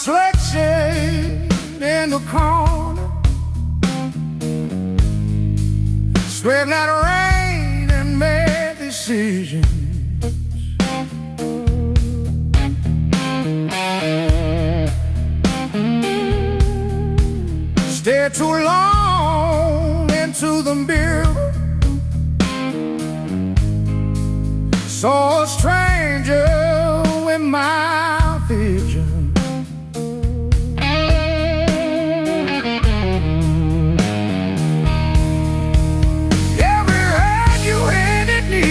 selection in the corner, sweating that rain and made decisions. Stayed too long into the mirror, saw a stranger in my vision. Every hand you handed me,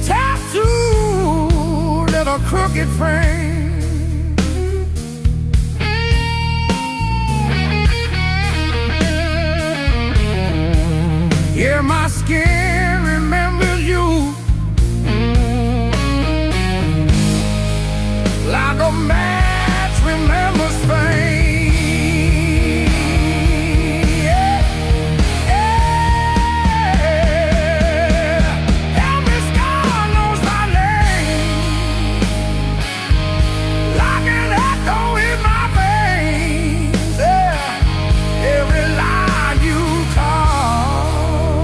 tattooed in a crooked frame. Yeah, my skin remembers you like a match remembers fame. Yeah, yeah. Every scar knows my name, like an echo in my veins. Yeah, every line you call,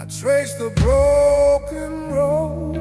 I trace the broken road.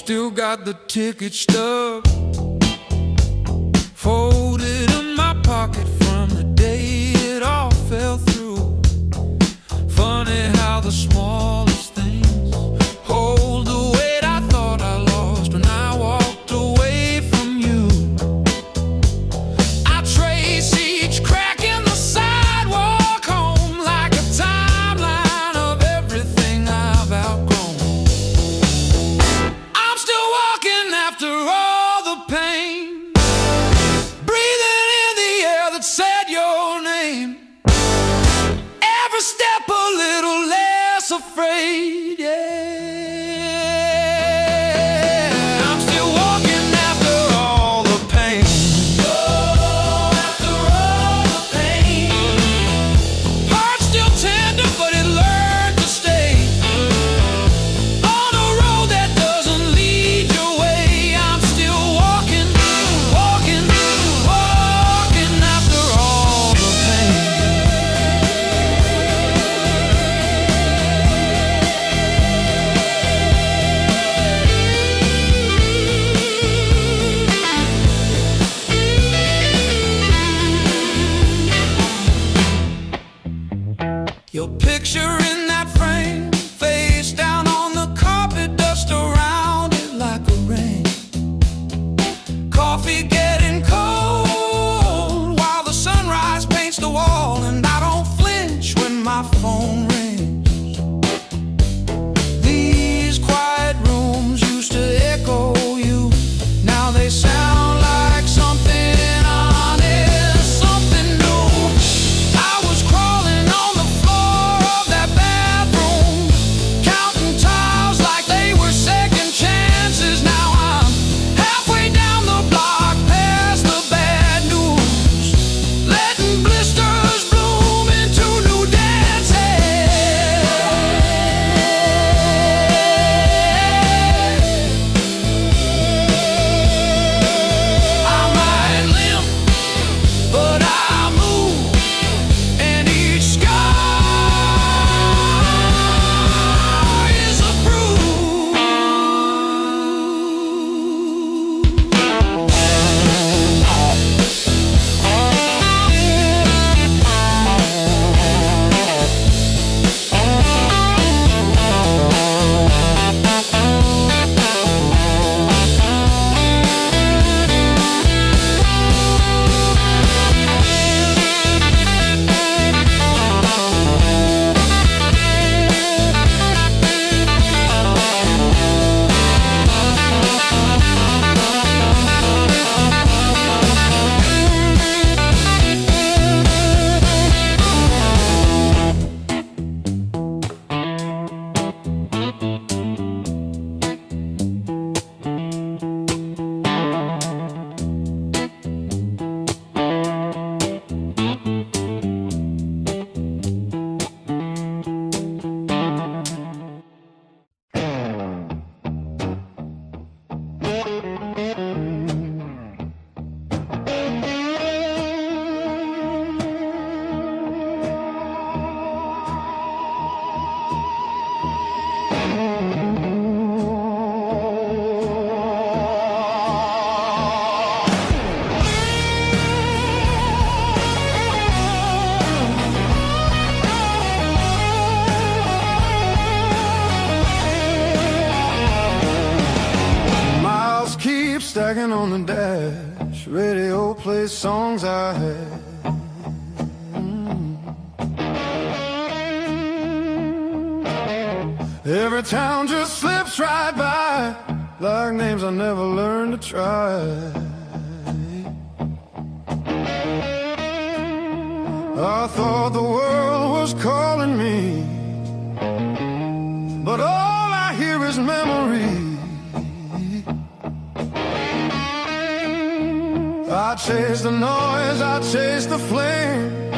Still got the ticket stub folded in my pocket from the day it all fell through. Funny how the smallest things hold the weight I thought I lost when I walked away from you. I trace each crack in the sidewalk home like a timeline of everything I've outgrown. After all the pain, breathing in the air that said your name, every step a little less afraid. stacking on the dash. Radio plays songs I had. Every town just slips right by, like names I never learned to try. I thought the world was calling me, but all I hear is memory. I chase the noise, I chase the flame,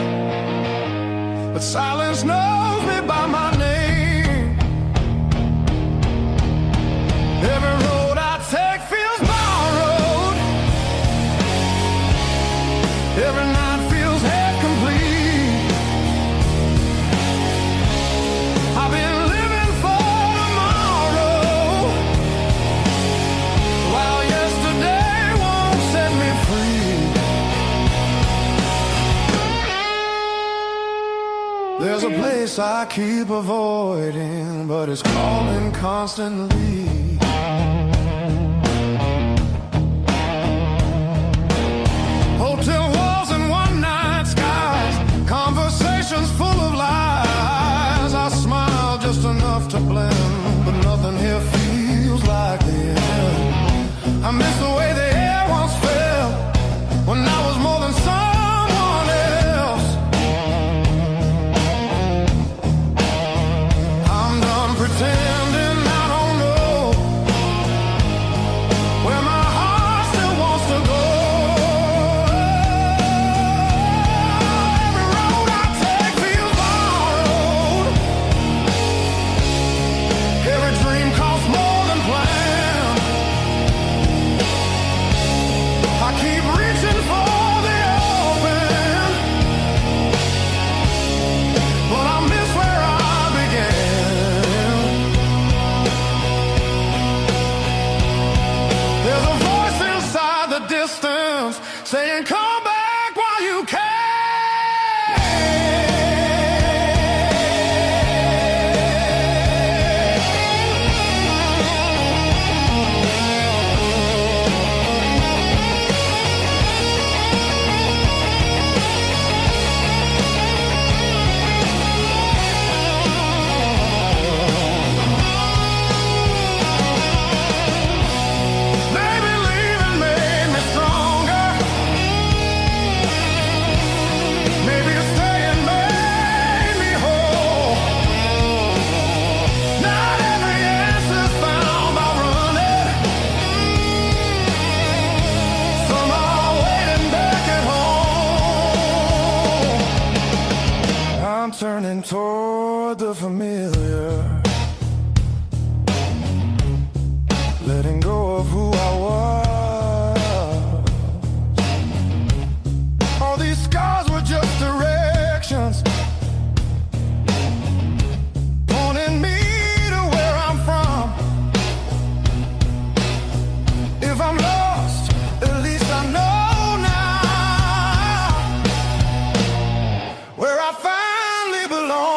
but silence knows me by my name. Every road I take feels borrowed. Every night feels half complete. I've been living for tomorrow, while yesterday won't set me free. There's a place I keep avoiding, but it's calling constantly. Hotel walls and one-night skies, conversations full of lies. I smile just enough to blend, but nothing here feels like the end. I miss the way the air once felt, when I was more than someone else. I'm done pretending I don't know where my heart still wants to go. Every road I take feels borrowed. Every dream costs more than planned. I keep reaching for the open, but I miss where I began. There's a voice inside the distance saying, come back while you can. Maybe leaving made me stronger. Maybe staying made me whole. Not every answer's found by running. Some are waiting back at home. I'm turning toward the familiar, letting go of who I was. All these scars were just directions, pointing me to where I'm from. If I'm lost, at least I know now where I finally belong.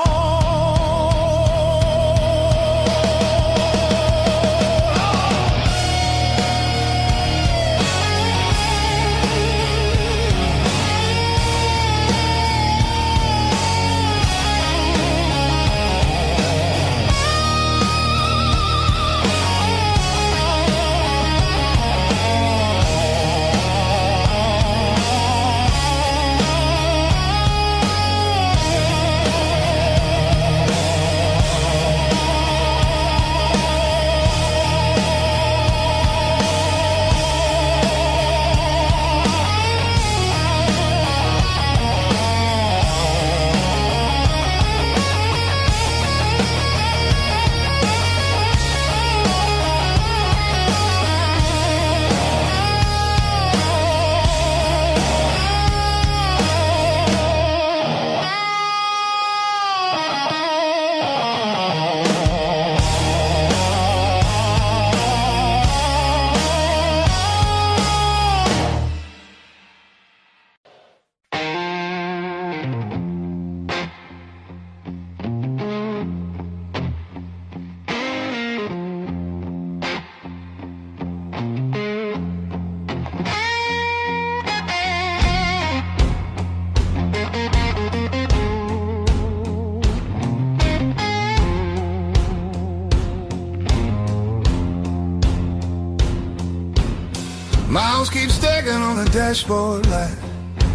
Miles keep stacking on the dashboard light.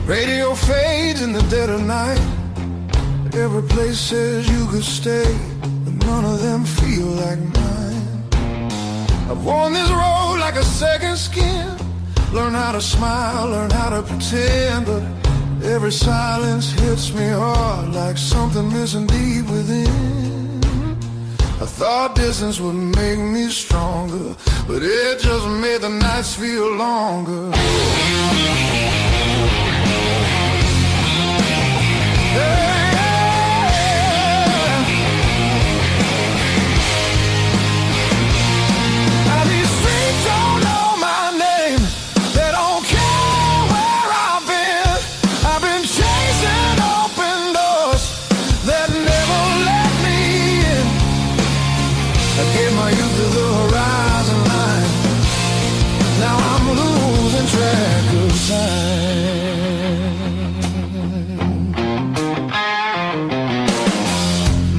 Radio fades in the dead of night. Every place says you could stay, but none of them feel like mine. I've worn this road like a second skin. Learn how to smile, learn how to pretend, but every silence hits me hard like something missing deep within. I thought distance would make me stronger, but it just made the nights feel longer.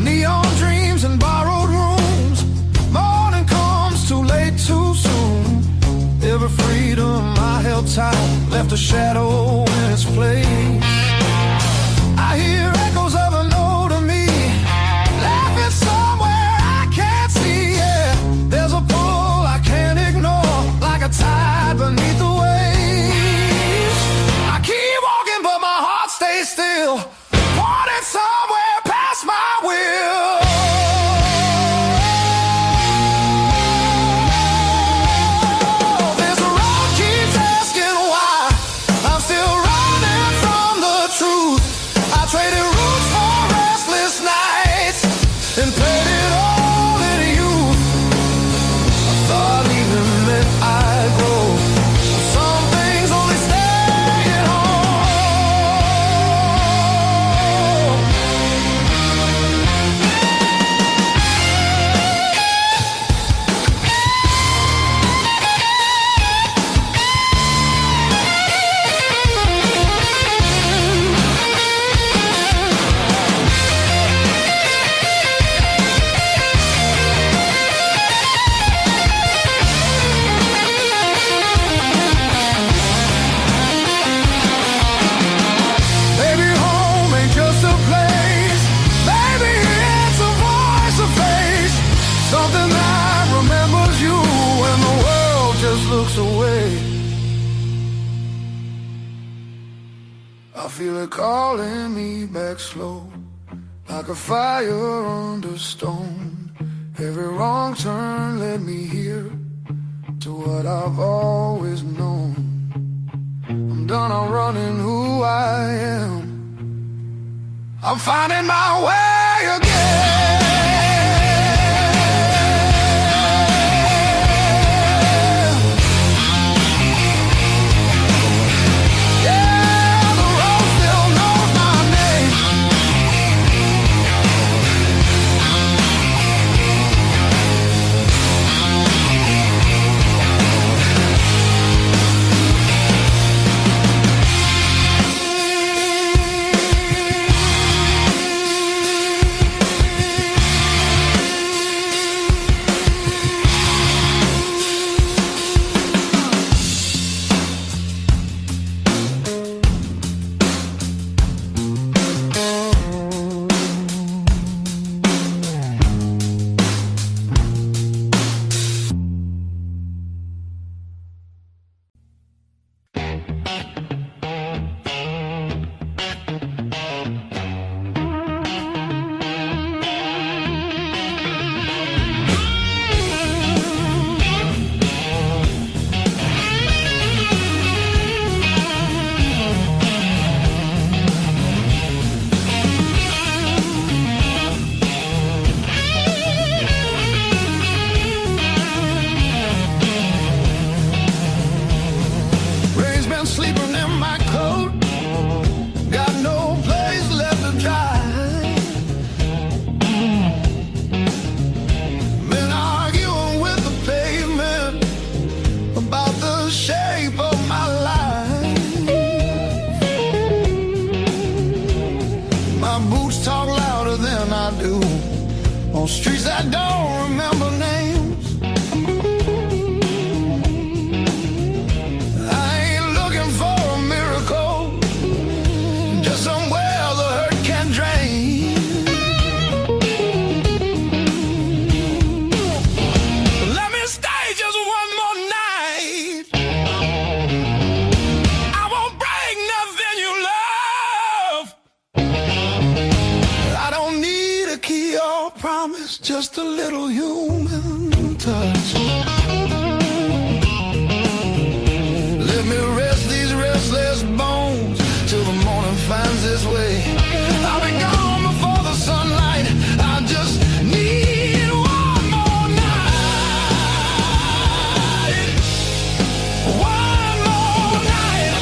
Neon dreams and borrowed rooms. Morning comes too late, too soon. Every freedom I held tight left a shadow in its place. I hear echoes of an older me laughing somewhere I can't see. Yeah, there's a pull I can't ignore, like a tide beneath the waves. I keep walking, but my heart stays still, wanting somewhere past my will. This road keeps asking why I'm still running from the truth. I traded roots for restless nights and played it all in youth. I thought leaving meant I'd grow. Some things only stay at home. Baby, home ain't just a place. Baby, it's a voice, a face. Something that remembers you when the world just looks away. I feel it calling me back slow, like a fire under stone. Every wrong turn led me here to what I've always known. I'm done, I'm running who I am. I'm finding my way again. Yeah, the road still knows my name. on streets that don't remember names. just a little human touch. Let me rest these restless bones till the morning finds its way. I'll be gone before the sunlight. I just need one more night. One more night.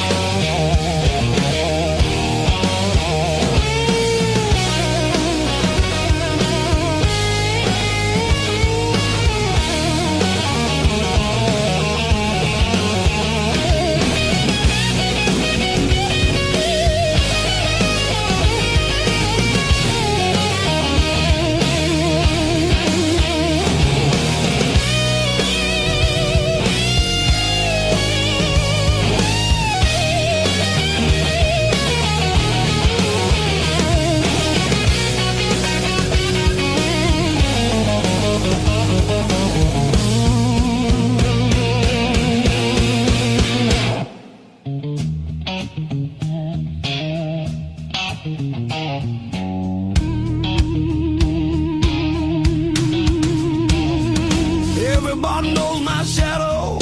Everybody knows my shadow,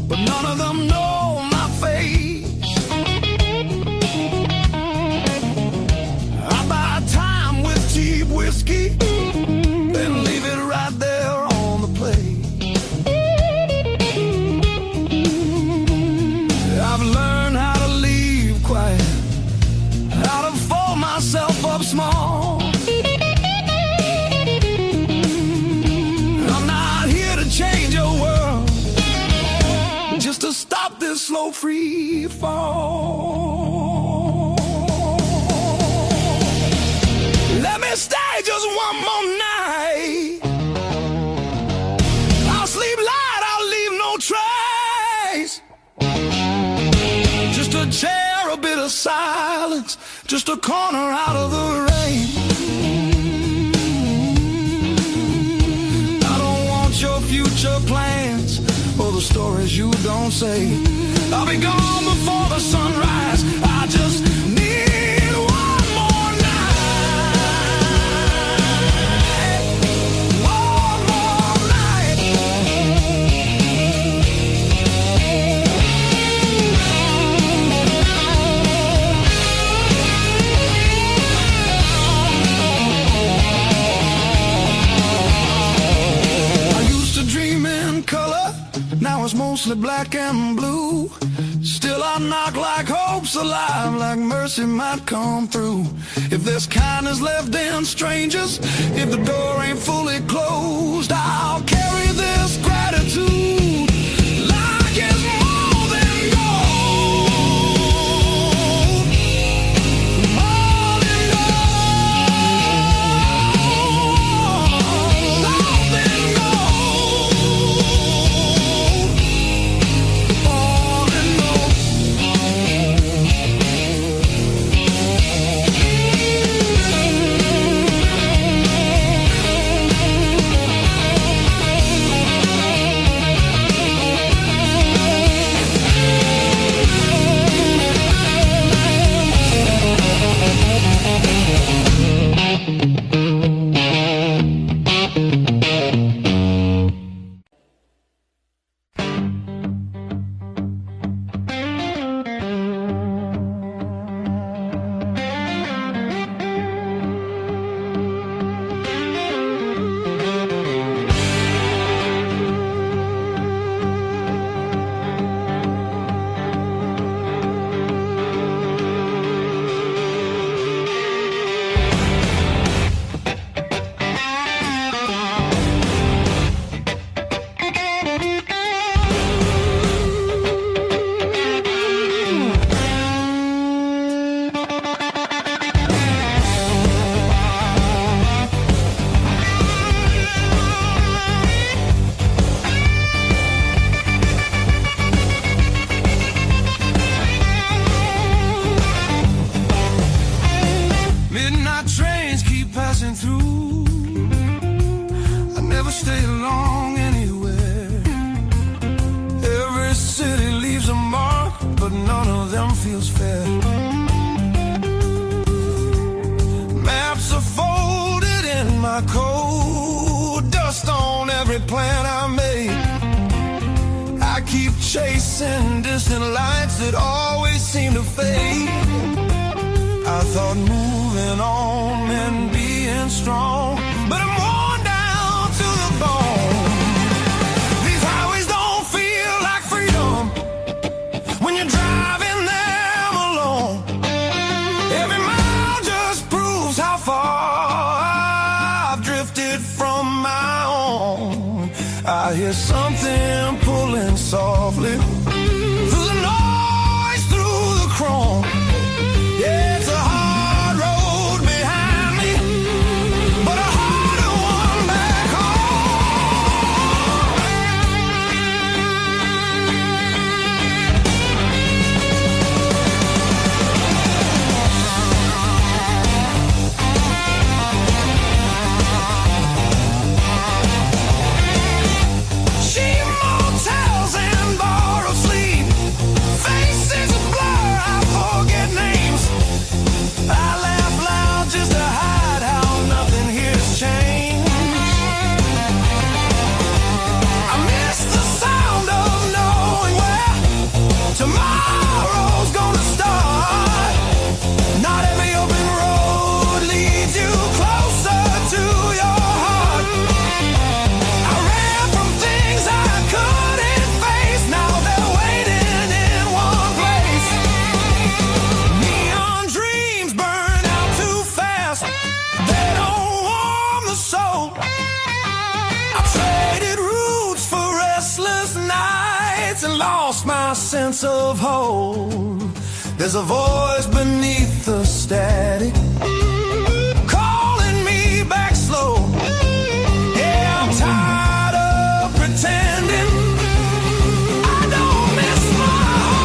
but none of them know my face. I buy time with cheap whiskey, then leave it right there on the plate. I've learned how to leave quiet, how to fold myself up small. Change your world, just to stop this slow free fall. Let me stay just one more night. I'll sleep light, I'll leave no trace. Just a chair, a bit of silence, just a corner out of the rain. Your future plans or the stories you don't say. I'll be gone before the sunrise. I just need one more night. One more night. Color, now it's mostly black and blue. Still I knock like hope's alive, like mercy might come through. If there's kindness left in strangers, if the door ain't fully closed, I'll carry this gratitude like it's more than gold. More than gold. More than gold. feels fair. Maps are folded in my coat. keep chasing distant lights that always seem to fade. I thought moving on meant being strong, but I'm worn down to the bone. These highways don't feel like freedom when you're driving them alone. Every mile just proves how far I've drifted from my own. I hear something pulling softly through the noise, through the chrome. Yeah, it's a hard road behind me, but a harder one back cheap motels and borrowed sleep, faces a blur, I forget names. I laugh loud just to hide how nothing here's changed. I miss the sound of knowing where tomorrow's gonna start. Not every open road leads you closer to your heart. I ran from things I couldn't face, now they're waiting in one place. Neon dreams burn out too fast, they don't warm the soul. I traded roots for restless nights and lost my sense of hope. There's a voice beneath the static calling me back slow. Yeah, I'm tired of pretending I don't miss my home.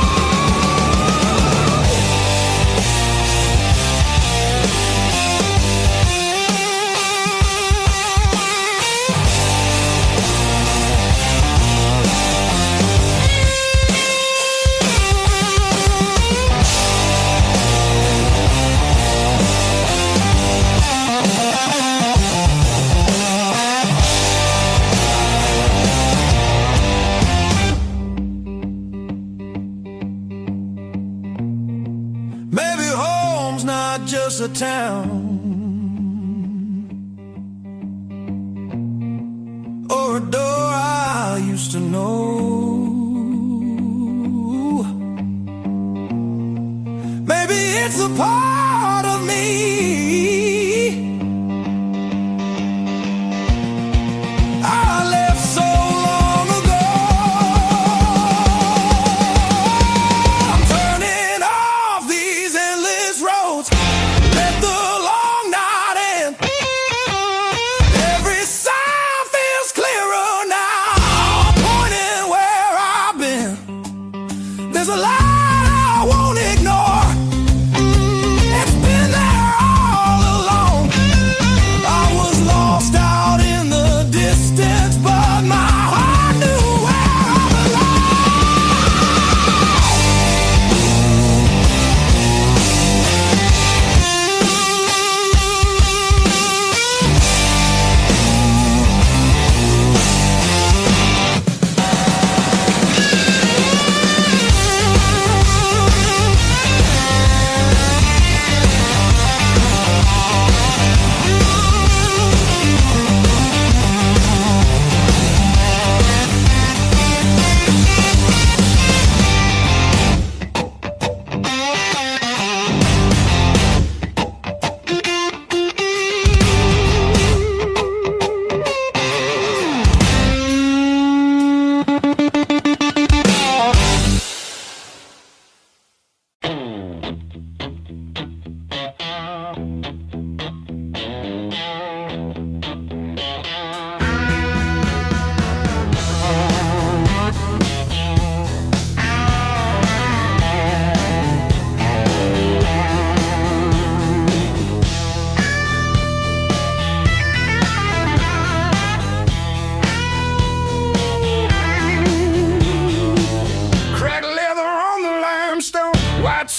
Maybe home's not just a town or a door I used to know. Maybe it's a part of me I left so long ago. I'm turning off these endless roads, let the long night end. Every sign feels clearer now, pointing where I've been. There's a light I won't ignore, it's been there all along. I was lost out in the distance, but my heart knew where I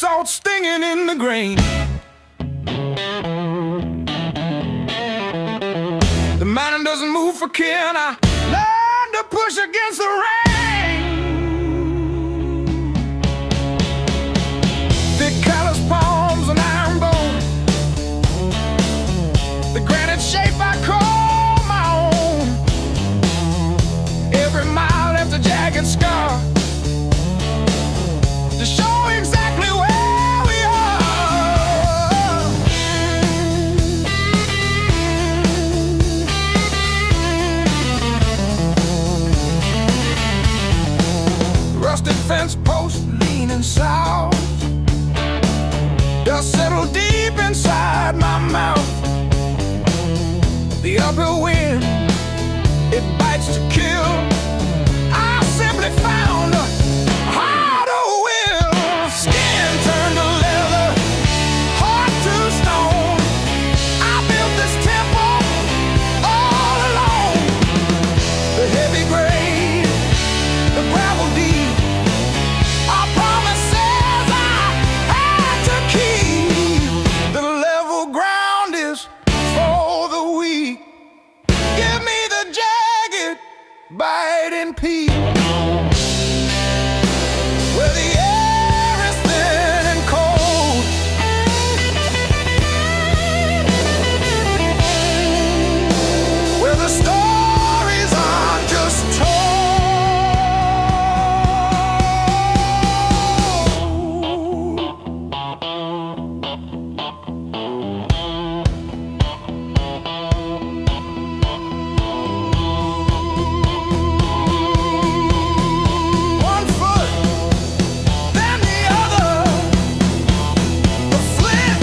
salt stinging in the grain. The mountain doesn't move for kin. I learned to push against the rain. Rusted fence post leaning south. Dust settled deep inside my mouth. The upper wind, it bites to kill. I simply found a harder will. Skin turned to leather, heart to stone. I built this temple all alone. The heavy grade, the gravel deep, our promises I had to keep. The level ground is for the weak. Give me the jagged, biting peak, where the air is thin and cold, where the stories aren't just told. One foot, then the other, the flint,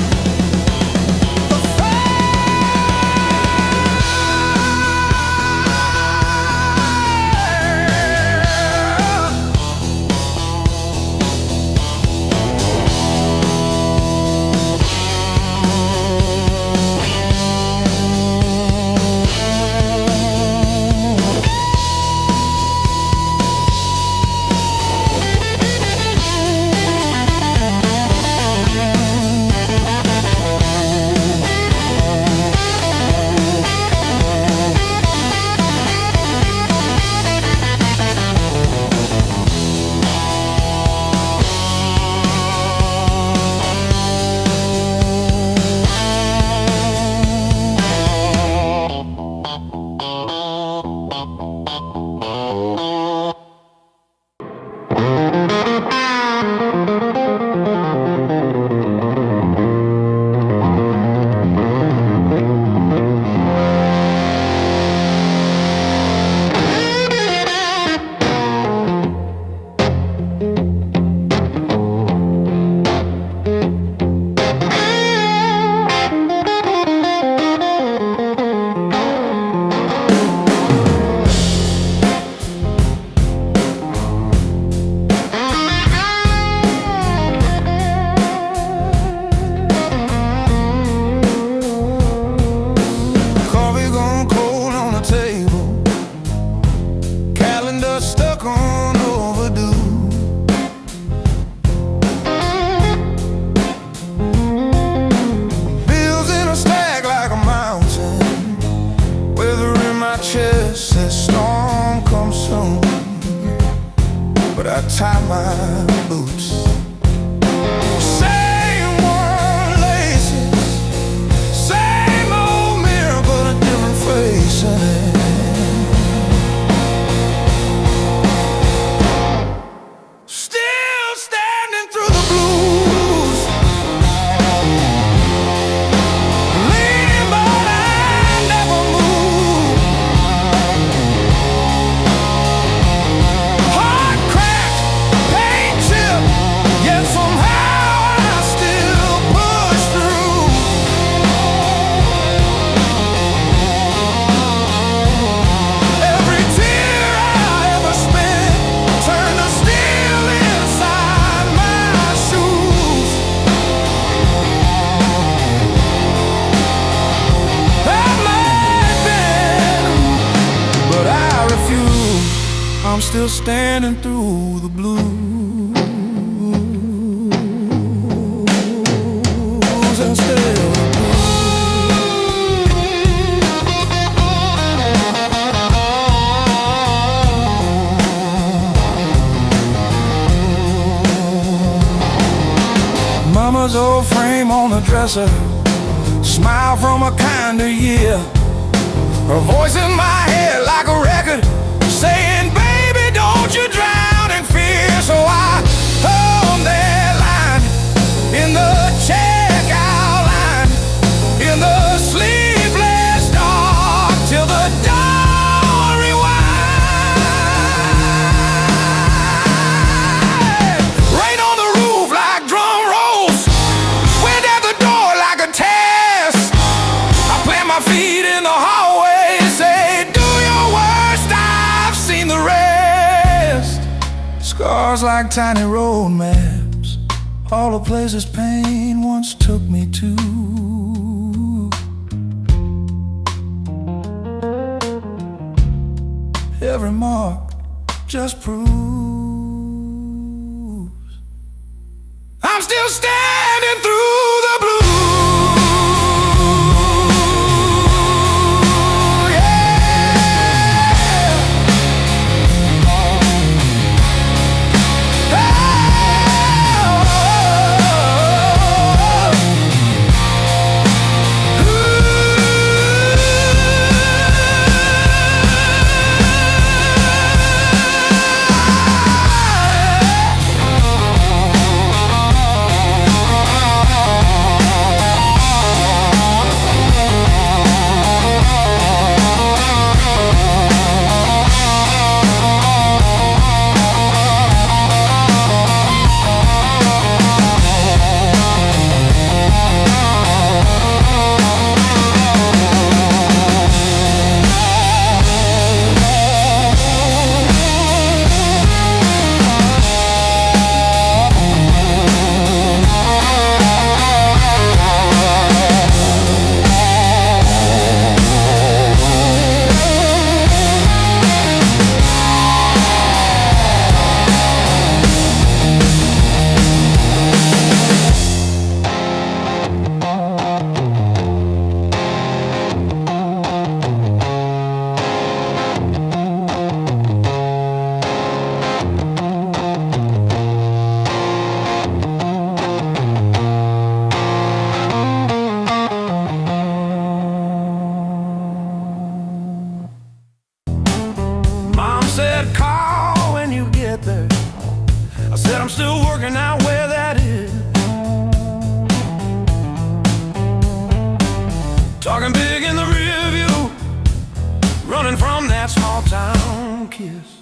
the coffee gone cold on the table, calendar stuck on overdue. Bills in a stack like a mountain, weather in my chest says storm comes soon. But I tie my boots. Same worn laces, same old mirror, but a different face in it. Still standing through the blues, leaning but I never move. Heart cracked, pain chipped, yet somehow I still push through. Every tear I ever spent turned to steel inside my shoes. That might have been, but I refuse. I'm still standing through the blues and still the blues. Mama's old frame on the dresser, smile from a kinder year. Her voice in my head like a record saying, baby, don't you drown in fear. So I hung that line in the checkout line, in the sleepless dark, till the dawn rewinds. Cars like tiny road maps, all the places pain once took me to. Every mark just proves I'm still standing through the blue. Said call when you get there. I said I'm still working out where that is. Talking big in the rear view, running from that small town kiss.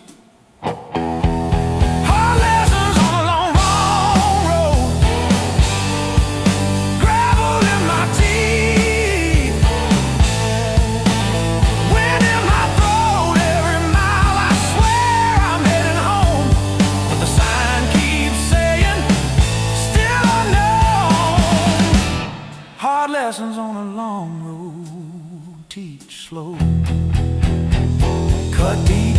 Hard lessons on a long, long road, gravel in my teeth, wind in my throat. Every mile I swear I'm heading home, but the sign keeps saying still unknown. Hard lessons on a long road, teach slow, cut deep,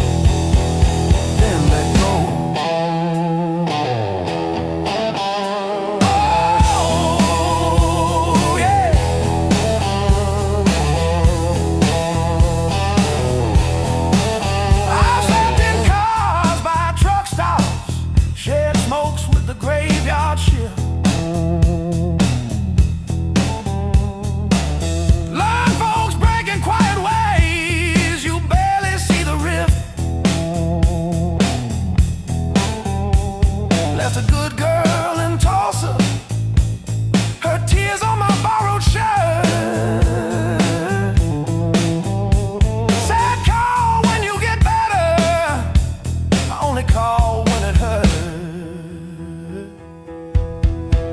then let go. Oh, yeah. I've slept in cars by truck stops, shared smokes with the graveyard shift. Learn folks breaking quiet ways, you barely see the rift. Left a good girl in Tulsa, her tears on my borrowed shirt. Said call when you get better, I only call when it hurt.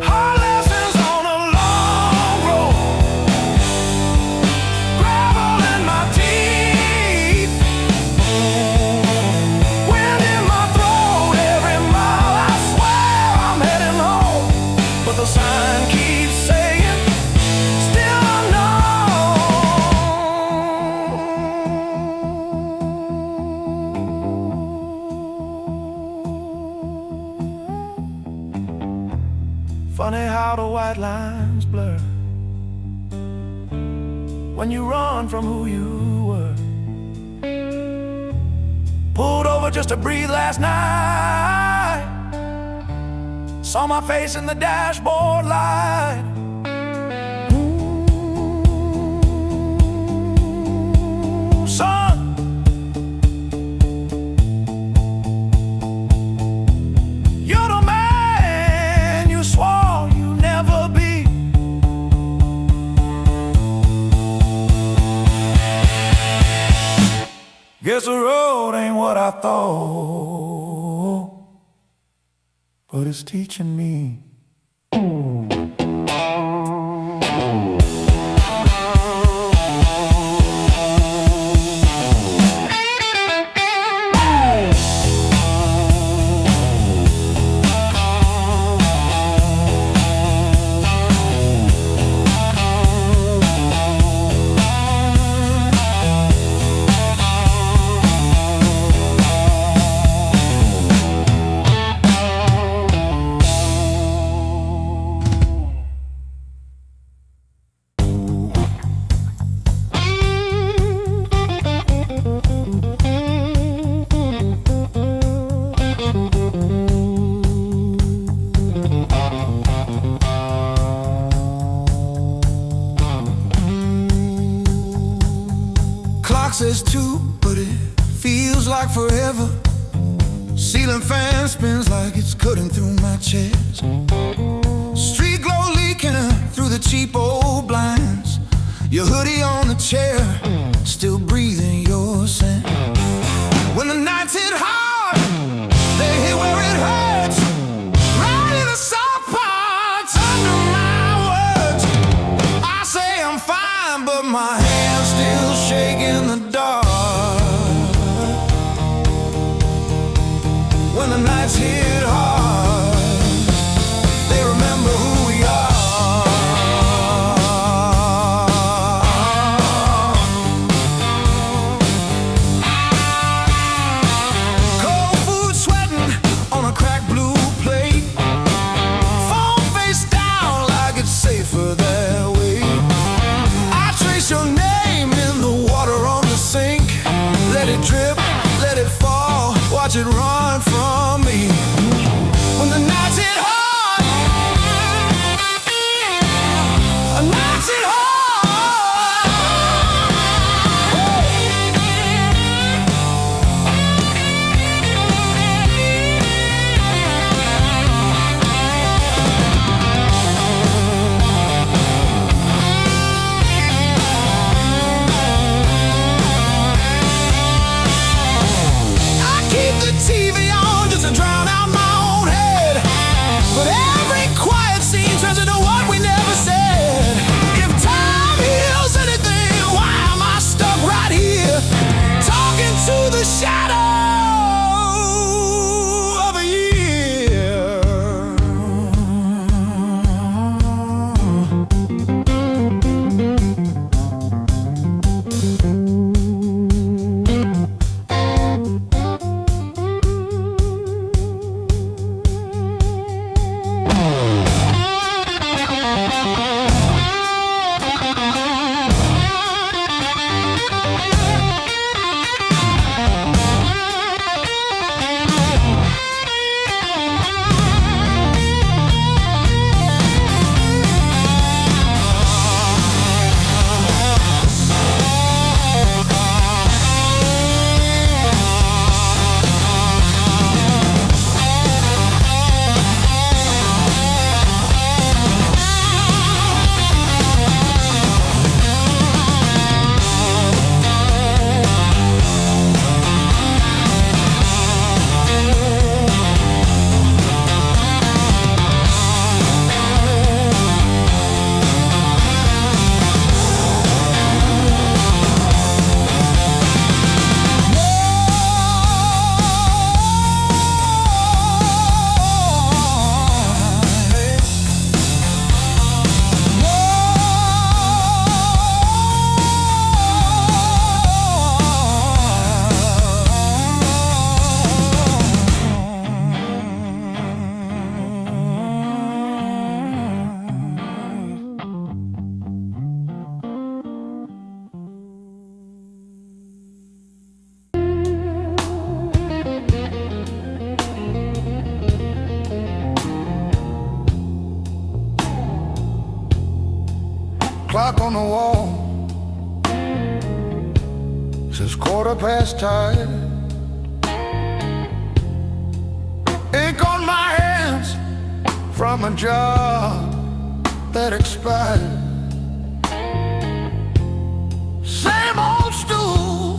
Hard lessons on a long road, gravel in my teeth, wind in my throat. Every mile I swear I'm heading home, but the sign keeps saying still unknown. Funny how the white lines blur when you run from who you were. Pulled over just to breathe last night, saw my face in the dashboard light. Ooh, son, you're the man you swore you'd never be. Guess the road ain't what I thought, but it's teaching me. says 2, but it feels like forever. Ceiling fan spins like it's cutting through my chest. Street glow leaking through the cheap old blinds. Your hoodie on the chair, still breathing your scent. When the nights hit hard, they hit where it hurts. Right in the soft parts under my words. I say I'm fine, but my hand's still shaking the dark. When the nights hit hard, they remember who we are. Cold food sweating on a cracked blue plate. Phone face down like it's safer that way. I trace your name in the water on the sink. Let it drip, let it fall, watch it run from me. When the nights hit hard, nights hit hard. I keep the TV on just to drown out my own head. But every quiet scene turns into what we never said. If time heals anything, why am I stuck right here? Talking to the shadow of a year. Clock on the wall says 10:15. Ink on my hands from a job that expired. Same old stool,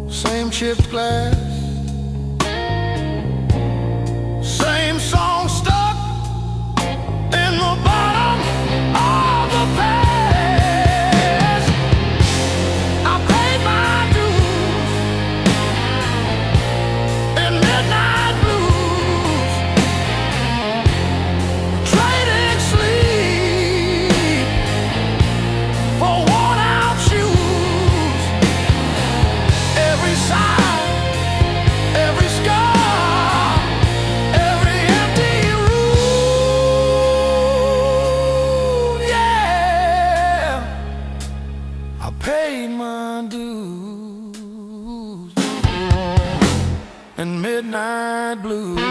same chipped glass, same song stuck in the bottom of the past. I paid my dues in midnight blues, trading sleep for worn out shoes. Every sigh, every scar, every empty room. Yeah, I paid my dues and midnight blues.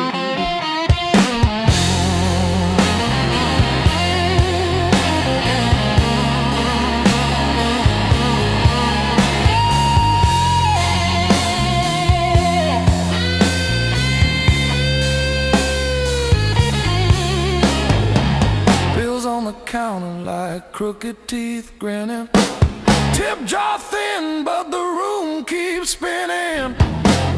crooked teeth grinning. Tip jaw thin, but the room keeps spinning.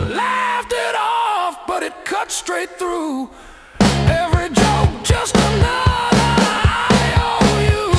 Laughed it off, but it cut straight through. Every joke just another IOU.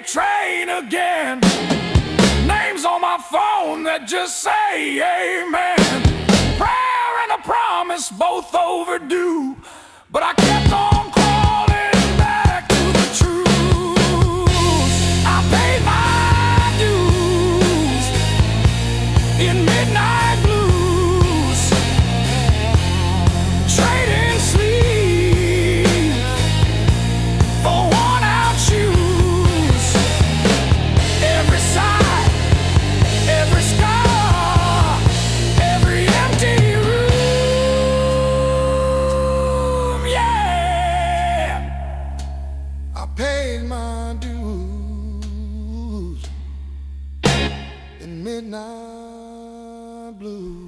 Train again. Names on my phone that just say amen. Prayer and a promise, both overdue, but I kept on crawling back to the truth. I paid my dues in midnight blues, trading sleep for worn-out shoes. Paid my dues in midnight blue.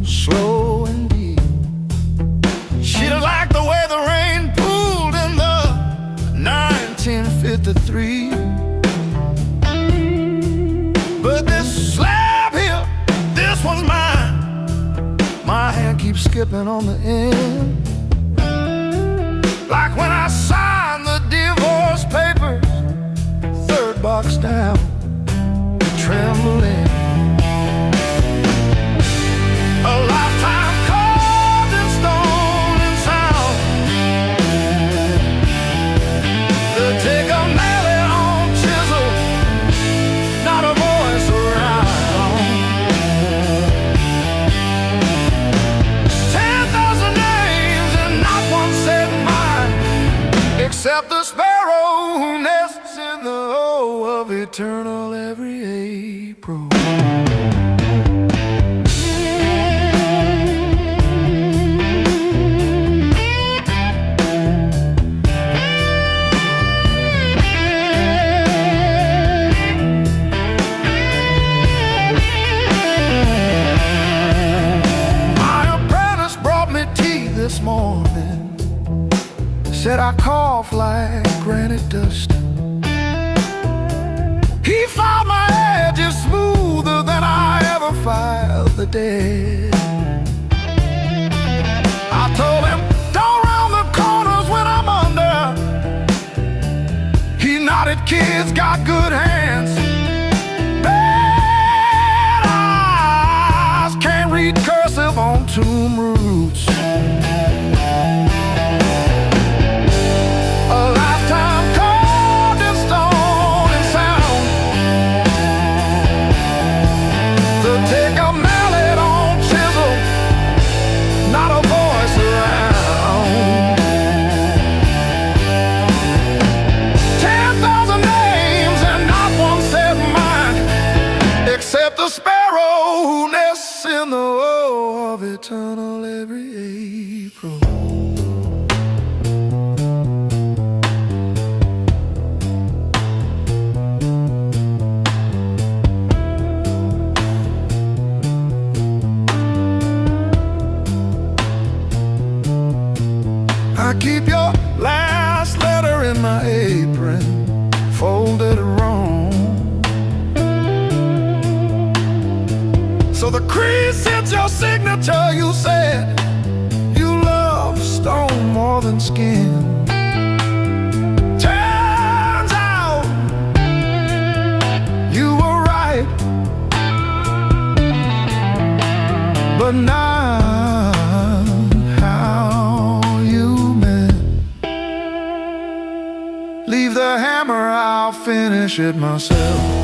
Slow and deep. She'd have liked the way the rain pooled in the 1953. But this slab here, this one's mine. My hand keeps skipping on the end, like when I signed the divorce papers, third box down, trembling. A lifetime carved in stone and sound. They take a mallet on chisel, not a voice around. 10,000 names and not one said mine, except the sparrow who nests in the hole of it. eternal every April. This morning said I cough like granite dust. He filed my edges smoother than I ever filed the dead. I told him, don't round the corners when I'm under. He nodded, kids got good hands. Bad eyes can't read cursive on tomb roots. In the woe of eternal every April. I keep your last letter in my apron, folded wrong. So the crease hits your signature. You said you love stone more than skin. Turns out you were right, but not how you meant. Leave the hammer, I'll finish it myself.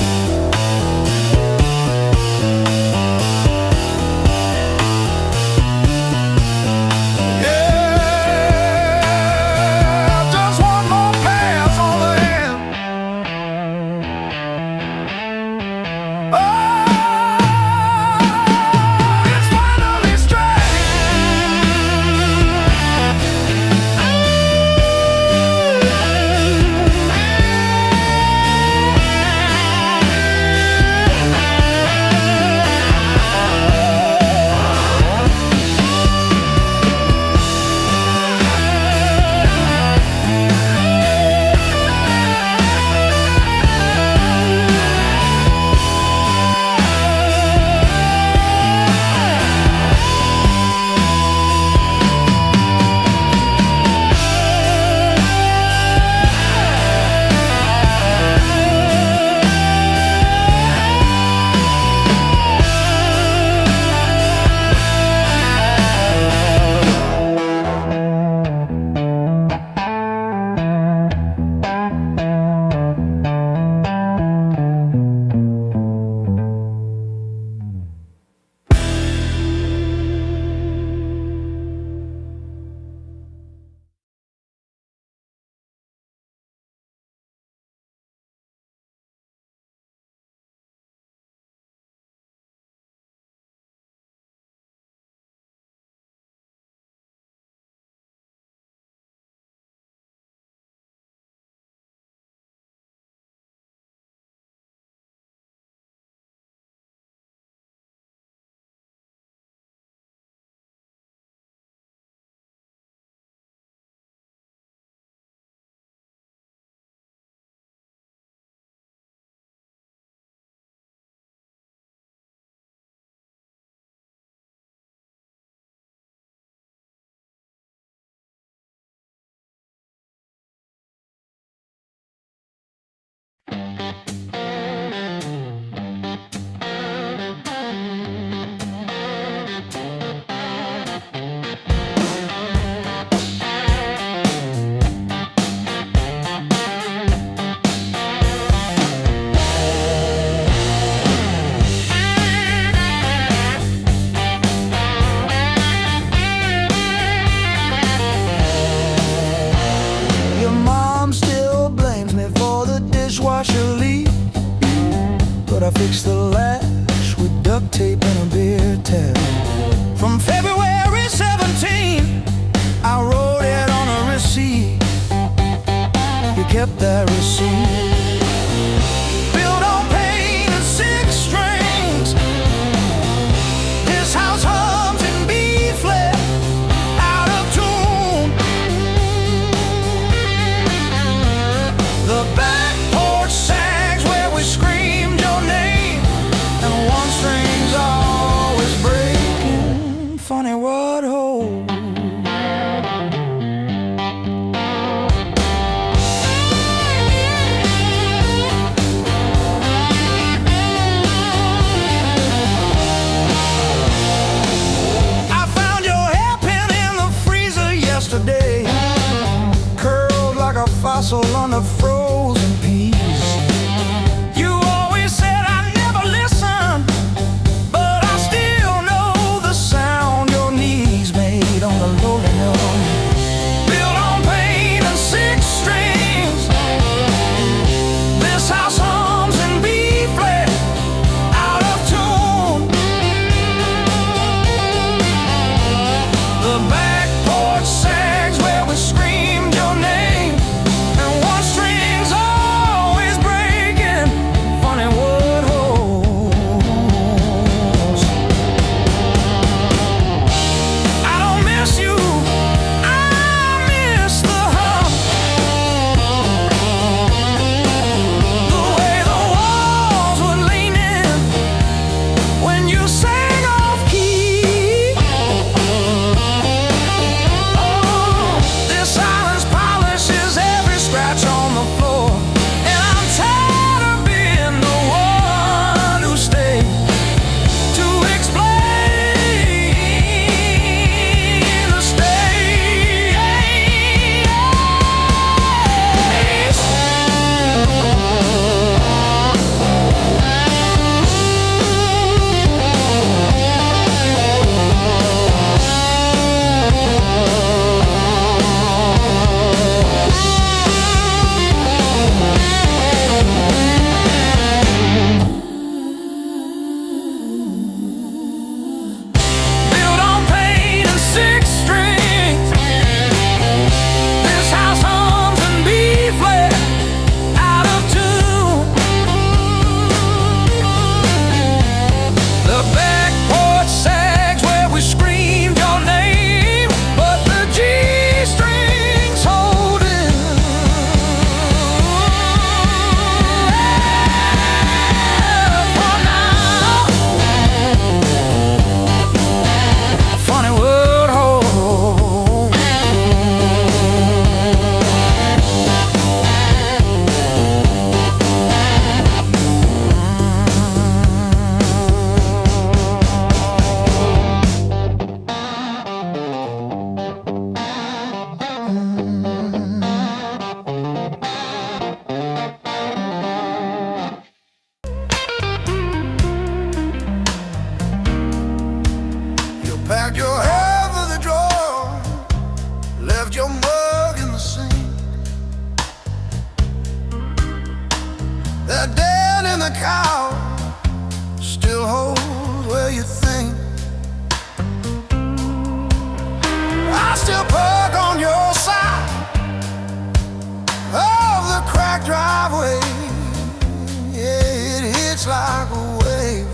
kept that receipt. Built on pain and six strings. This house hums in B flat, out of tune. The back porch sags where we screamed your name, and one string's always breaking. Funny what holds. Curled like a fossil on the frozen peas. You always said I never listen, but I still know the sound your knees made on the lowly note. Built on pain and six strings. This house hums in B flat, out of tune. The back porch sags where we screamed your name, and one string's always breaking. Funny what holds. I don't miss you, I miss the hum. The way the walls would lean in when you sang off key. This silence polishes every scratch on the floor, and I'm tired of being the one who stayed to explain the built on pain and six strings. This house hums in B flat, out of tune. The back porch sags where we screamed your name, but the G strings holding. For now, funny what holds. You packed your hair for the drawer, left your mug in the sink. That dead in the cow still holds where you think. I still park on your side of the cracked driveway. Yeah, it hits like a wave,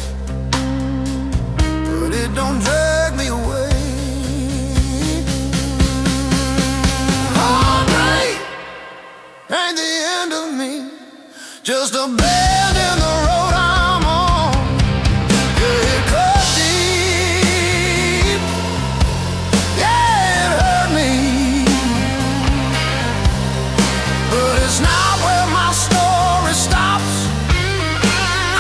but it don't drag me away. Heartbreak ain't the end of me, just a bend in the road I'm on. Yeah, it cut deep. Yeah, it hurt me, but it's not where my story stops.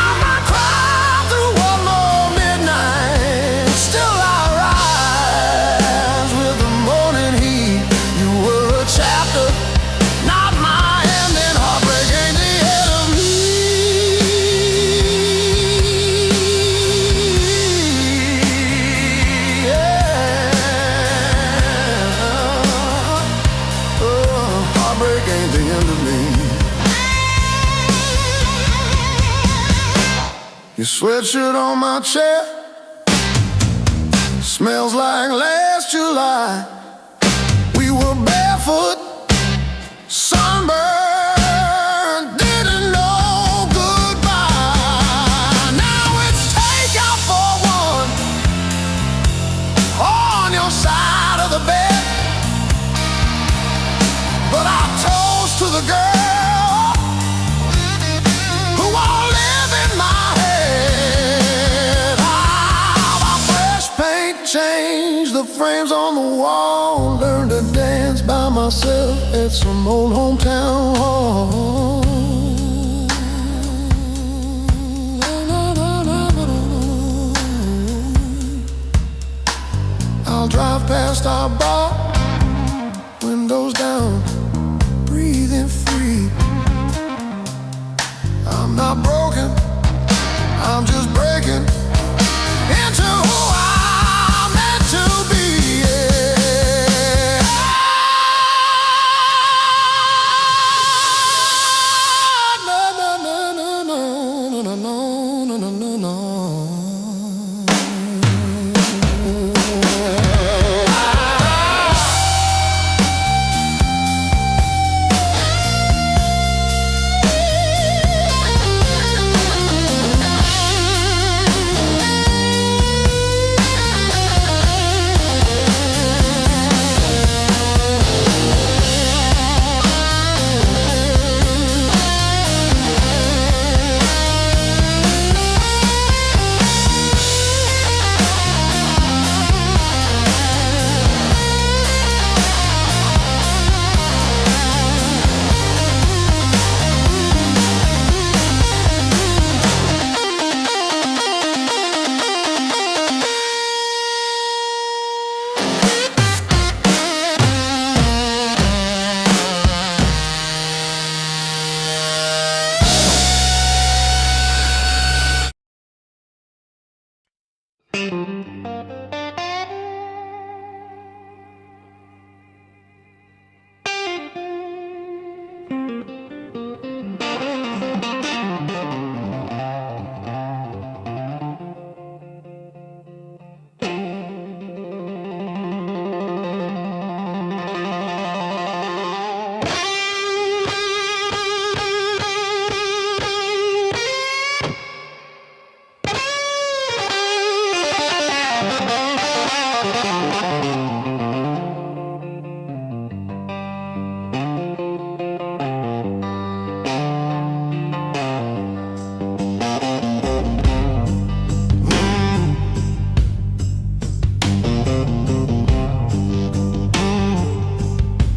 I might cry through one more midnight, still I rise with the morning heat. You were a chapter, not my ending. Heartbreak ain't the end of me. Yeah. Oh, heartbreak ain't the end of me. Your sweatshirt on my chair smells like last July. We were barefoot, sunburned the frames on the wall. Learned to dance by myself at some old hometown hall. I'll drive past our bar, windows down, breathing free. I'm not broken, I'm just breaking into who I'm meant to be. Yeah. No, no, no, no, no, no, no, no, no, no.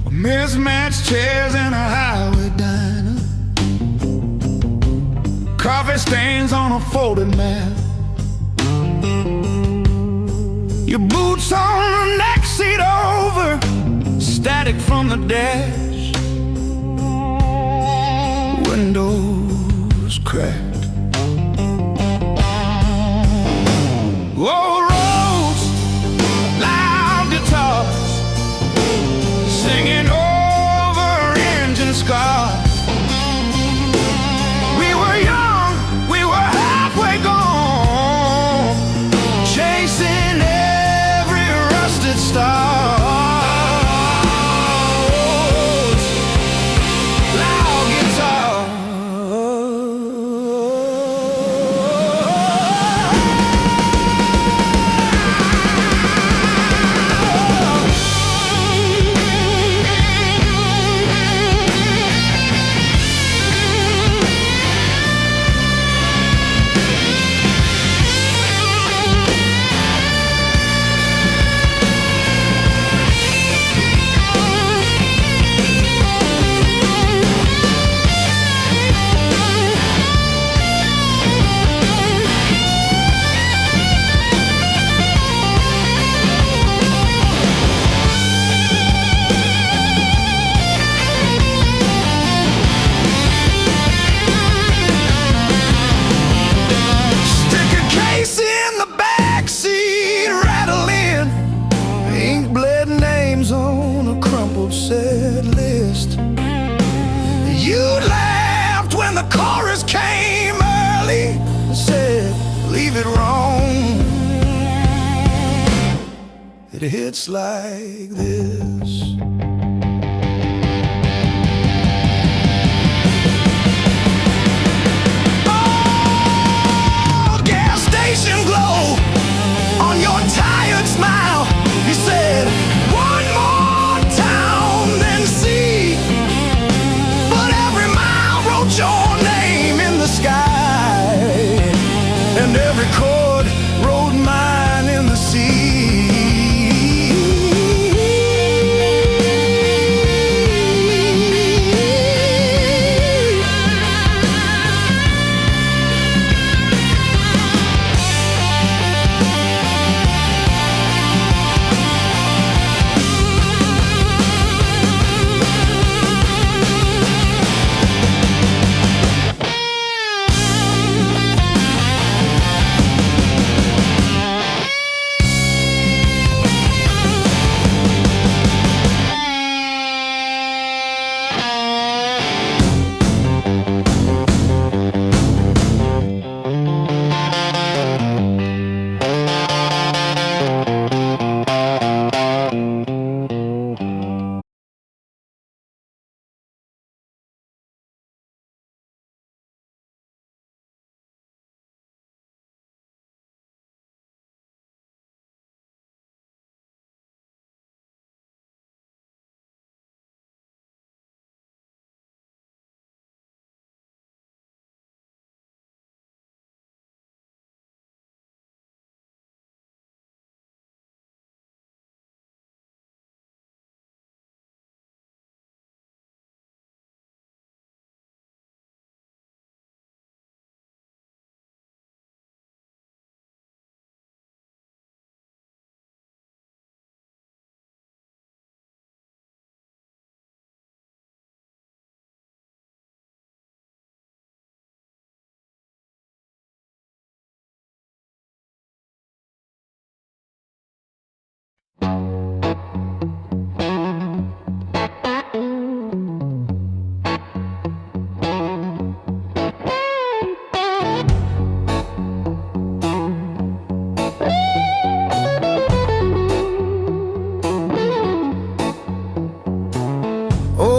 Mismatched chairs in a highway diner, coffee stains on a folded mat, your boots on the next seat over, static from the dash, windows cracked. Old roads, loud guitars, singing over engine scars. We were young, we were halfway gone, chasing every rusted star. Loud guitar. Set list. You laughed when the chorus came early and said, leave it wrong. It hits like this. Oh, gas station glow on your tired smile. You said, one more town than sea. But every mile wrote your name in the sky, and every chord wrote mine in the sea.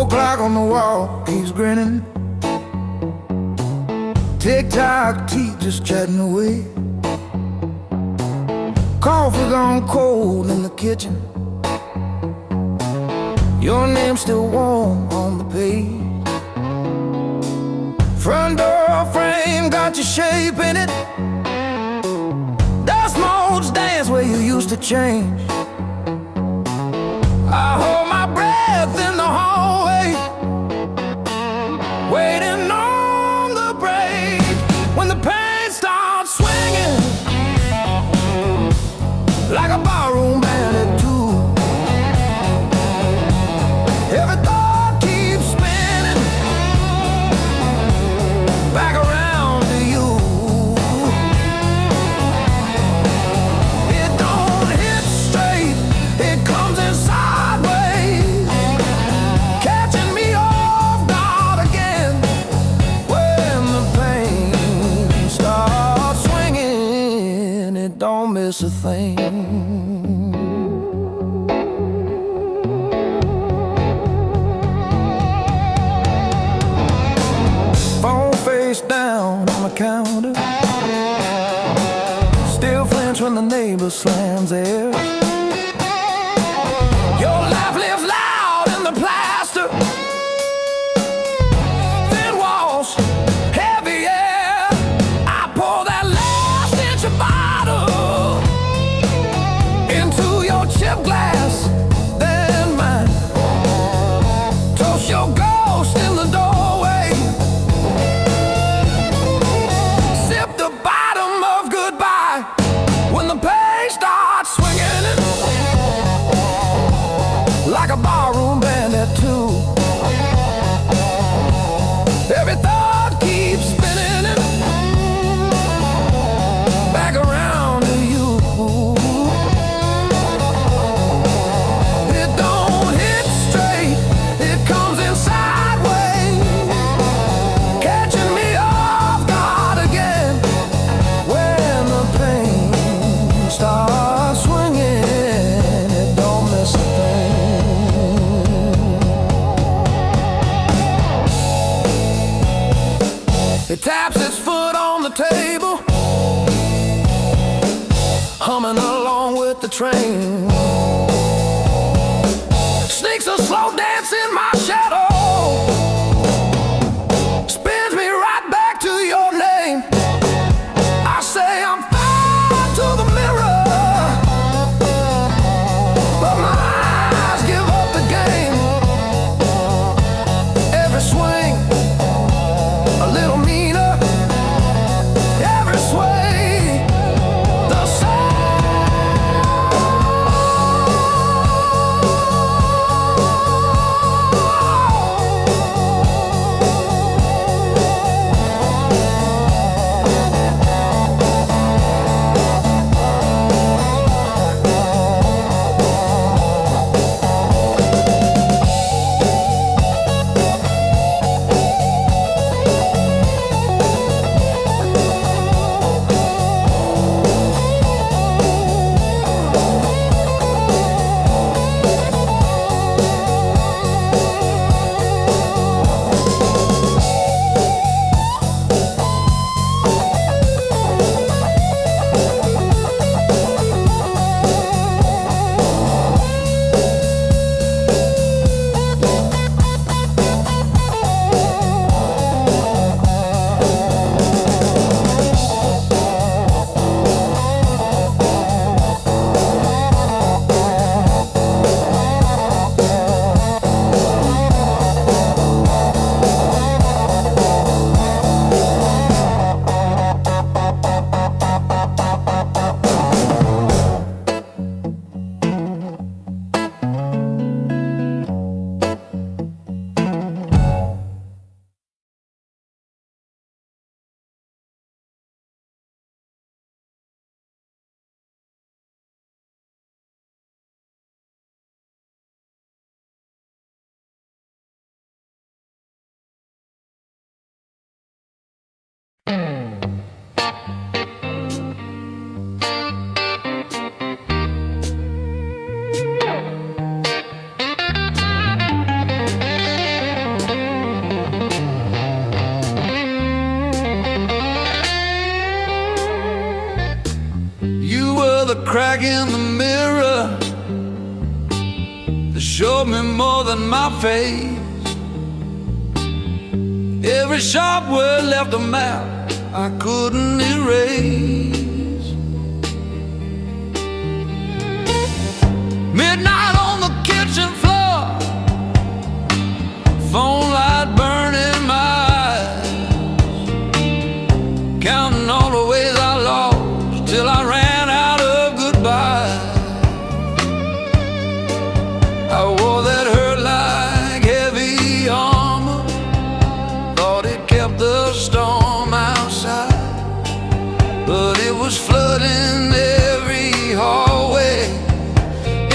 clock on the wall keeps grinning. Tick-tock, teeth just chatting away. Coffee gone cold in the kitchen. Your name's still warm on the page. Front door frame got your shape in it. Dust motes dance where you used to change. I hold my breath in the hallway, waiting on the break. When the pain starts swinging like a barroom band at two. Every thought keeps spinning back around to you. It don't hit straight, it comes in sideways, catching me off guard again. When the pain starts swinging, it don't miss a thing. Down on the counter, still flinch when the neighbor slams theirs. Your laugh lives loud in the plaster, thin walls, heavy air. I pour that last inch of bottle into your chip glass, then mine. Toast your ghost in the doorway. Like a barroom band at two. Every thought keeps spinning back around to you. It don't hit straight, it comes in sideways, catching me off guard again. When the pain starts swinging, it don't miss a thing. It taps its foot on the table, humming along with the train. Sneaks a slow dance in my shadow, spins me right back to your name. I say I'm fine to the mirror, but my eyes give up the game. Every swing a little meaner, every sway the same. in the mirror that showed me more than my face. Every sharp word left a map I couldn't erase. Midnight on the kitchen floor, phone light burning my eyes, counting all the ways I lost till I ran out of goodbye. I wore that hurt like heavy armor, thought it kept the storm outside, but it was flooding every hallway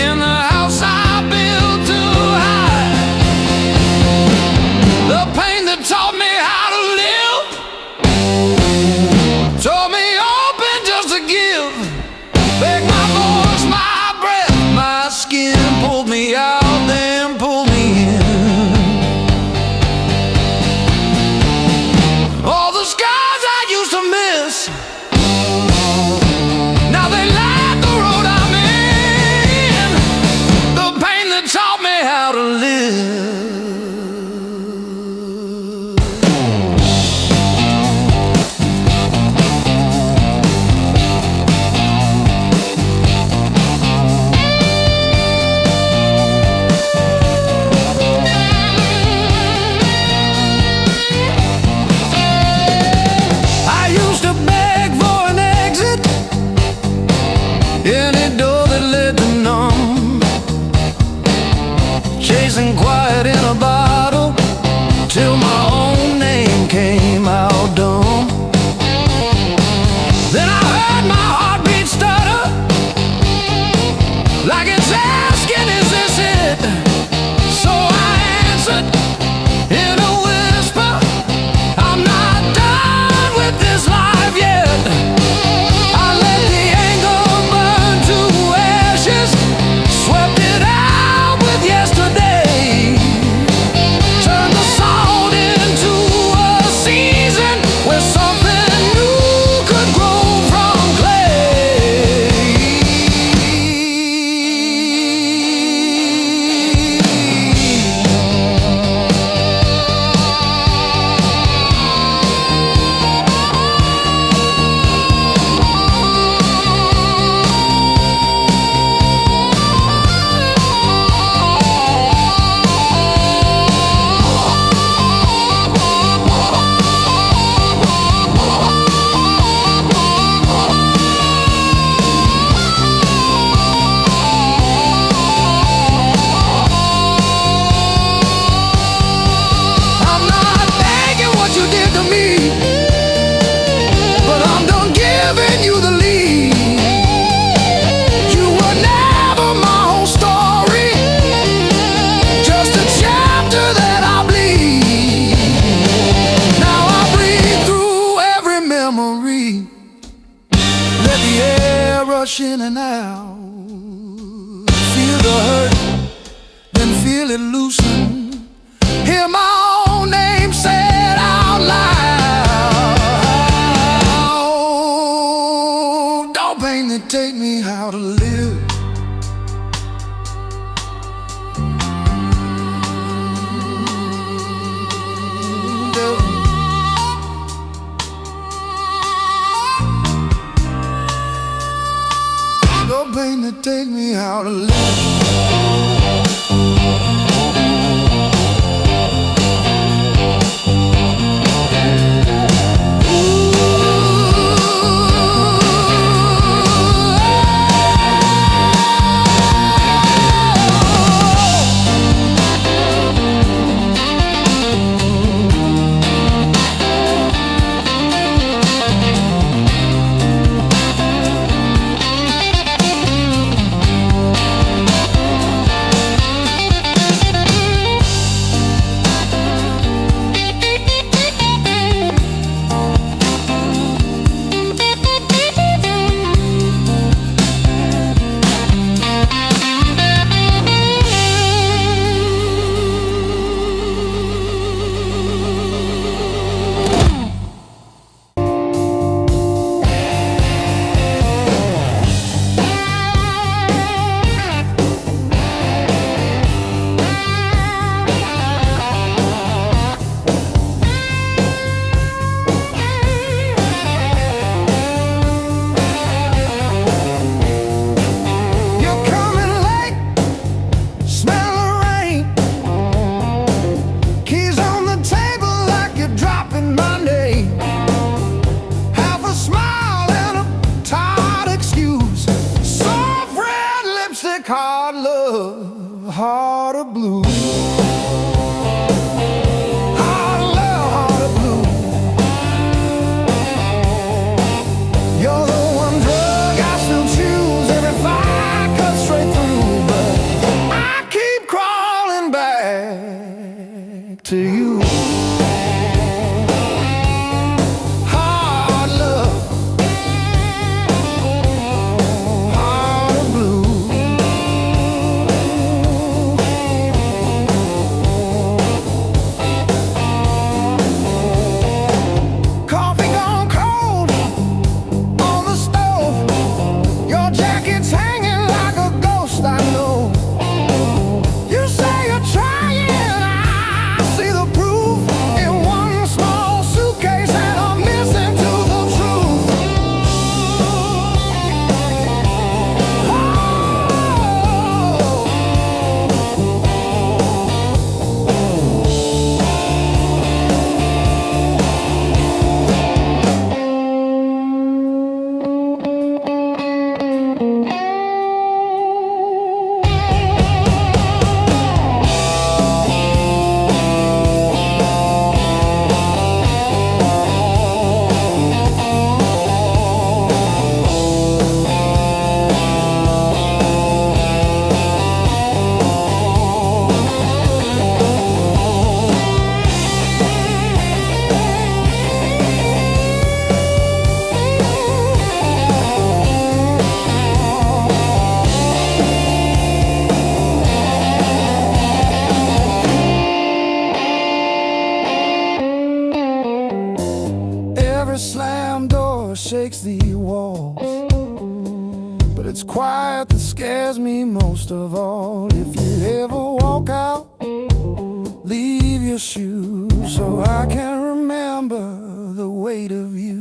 in the house I built too high. The pain that taught me how to live taught me open just to give. Back my voice, my breath, my skin, pulled me out, then pulled me in. All the scars I used to miss, now they light the road I'm in. The pain that taught me how to live. I used to beg for an exit, any door that led to none, chasing quiet in a bottle till my own name came out dumb. Then I heard my heartbeat stutter, like it's asking, is this it? So I answered in a whisper, I'm not done with this life yet. I let the anger burn to ashes, swept it out with yesterday, turned the salt into a season where something new could grow from clay. I'm not thanking what you did to me, but I'm done giving you the lead. You were never my whole story, just a chapter that I bleed. Now I breathe through every memory, let the air rush in and out, feel the hurt, then feel it loosen, hear my own name said out loud. Don't pain that take me how to live. Don't pain that take me how to live. blue. Heart of love, heart of blue. You're the one drug I still choose. Every fight cuts straight through, but I keep crawling back to you. Hard love, heart of blue. Coffee gone cold on the stove. Your jacket's hanging like a ghost, I know. You say you're trying, I see the proof in one small suitcase, and I'm missing to the truth. Every slam door shakes the walls, but it's quiet that scares me most of all. If you ever walk out, leave your shoes so I can remember the weight of you.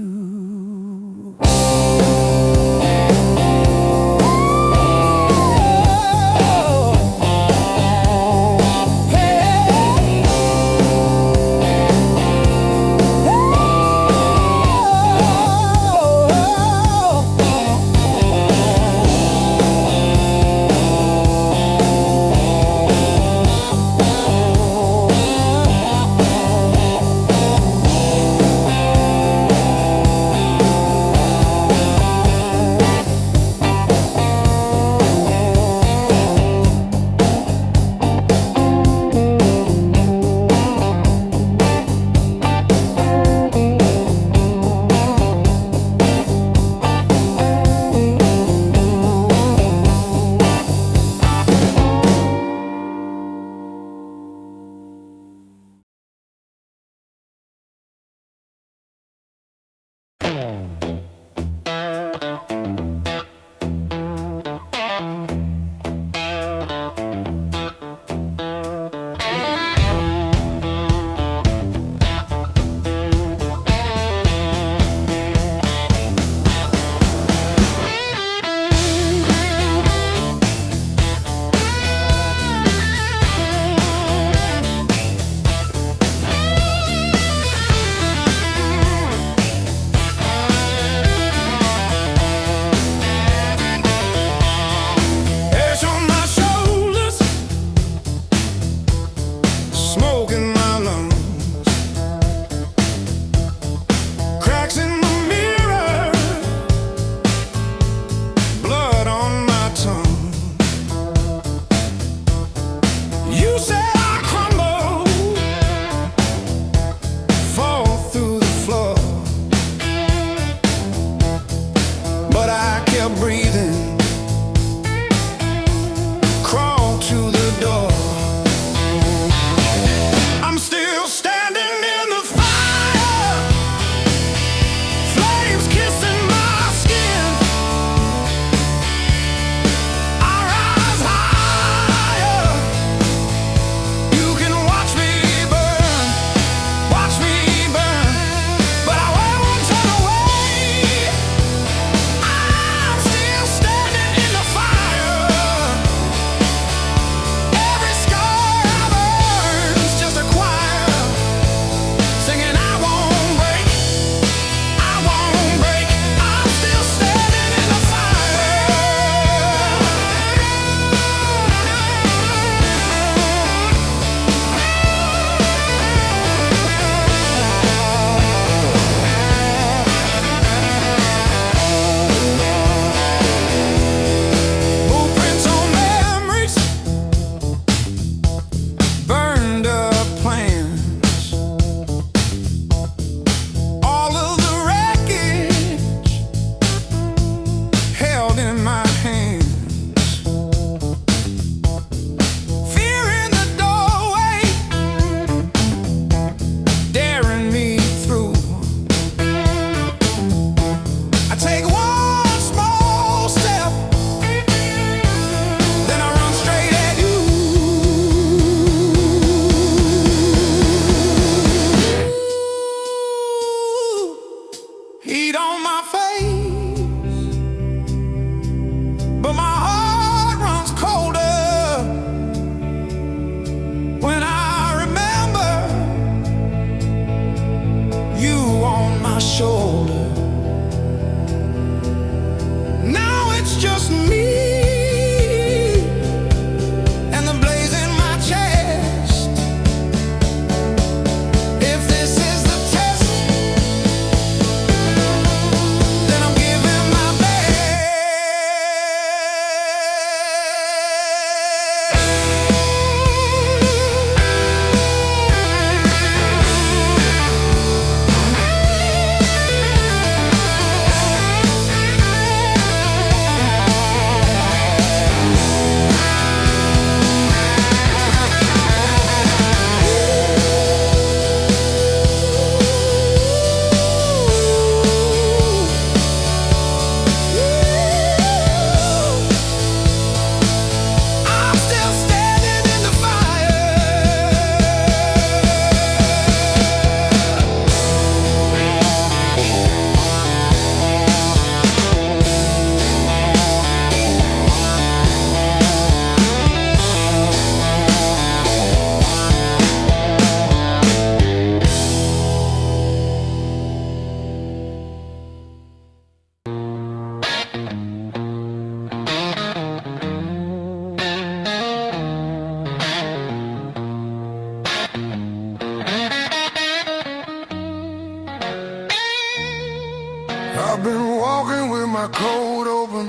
my coat open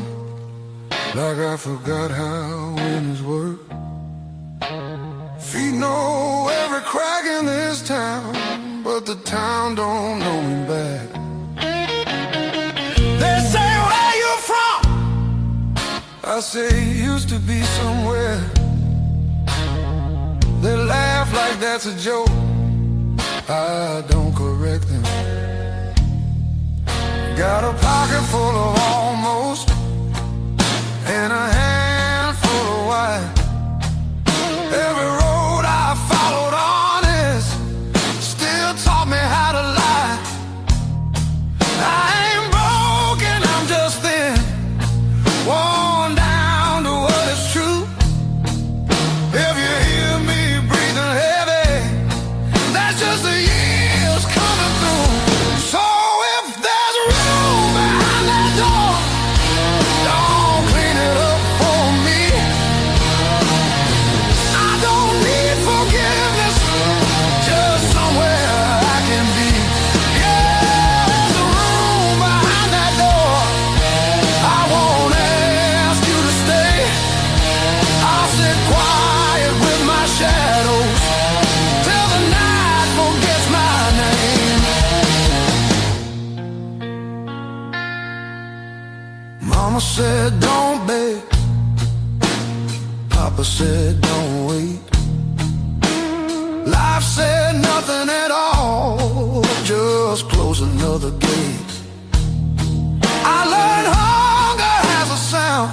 like I forgot how windows work. Feet know every crack in this town, but the town don't know me back. They say, where you from? I say, used to be somewhere. They laugh like that's a joke. I don't correct them. Got a pocket full of almost and a handful of white. Every road I followed honest still taught me how to lie. I ain't broken, I'm just thin, worn down to what is true. If you hear me breathing heavy, that's just the years coming through. So if there's room behind that door, don't clean it up for me. I don't need forgiveness, just somewhere I can be. Yeah, there's a room behind that door. I won't ask you to stay. I'll sit quiet with my shadows till the night forgets my name. Mama said don't beg, Papa said don't wait. Life said nothing at all, just close another gate. I learned hunger has a sound,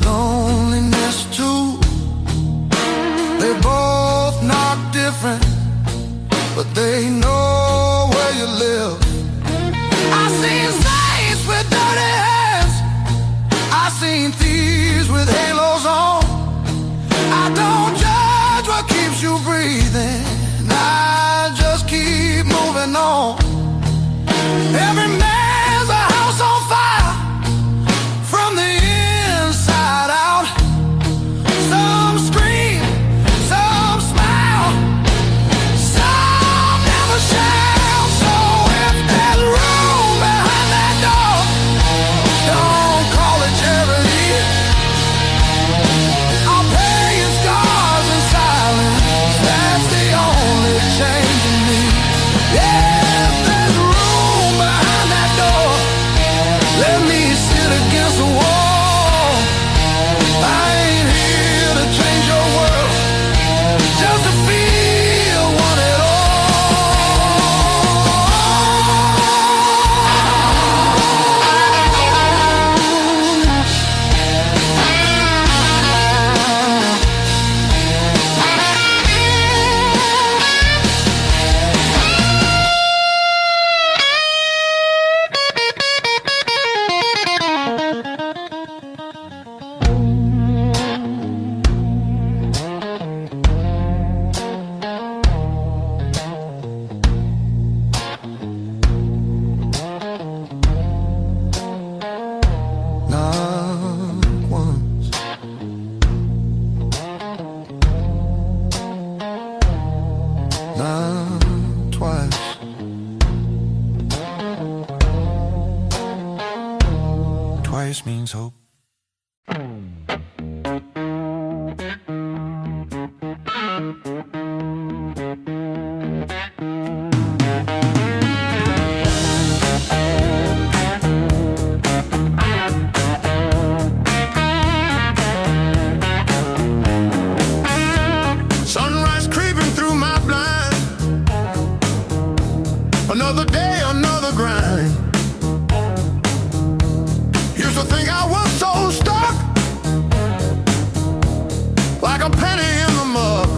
loneliness too. They both knock different, but they know where you live. I seen saints with dirty hands, I seen thieves with halos on. I don't judge what keeps you breathing, I just keep moving on. Every man's a house on fire from the inside out. Some scream, some smile, some never shout. So if there's room behind that door, don't call it charity. I'll pay in scars and silence, that's the only change in me. Yeah, if there's room behind that door, let me sit against the wall. I ain't here to change your world, just to feel one at all. Not once, not twice. Twice means hope. Sunrise creeping through my blind. Another day, another grind. Used to think I was so stuck, like a penny in the mug.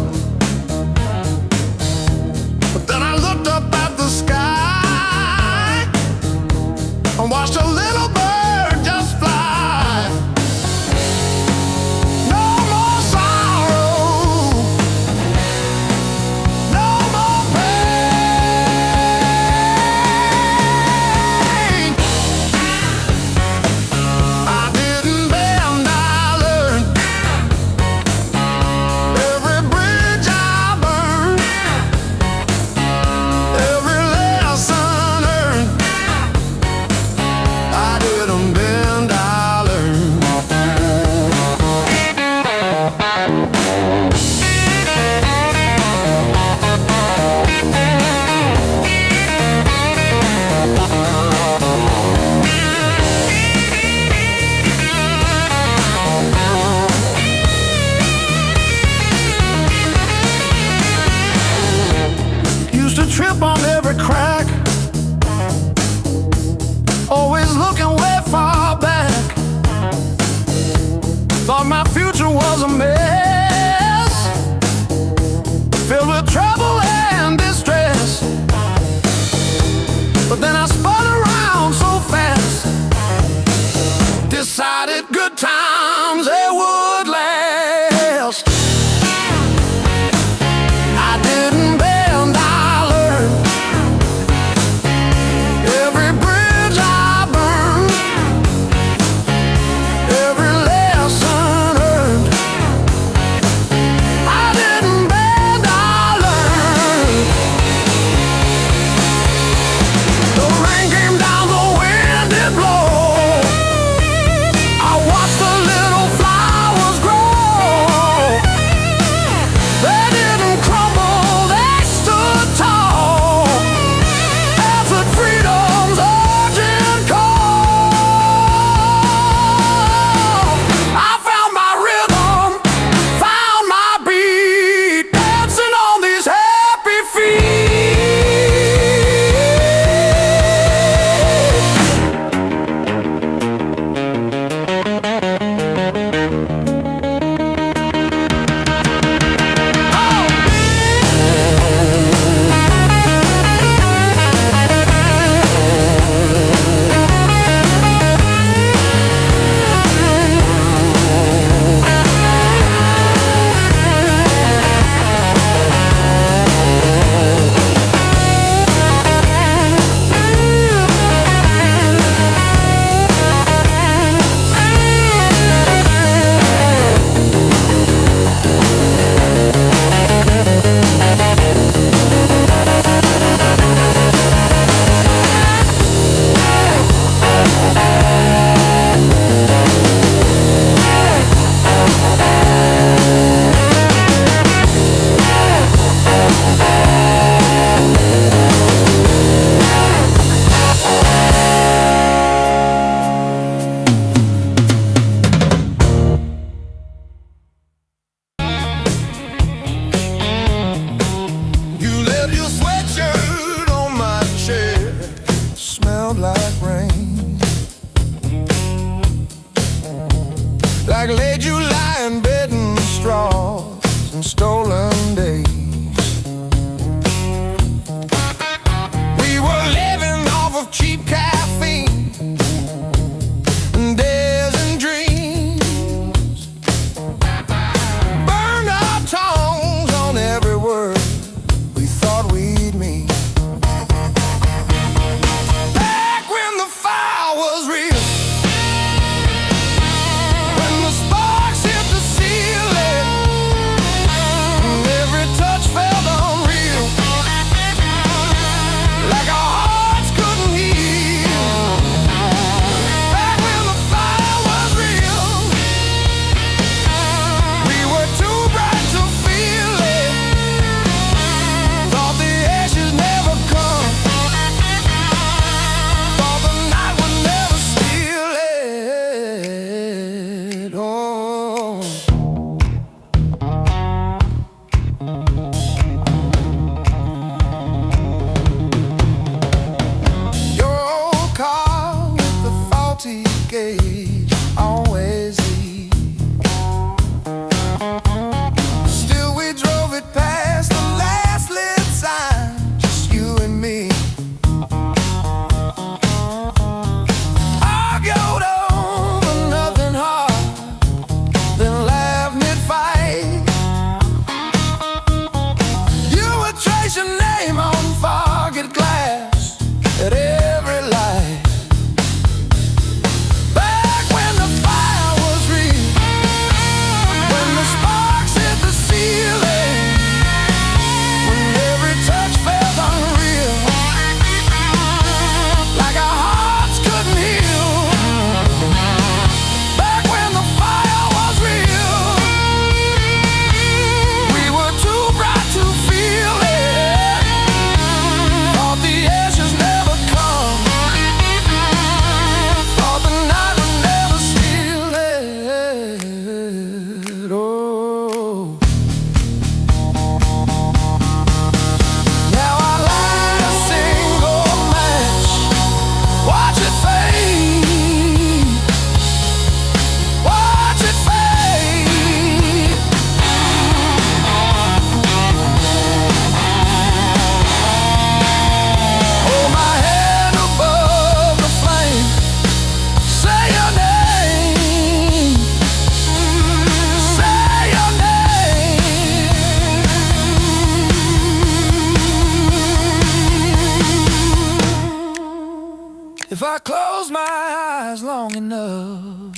I close my eyes long enough,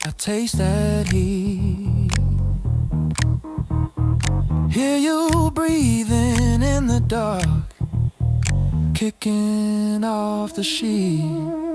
I taste that heat. Hear you breathing in the dark, kicking off the sheet.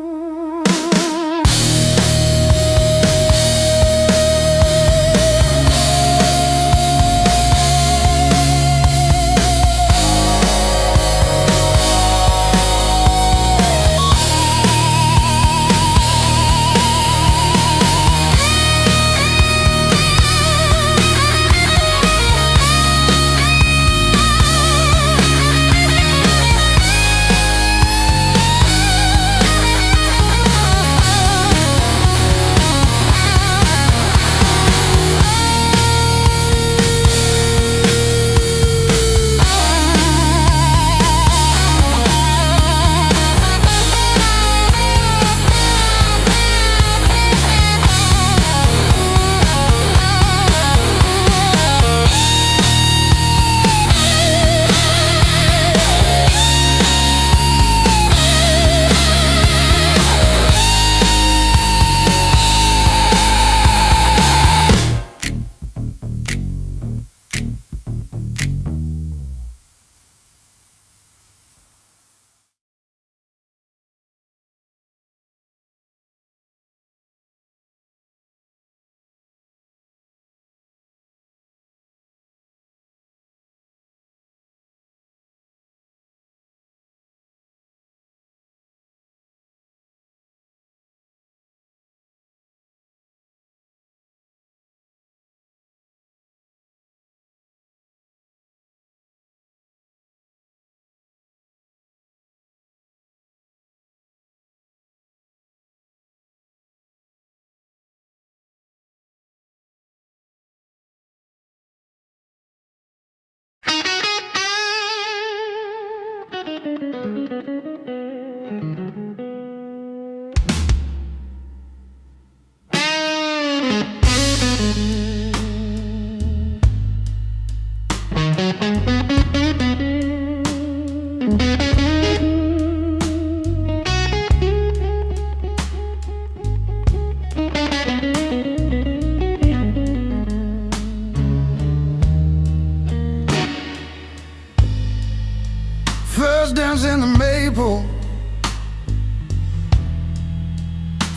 First dance in the maple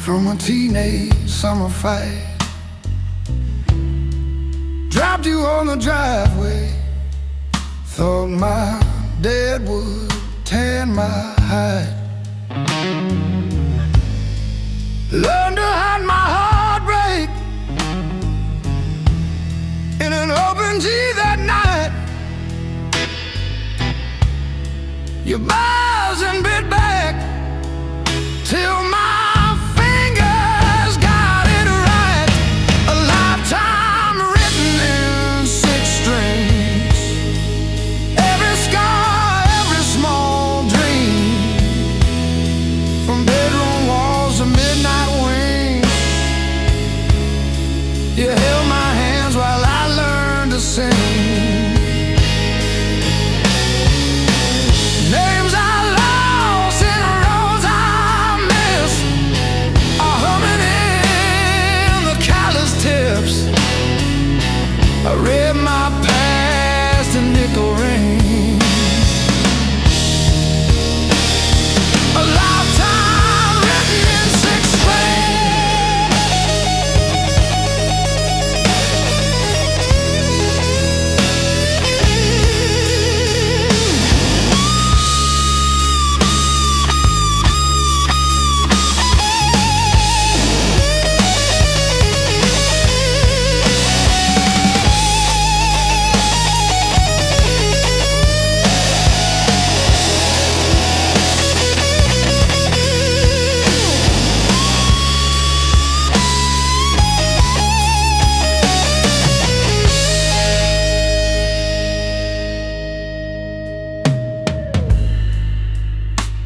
from a teenage summer fight. Dropped you on the driveway, thought my dad would tan my hide. Learned to hide my heartbreak in an open G that night. You buzz and bit back till my fingers got it right. A lifetime written in 6 strings. Every scar, every small dream, from bedroom walls to midnight wings. You held my hands while I learned to sing. I read my past in nickel rings. A lifetime written in 6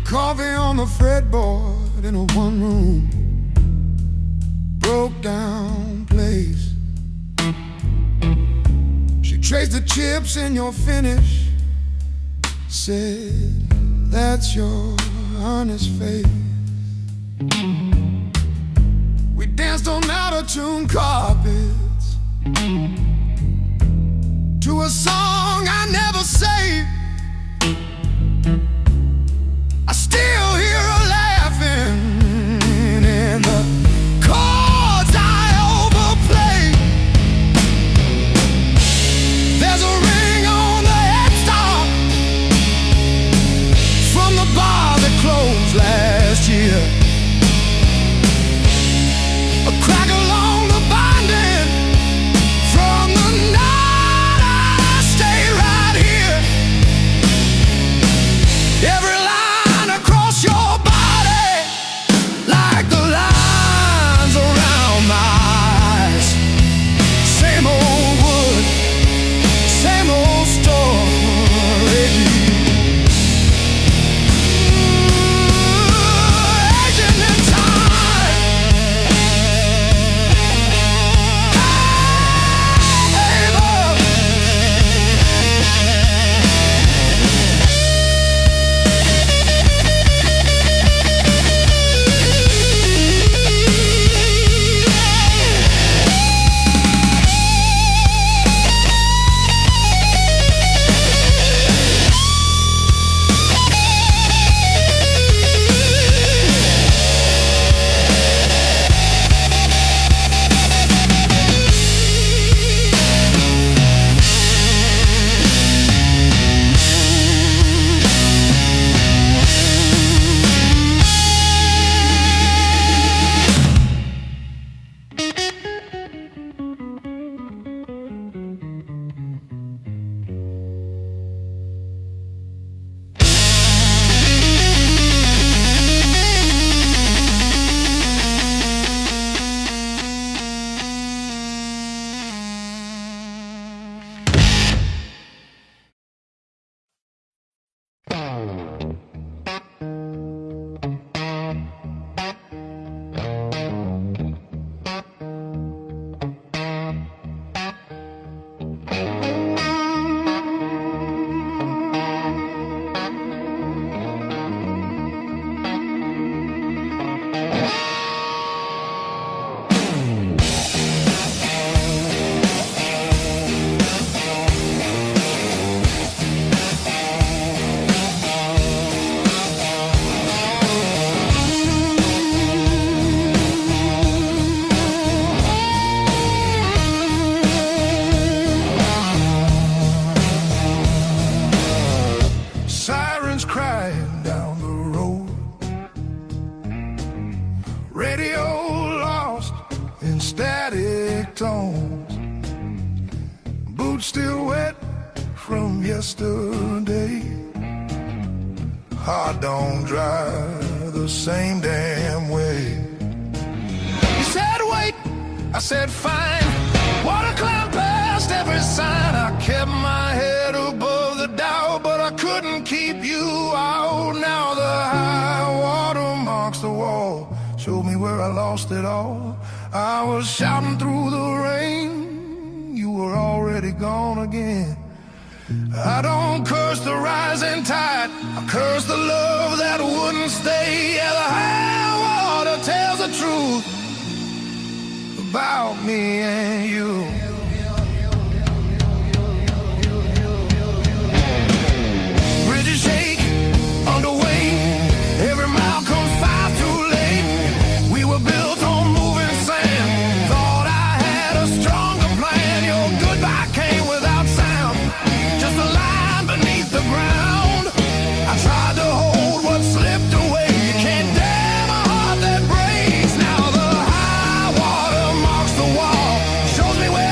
Coffee on the fretboard in a one-room broke down place. She traced the chips in your finish, said, "That's your honest face." We danced on out-of-tune carpets to a song I never saved. I still hear her laughing in the chords I overplay. There's a ring on the headstock from the bar that closed last year. A crack along the binding from the night I stayed right here. Every line across your body, like the lines around my eyes. Same old wood, same old story. Aging in time. Hey, love. Sirens crying down the road. Radio lost in static tones. Boots still wet from yesterday. Heart don't drive the same damn way. You said wait, I said fine. Water cloud past every sign. I kept my head above the doubt, but I couldn't keep you out. Now the high water marks the wall, showed me where I lost it all. I was shouting through the rain, you were already gone again. I don't curse the rising tide, I curse the love that wouldn't stay. Yeah, the high water tells the truth about me and you. Bridges shake underway, every mile comes far too late. We were built on moving sand, thought I had a stronger plan. Your goodbye came without sound, just a line beneath the ground. I tried to hold what slipped away. You can't damn a heart that breaks. Now the high water marks the wall, shows me where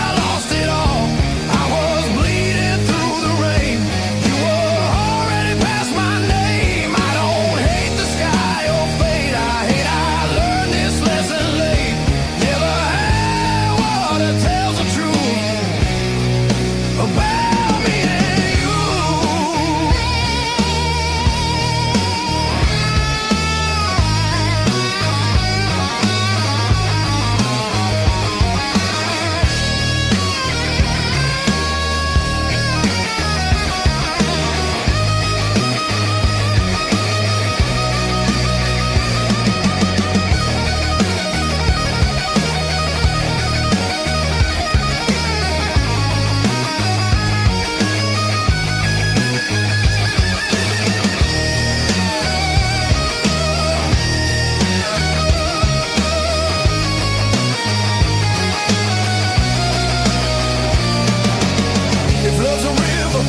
love's a river,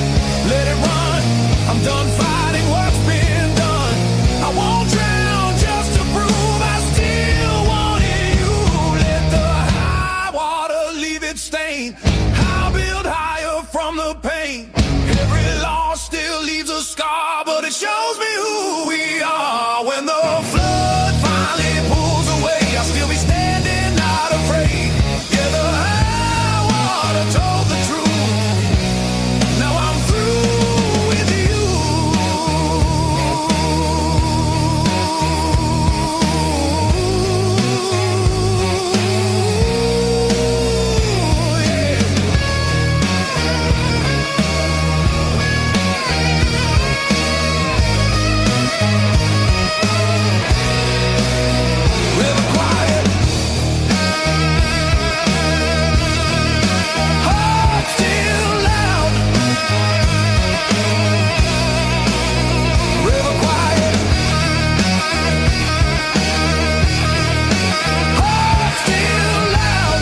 let it run. I'm done fighting what's been done. I won't drown just to prove I still wanted you. Let the high water leave its stain. I'll build higher from the pain. Every loss still leaves a scar, but it shows me who we are. When the flood finally pulls away, I'll still be standing, not afraid. Yeah, the high water told the truth. Now I'm through with you. River quiet, heart still loud. River quiet, heart still loud.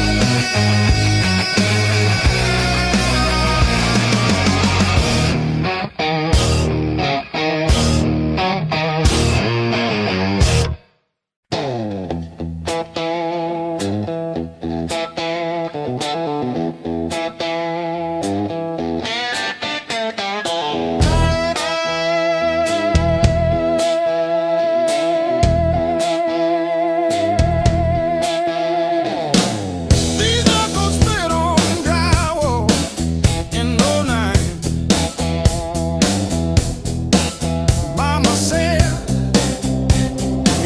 These knuckles spit on drywall in '09. Mama said,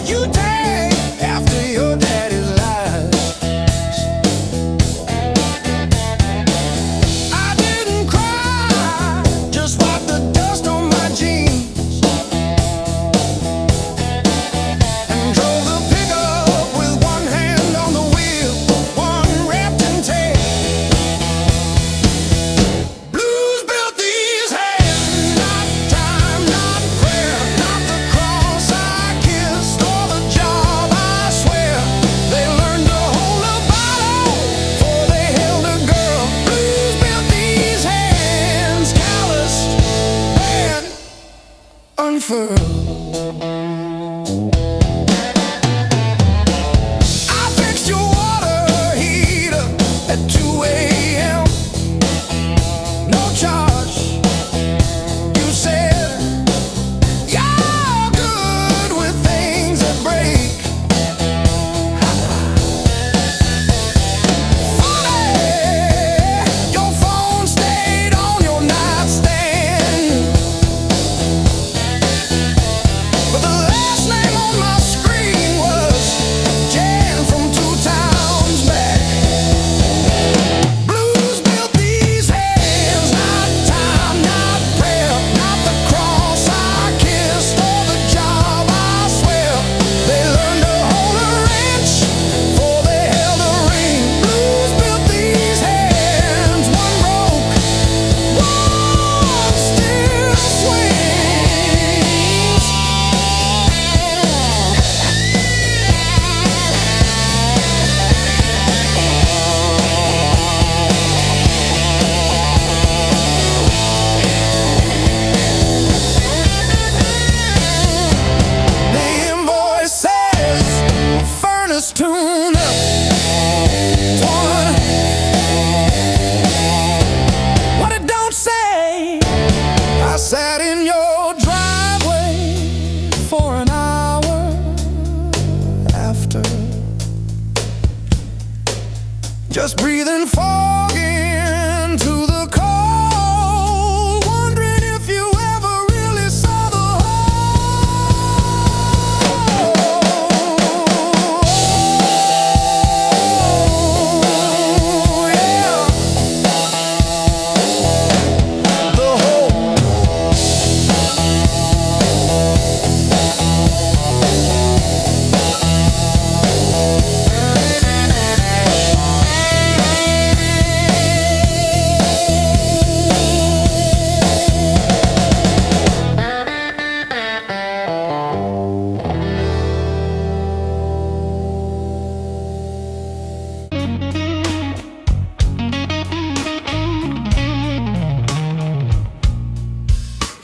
you take after your daddy's lies. I didn't cry, just wiped the dust on my jeans and drove the pickup with one hand on the wheel, one wrapped in tape. Blues built these hands, not time, not prayer, not the cross I kissed or the job I swear. They learned to hold a bottle before they held a girl. Blues built these hands, calloused and unfurled. I fixed your water heater at 2 a.m. No charge. You said you're good with things that break. Funny, your phone stayed on your nightstand, but the last name on my screen was Jan from 2 towns back. Blues built these hands, not time, not prayer, not the cross I kissed or the job I swear. They learned to hold a wrench before they held a ring. Blues built these hands, one broke, one still swings. The invoice says furnace tune up. What it don't say, I sat in your driveway for an hour after, just breathing fog into the cold, wondering if you ever really saw the whole. Yeah, the whole.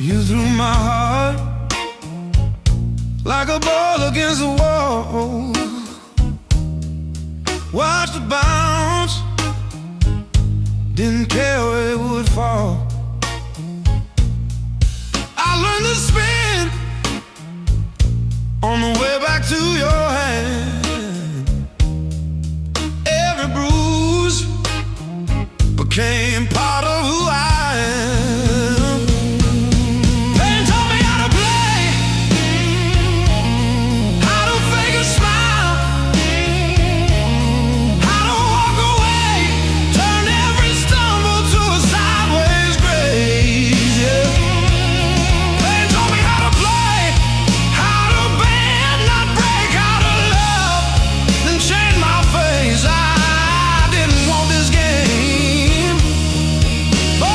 You threw my heart like a ball against the wall. Watched it bounce, didn't care where it would fall. I learned to spin on the way back to your hand. Every bruise became part of who I am. Pain taught me how to play, how to fake a smile, how to walk away, turn every stumble to a sideways grace. Yeah. Pain taught me how to play, how to bend, not break, how to love, then change my face. I didn't want this game. Oh,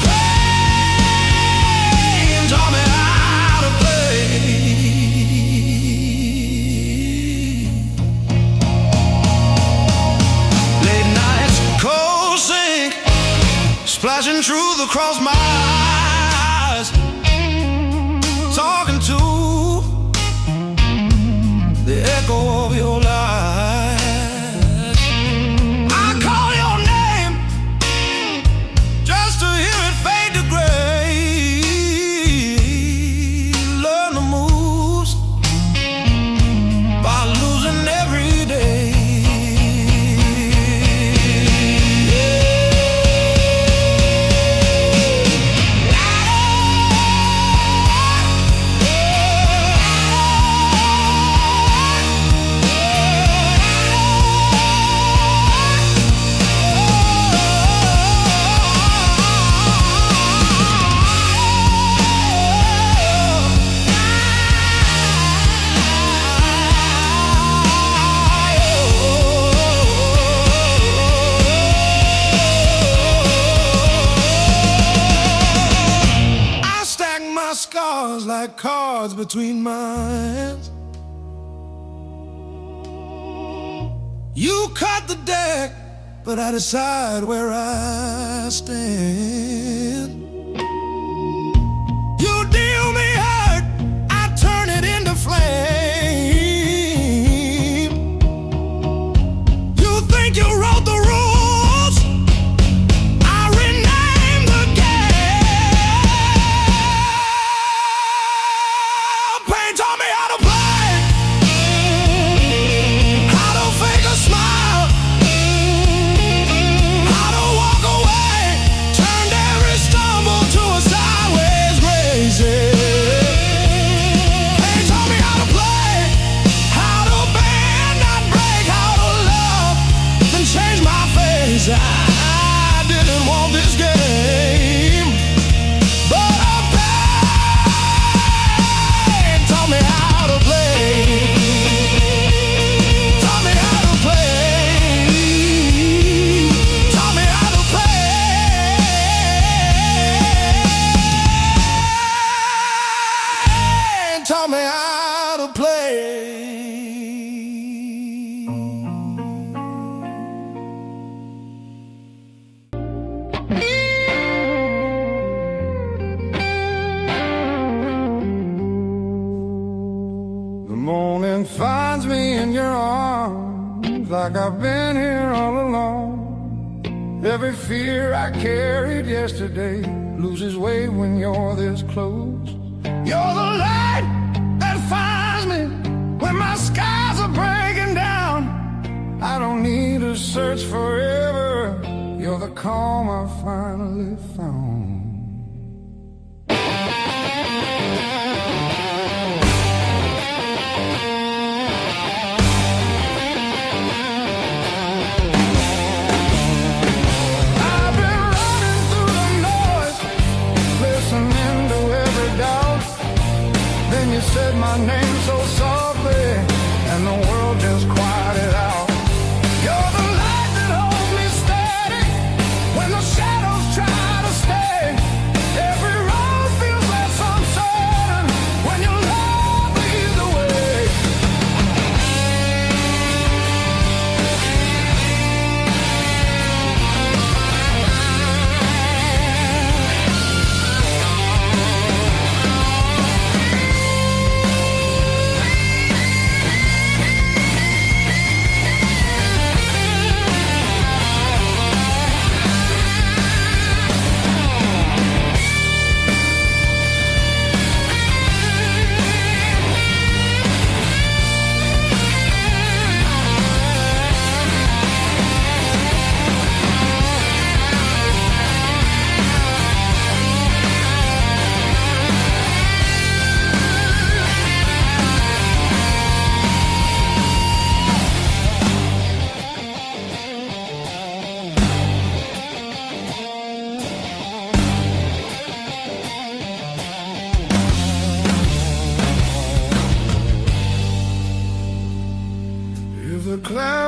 pain taught me how to play. Late nights, cold sink, splashing truth across my eyes, talking to the echo of your lies. I call your name just to hear it fade to gray. Learn the moves by losing every day. I stack my scars like cards between my hands. You cut the deck, but I decide where I stand. You deal me hurt, I turn it into flame. You think you wrote the rules, I rename the game. Pain taught me how to play, how to fake a smile, how to walk away, turned every stumble to a sideways grace. Pain taught me how to play, how to bend, not break, how to love, then change my face. I didn't want this game, but a pain taught me how to play. Taught me how to play. Taught me how to play. Taught me how to play. The morning finds me in your arms, like I've been here all along. Every fear I carried yesterday loses weight when you're this close. You're the light that finds me when my skies are breaking down. I don't need to search forever. You're the calm I finally found. I've been running through the noise, listening to every doubt. Then you said my name so softly, and the world just quieted out. You're the light that holds me steady when the shadows try to stay. Every road feels less uncertain when your love leads the way.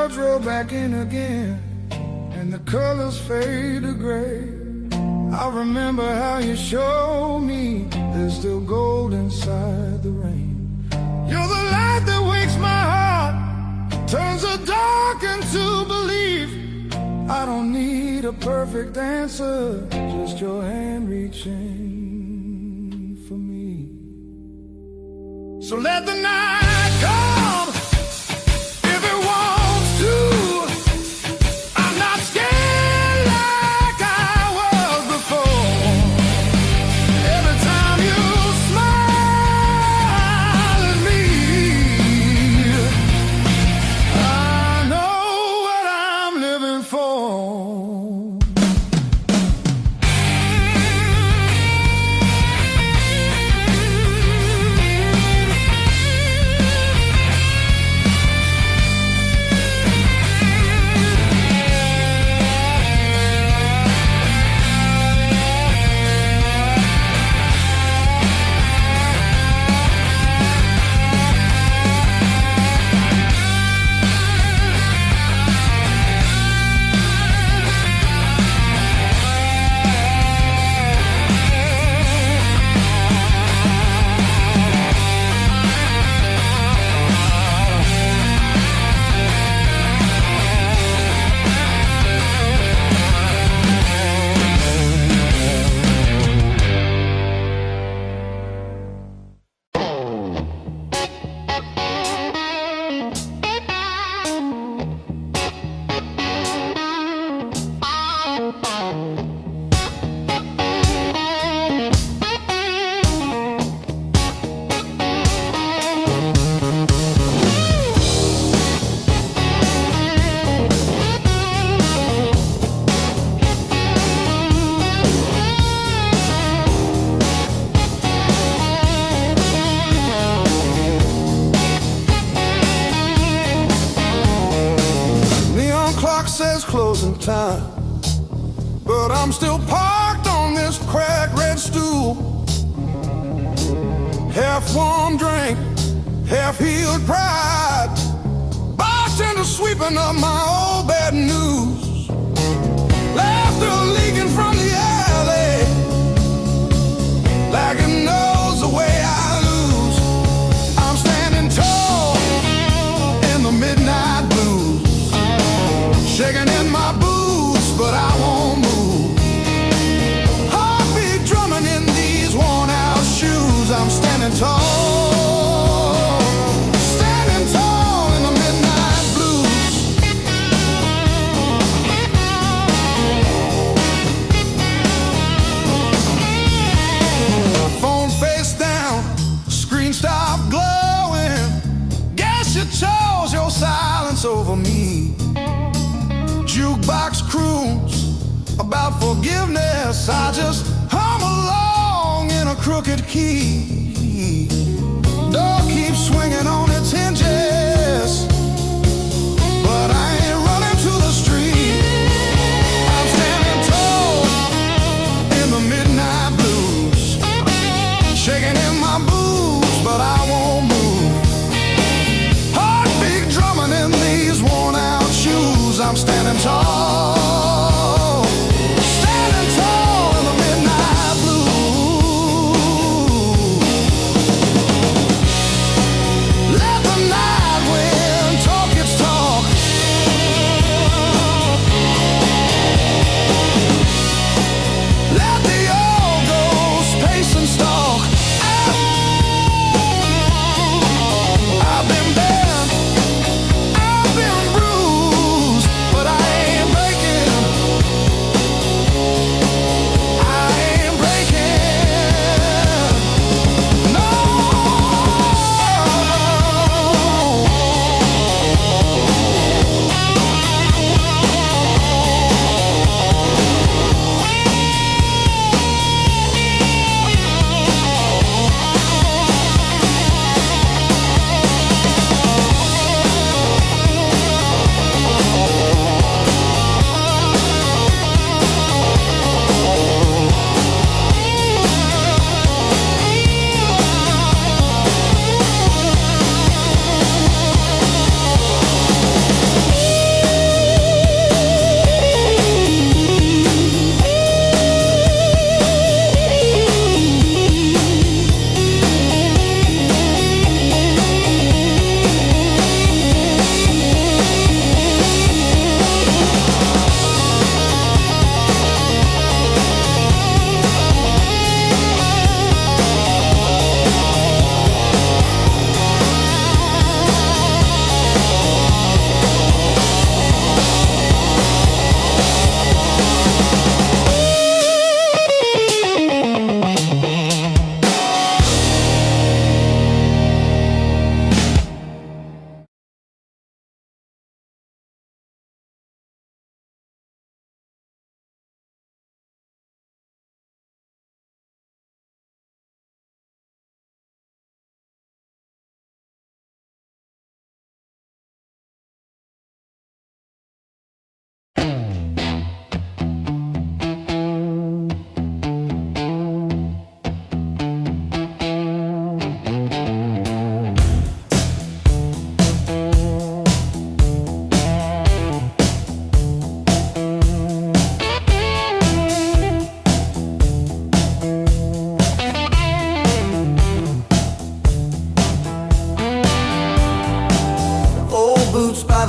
clouds roll back in again, and the colors fade to gray. I remember how you showed me there's still gold inside the rain. You're the light that wakes my heart, turns the dark into belief. I don't need a perfect answer, just your hand reaching for me. So let the night come if it wants to. I'm not scared like I was before. Every time you smile at me, I know what I'm living for. Says closing time, but I'm still parked on this cracked red stool. Half warm drink, half healed pride, bartender sweeping up my old bad news. Laughter leaking from the alley, like it knows the way I lose. I'm standing tall in the midnight blues, shaking in my boots, but I won't move. Heartbeat drumming in these worn out shoes. I'm standing tall, standing tall in the midnight blues. Phone face down, screen stopped glowing. Guess you chose your silence over me. Jukebox croons about forgiveness, I just hum along in a crooked key. Door keeps swinging on its hinges, but I ain't running to the street. I'm standing tall in the midnight blues, shaking in my boots, but I won't move. Heartbeat drumming in these worn out shoes. I'm standing tall, standing tall in the midnight blue.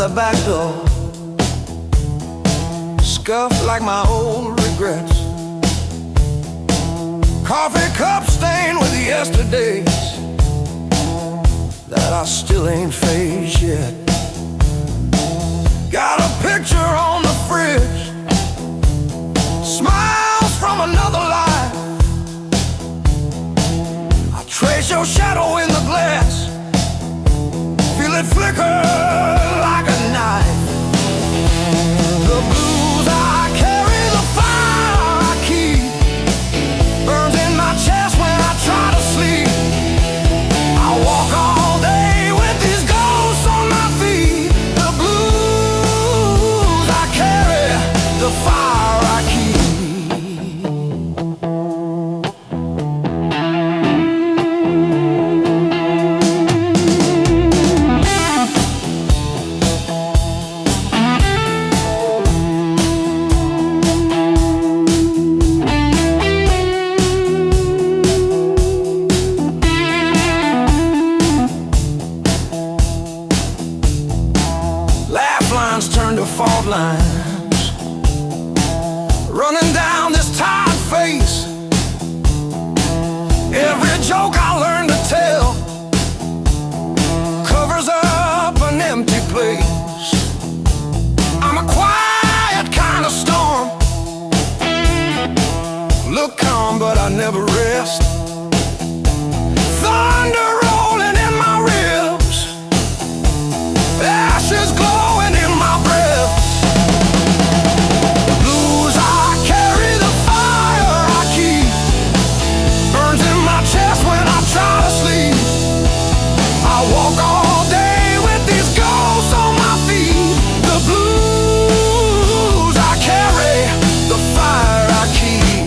the back door, scuffed like my old regrets. Coffee cup stained with yesterdays that I still ain't faced yet. Got a picture on the fridge, smiles from another life. I trace your shadow in the glass, feel it flicker like a knife. The blues I carry, the fire I keep, burns in my chest when I try to sleep. I walk all day with these ghosts on my feet. The blues I carry, the fire I keep. Turn to fault lines, running down this tired face. Every joke I learn to tell covers up an empty place. I'm a quiet kind of storm, look calm but I never rest. Thunder rolling in my ribs, ashes glowing in my breath. The blues I carry, the fire I keep, burns in my chest when I try to sleep. I walk all day with these ghosts on my feet. The blues I carry, the fire I keep.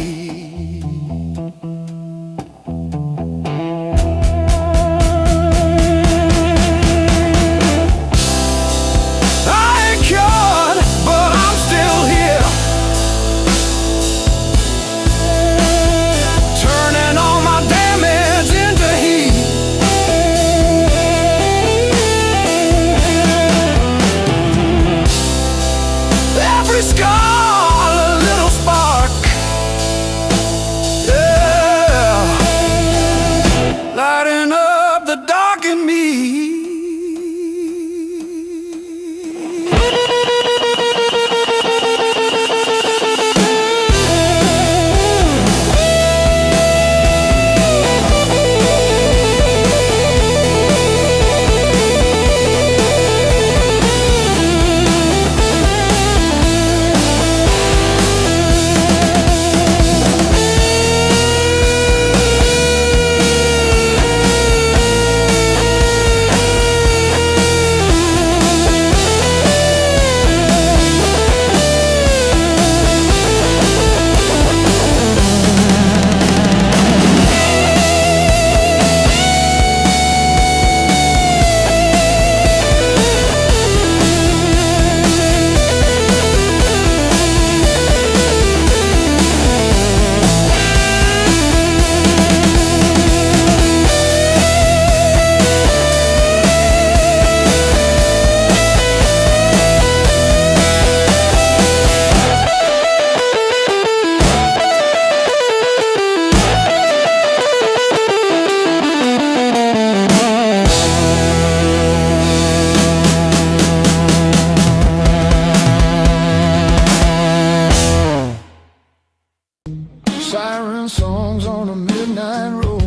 Siren songs on a midnight road,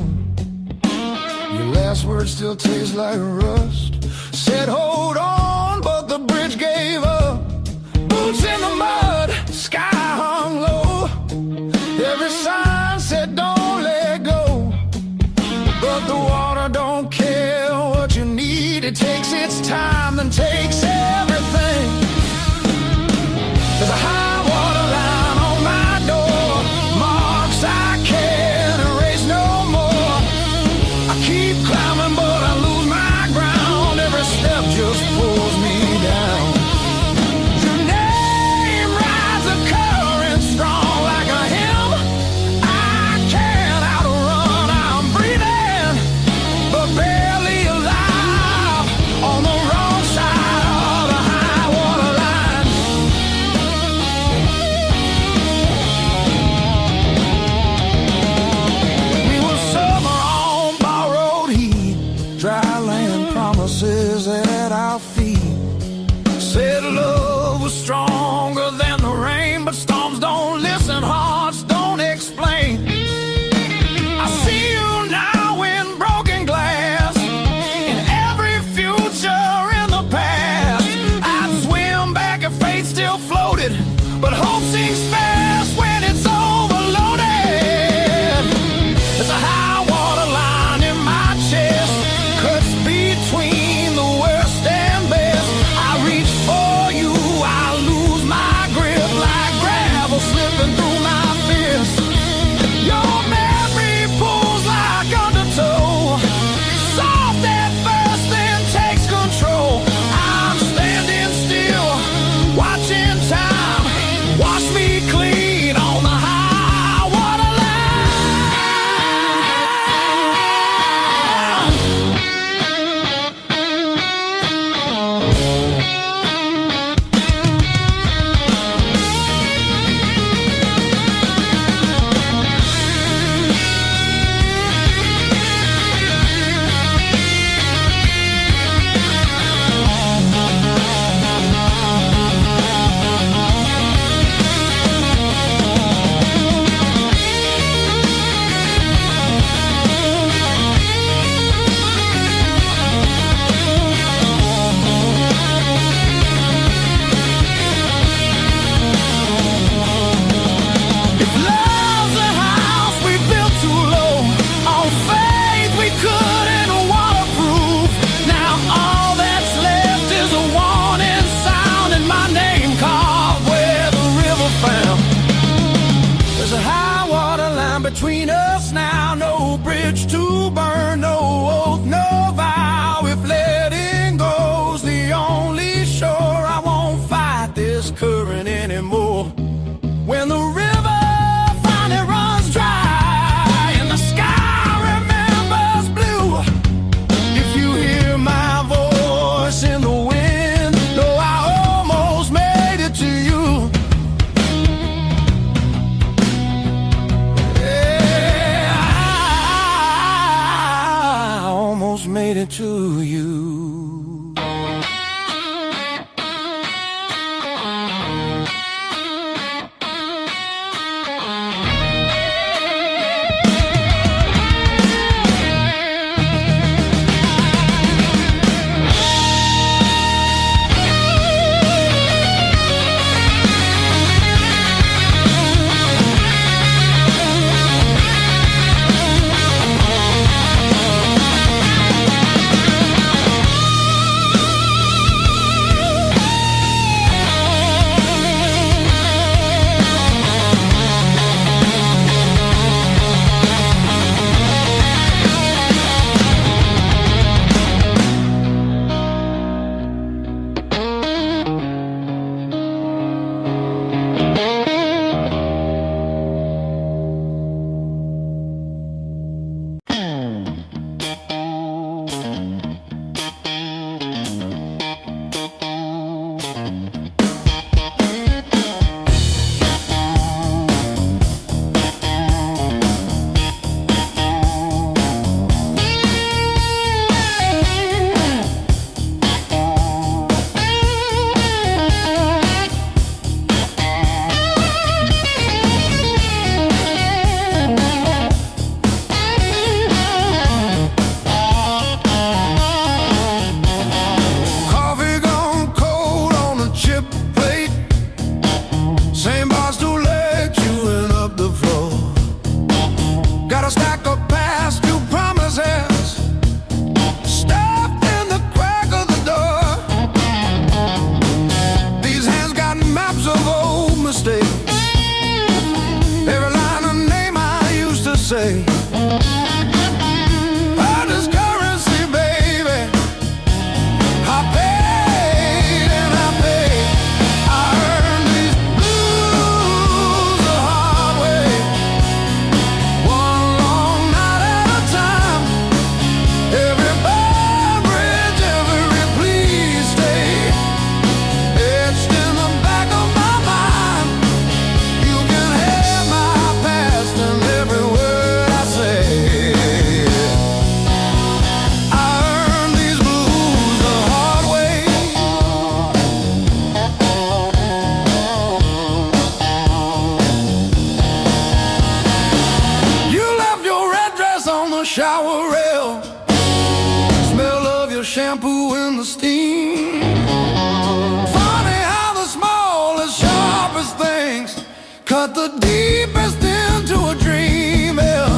your last words still taste like rust. Said hold on, but the bridge gave up. Boots in the mud, sky hung low. Every sign said don't let go, but the water don't care what you need. It takes its time, then takes everything. There's a high water line on my door, marks I can't erase no more. I keep climbing but I lose my ground, every step just pulls bridge to burn. No oath, no vow. If letting go's the only shore, I won't fight this current anymore. When the river finally runs dry and the sky remembers blue, if you hear my voice in the wind, know I almost made it to you. Yeah, I almost made it to you. Say, earned this currency, baby. I paid and I paid. I earned these blues the hard way, one long night at a time. Every bar bridge, every please stay, etched in the back of my mind. You can hear my past and every word. Shower rail, smell of your shampoo in the steam. Funny how the smallest, sharpest things cut the deepest into a dream. Yeah.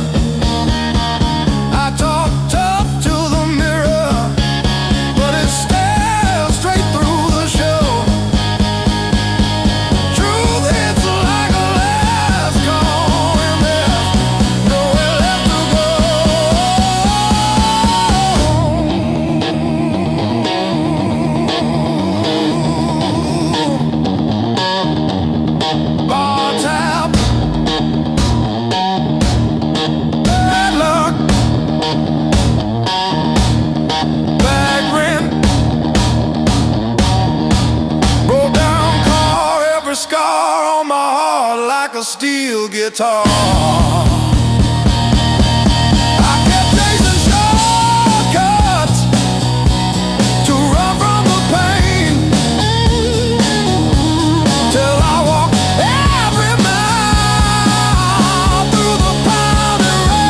I talk tough to the mirror, but it stares straight through the show. Truth hits like a last call, and there's nowhere left to go. Scar on my heart like a steel guitar. I kept chasing shortcuts to run from the pain, till I walked every mile through the pounding rain.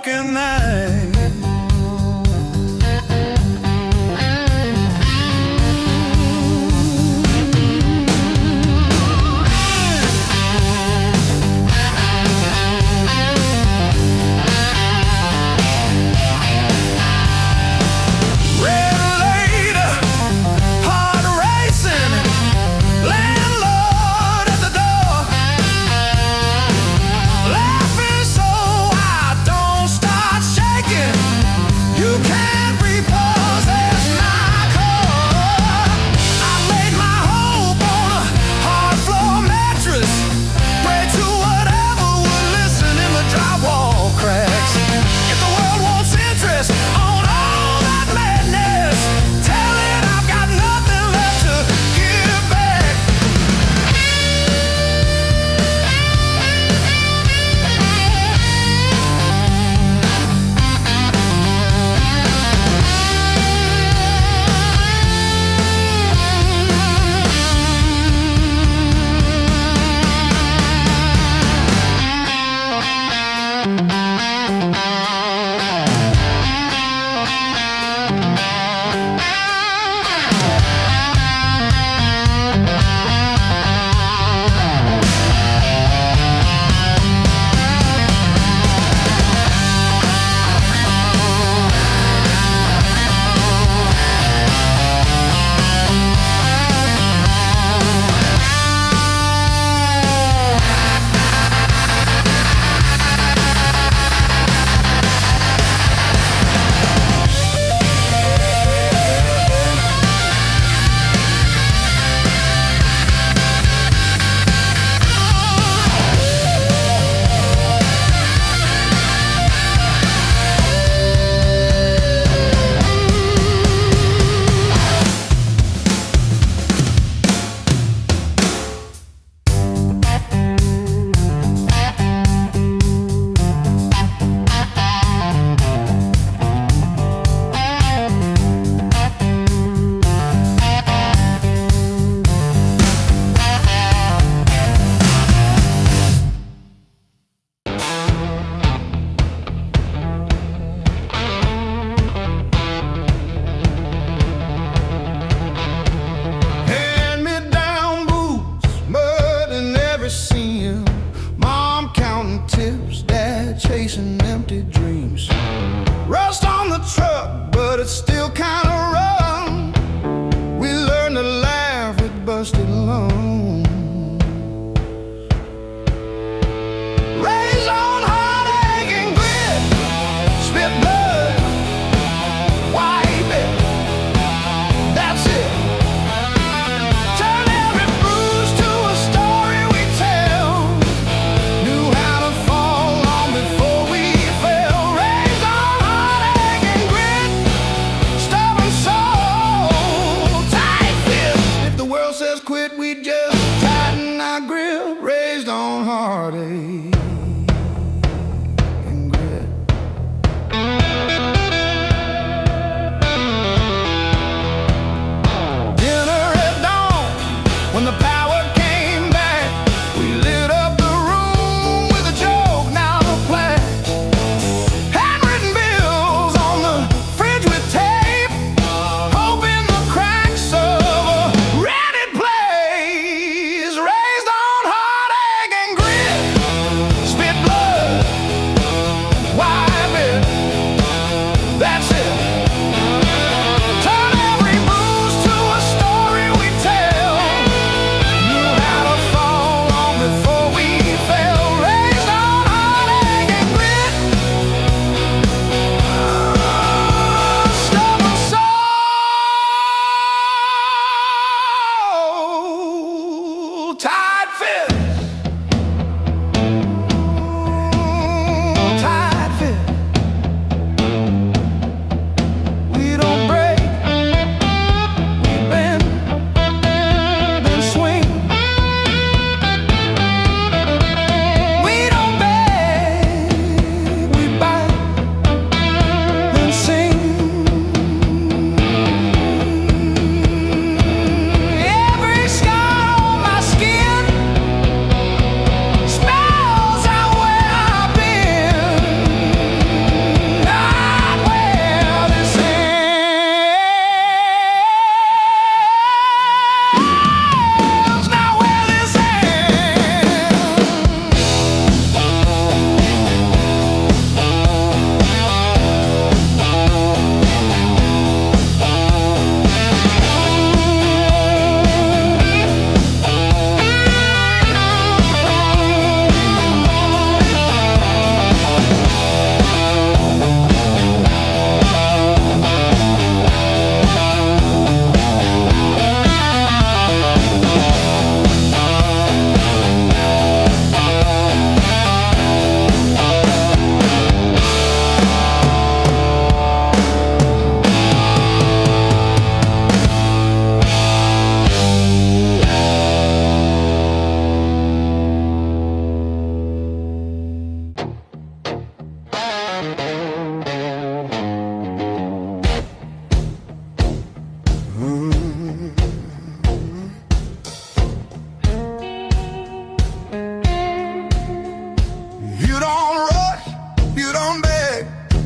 broken night.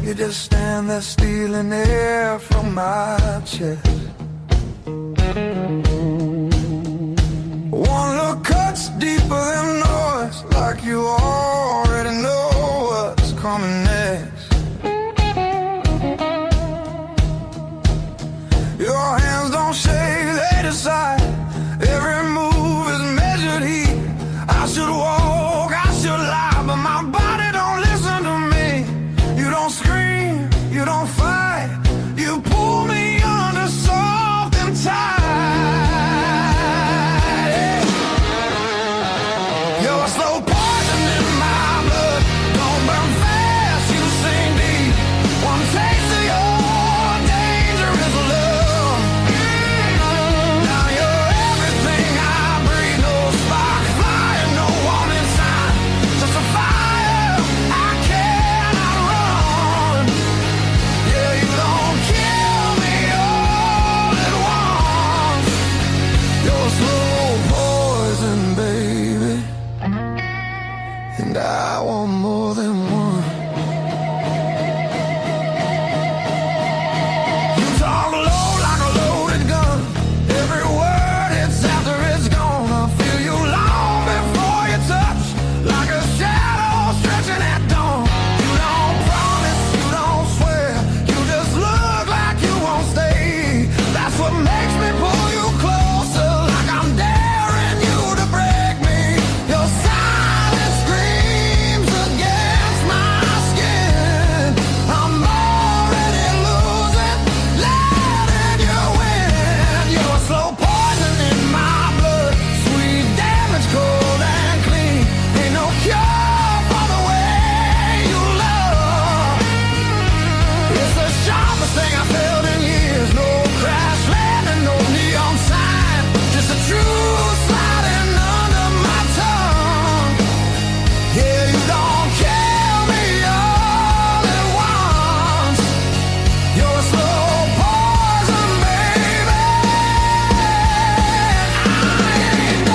You just stand there stealing air from my chest. One look cuts deeper than noise, like you already know what's coming next. Your hands don't shake, they decide. Every move is measured heat. I should walk, I should lie, but my body don't listen to me. You don't scream, you don't fight, you pull me under soft and tight. You're a slow poison in my blood. Don't burn fast, you sink deep. One taste of your dangerous love. Now you're everything I breathe. No spark, fire, no warning sign. Just a fire I cannot run. Yeah, you don't kill me all at once. You're slow poison, baby, and I want more than one. You talk low like a loaded gun. Every word hits after it's gone. I feel you long before you touch, like a shadow stretching at dawn. You don't promise, you don't swear, you just look like you won't stay. That's what makes me pull you closer, like I'm daring you to break me. Your silence screams against my skin. I'm already losing, letting you win. You're slow poison in my blood, sweet damage, cold and clean. Ain't no cure for the way you love. It's the sharpest thing I felt in years. No crash landing, no neon sign, just a truth sliding under my tongue. Yeah, you don't kill me all at once. You're a slow poison, baby. I ain't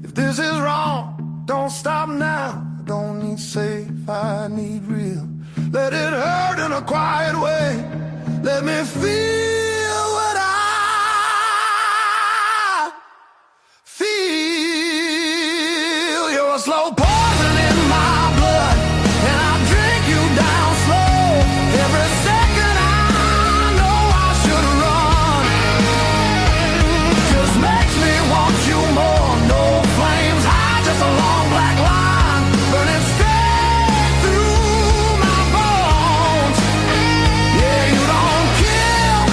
If this is wrong, don't stop now. I don't need safe, I need real. Let it hurt in a quiet way. Let me feel what I feel. You're a slow poison in my blood, and I drink you down slow. Every second I know I should run. Just makes me want you more. No flames high, just a long black line burning straight through my bones. Yeah, you don't kill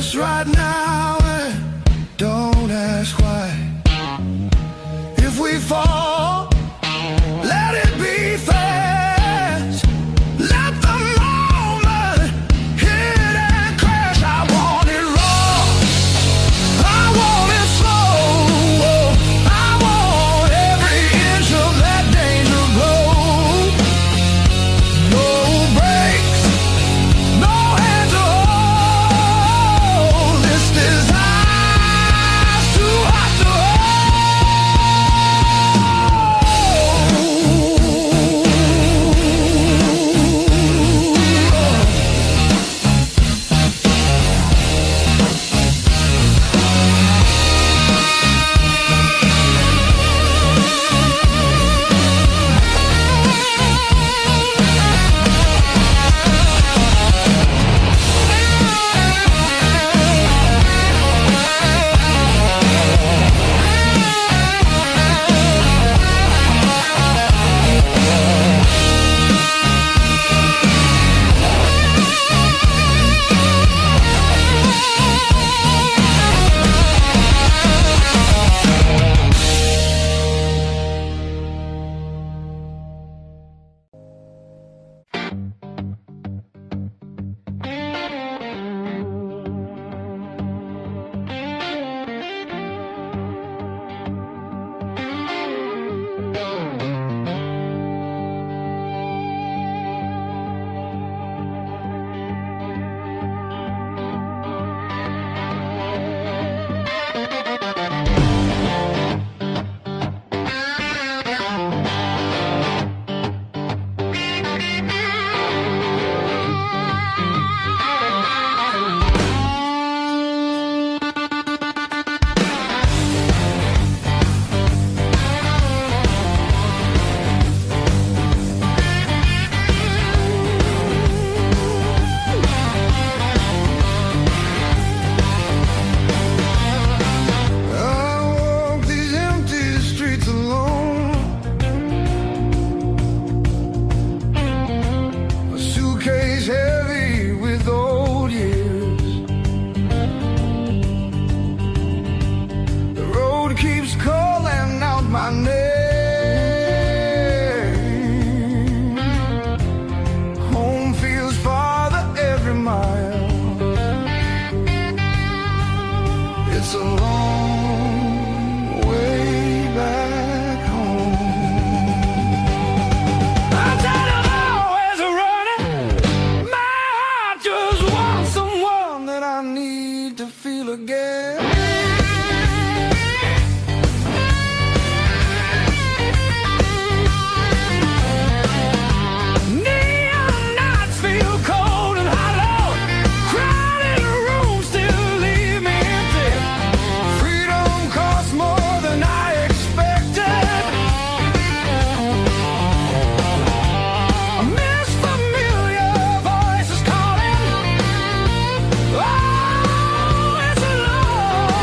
this right now and don't ask why. If we fall, let it be fast. Let the moment hit and crash. I want it raw, I want it slow, I want every inch of that danger blow. No brakes, no hands to hold. This desire's too hot to Oh, it's a love.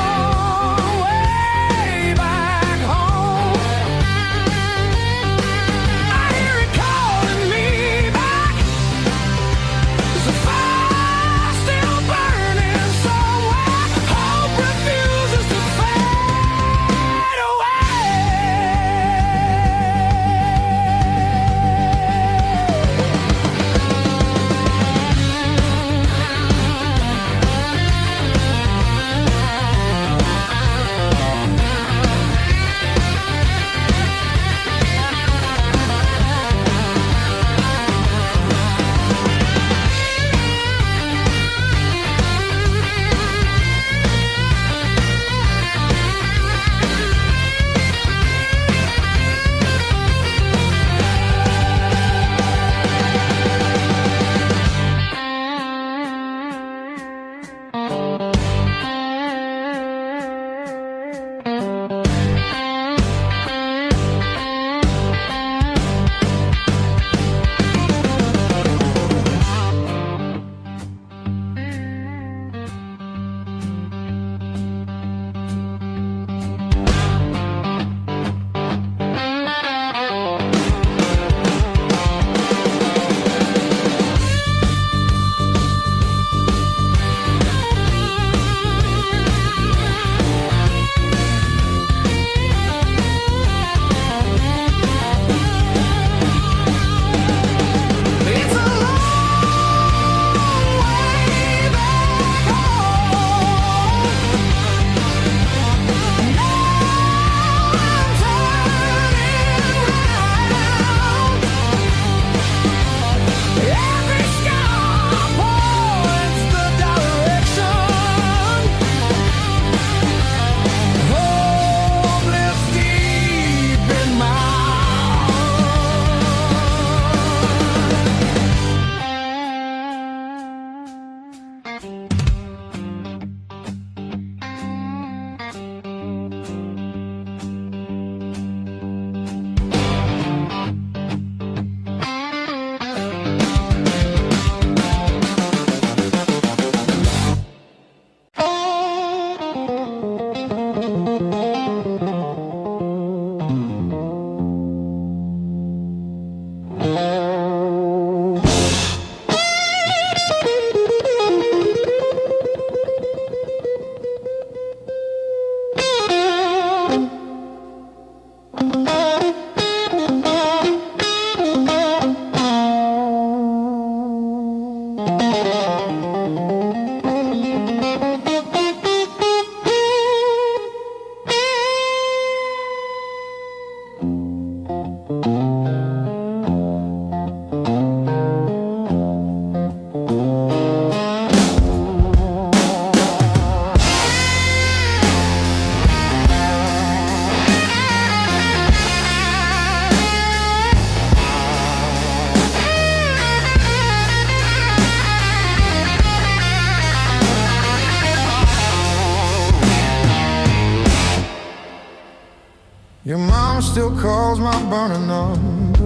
Your mom still calls my burner number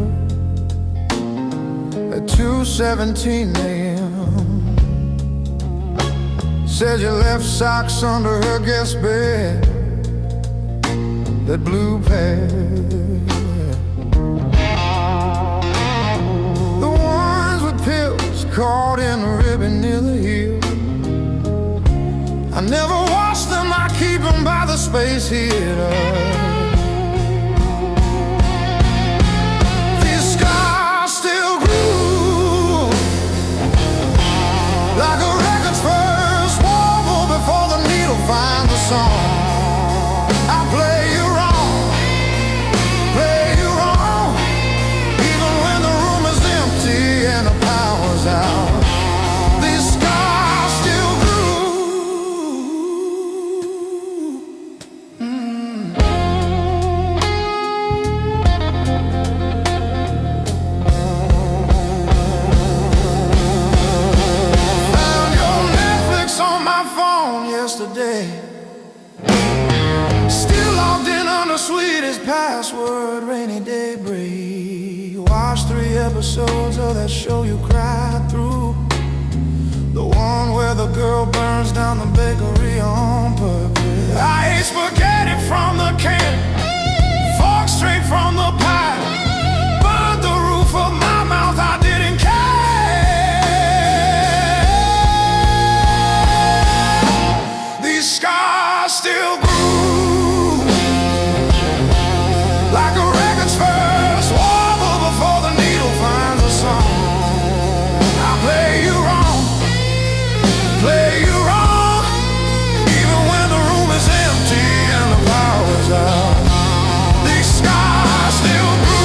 at 2:17 a.m. Said you left socks under her guest bed, that blue pair, the ones with pills caught in a ribbon near the heel. I never wash them, I keep them by the space heater. Like a record's first wobble before the needle finds the song. I play you wrong, even when the room is empty and the power's out. These scars still yesterday, still logged in on the sweetest password, rainy day break. Watched 3 episodes of that show you cried through, the one where the girl burns down the bakery on purpose. I ate spaghetti from the can, fork straight from the pie, burned the roof of my mouth, I didn't care. Scars still grew, like a record's first wobble before the needle finds a song. I play you wrong, even when the room is empty and the power's out. These scars still grew.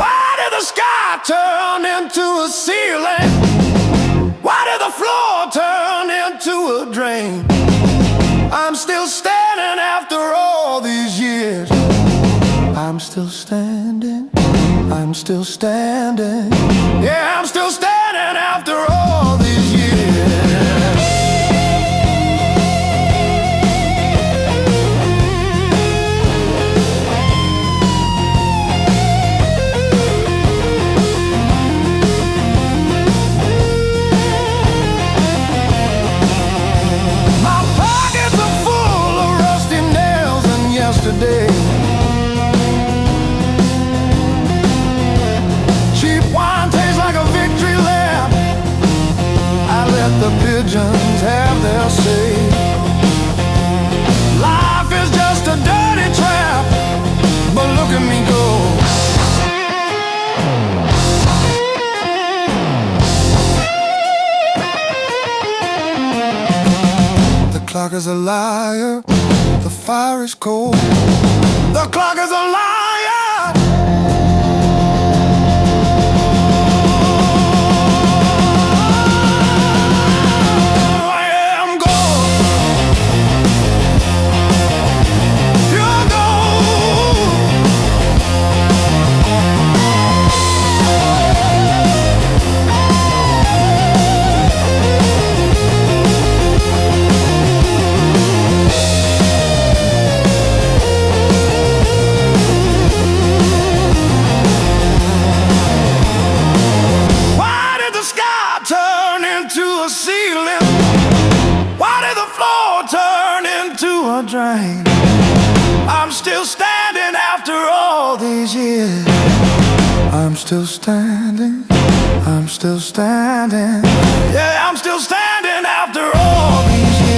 Why did the sky turn into a ceiling? Why did the floor turn into a drain? I'm still standing after all these years. I'm still standing. I'm still standing. Yeah, I'm still standing after all these years. My pockets are full of rusty nails and yesterday. The pigeons have their say. Life is just a dirty trap, but look at me go. The clock is a liar, the fire is cold. The clock is a liar. Drain. I'm still standing after all these years. I'm still standing. I'm still standing. Yeah, I'm still standing after all these years.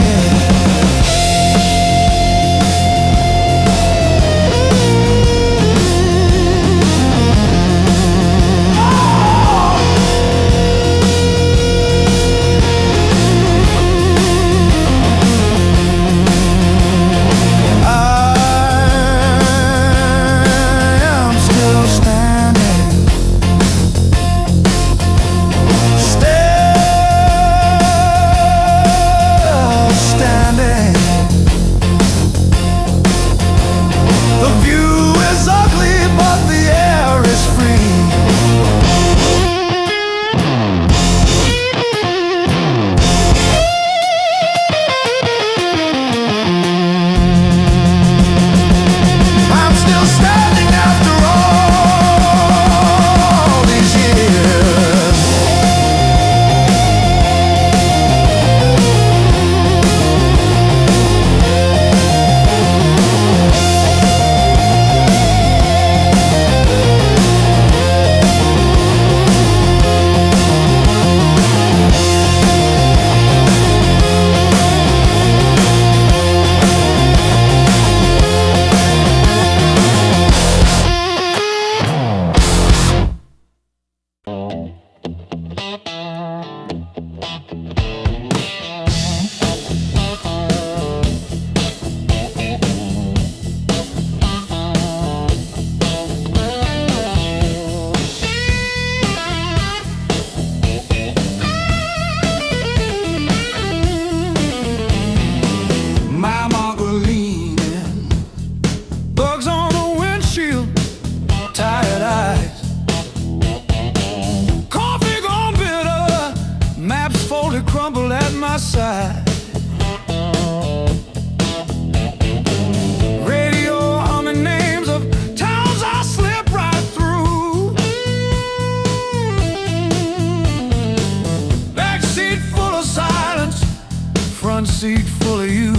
Seat full of you.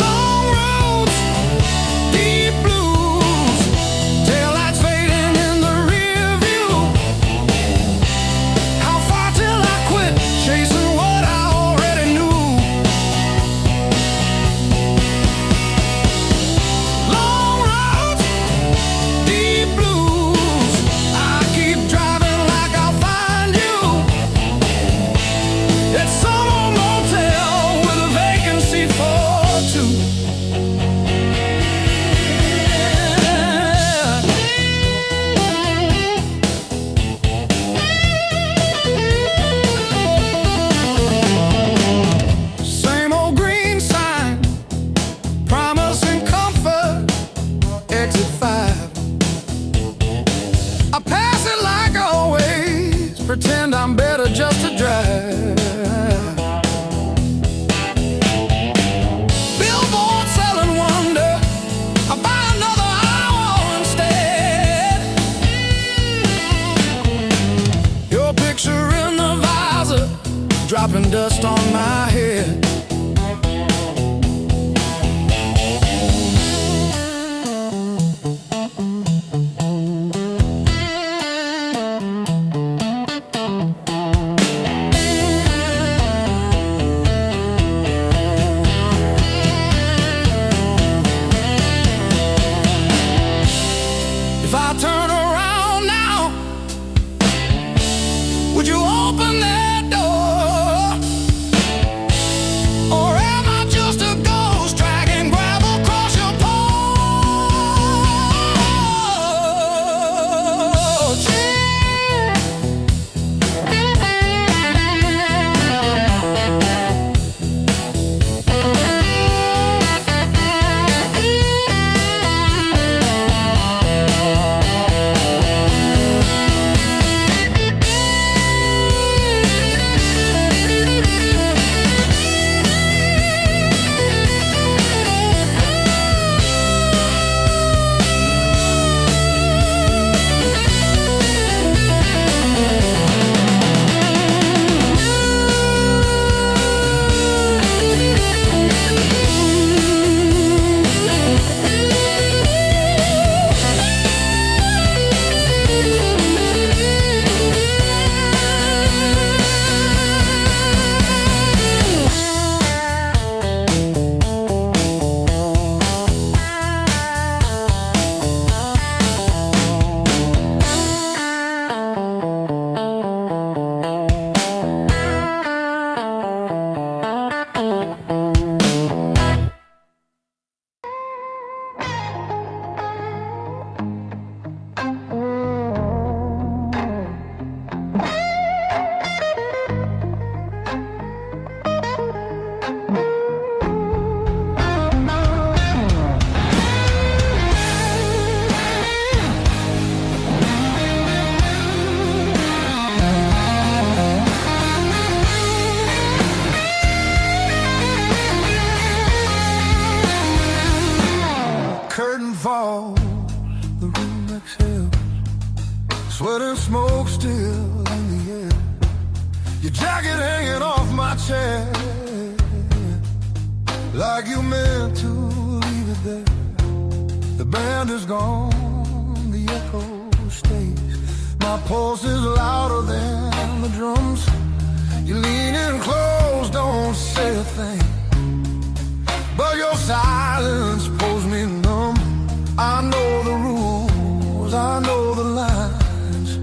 Long roads, deep blues, taillights fading in the rear view. like you meant to leave it there. The band is gone, the echo stays. My pulse is louder than the drums. You lean in close, don't say a thing, but your silence pulls me numb. I know the rules, I know the lines.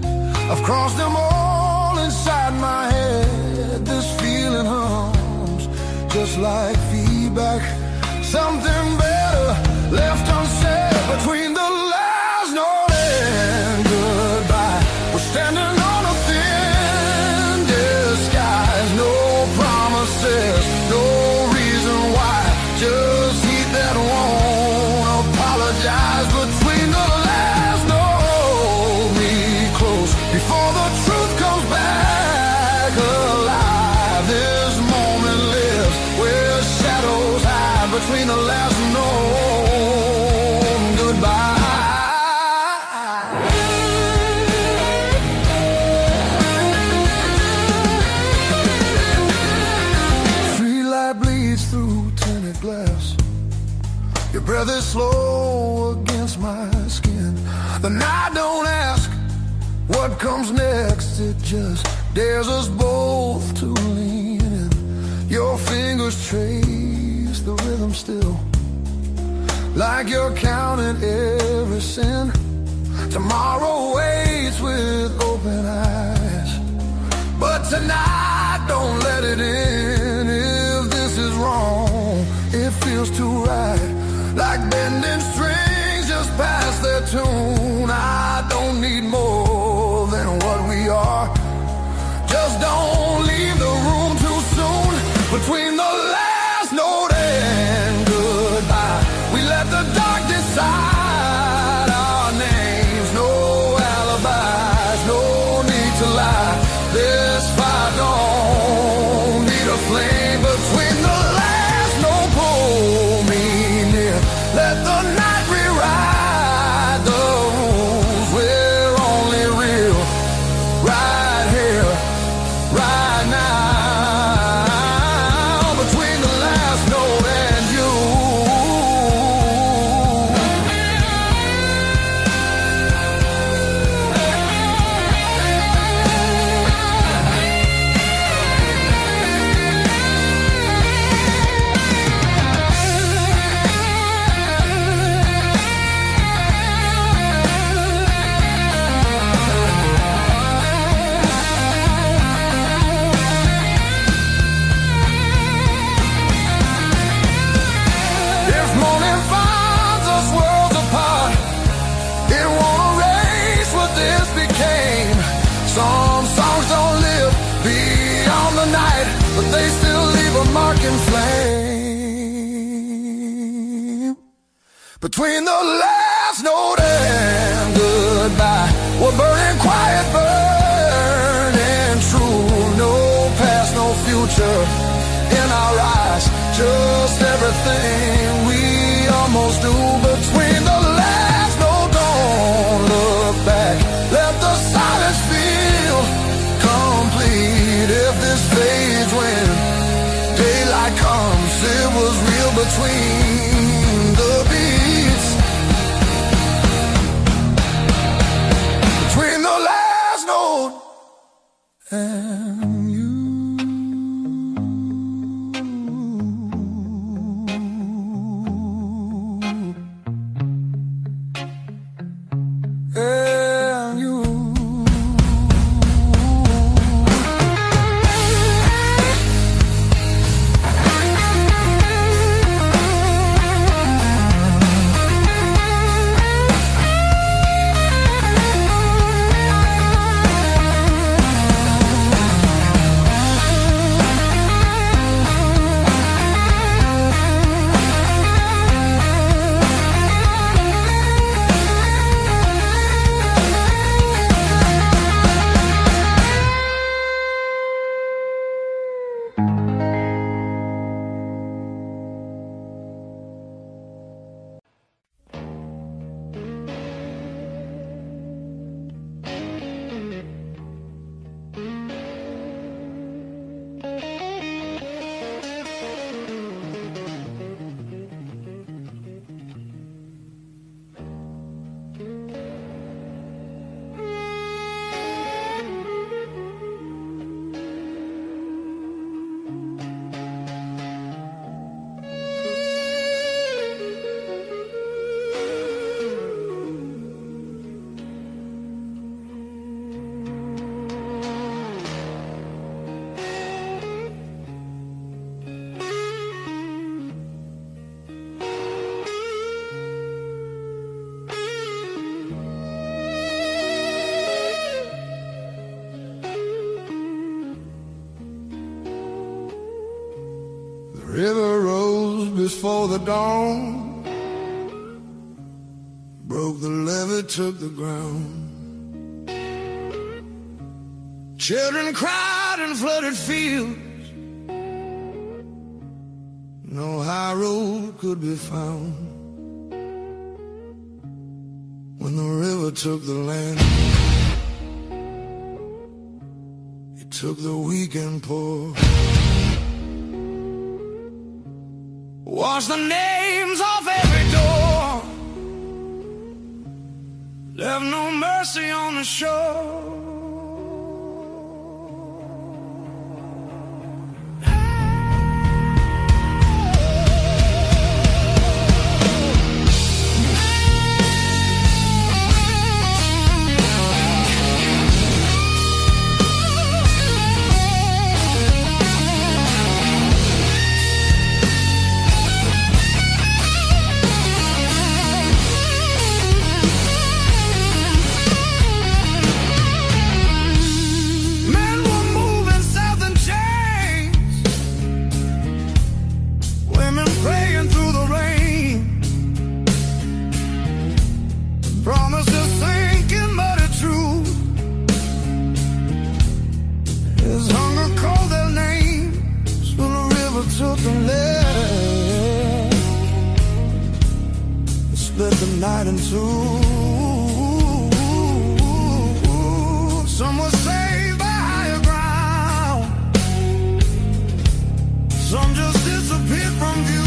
I've crossed them all inside my head. This feeling hums just like feedback. Something better left unsaid between the last note and goodbye. We're standing on a thin disguise. No promises, no reason why. Just heat that won't apologize. Between the last note, me close before the truth comes back alive. This moment lives where shadows hide. Between the last note and goodbye. Streetlight bleeds through tinted glass. Your breath is slow against my skin. The night don't ask what comes next. It just dares us both to lean in. Your fingers trace the rhythm still, like you're counting every sin. Tomorrow waits with open eyes, but tonight don't let it in. If this is wrong, it feels too right, like bending strings just past their tune. I don't need more than what we are. Just don't leave the room too soon. Between the last note and goodbye, we let the dark decide our names. No alibis, no need to lie. This fire don't need a flame. Between the last note, pull me near. Let the night rewrite the rules. We're only real right here, right now. Between the last note and you. If morning finds us worlds apart, it won't erase what this became. Some songs don't live beyond the night, but they still leave a mark in flame. Between the last note and goodbye, we're burning quiet, burning true. No past, no future in our eyes, just everything we almost do. Between the last note, don't look back. Let the silence feel complete. If this fades when daylight comes, it was real between the beats. Between the last note and you. And you. River rose before the dawn, broke the levee, took the ground. Children cried in flooded fields, no high road could be found. When the river took the land, it took the weak and poor. Washed the names off every door, left no mercy on the shore. Split the night in two. Some were saved by higher ground, some just disappeared from view.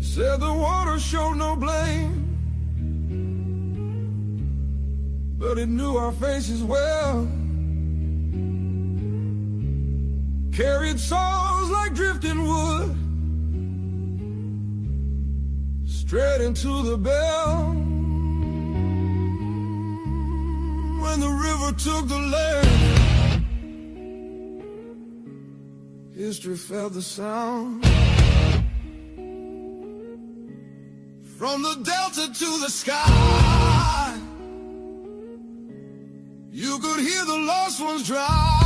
Said the water showed no blame, but it knew our faces well. Carried souls like drifting wood, straight into the bell. When the river took the land, history felt the sound. From the delta to the sky, you could hear the lost ones drown.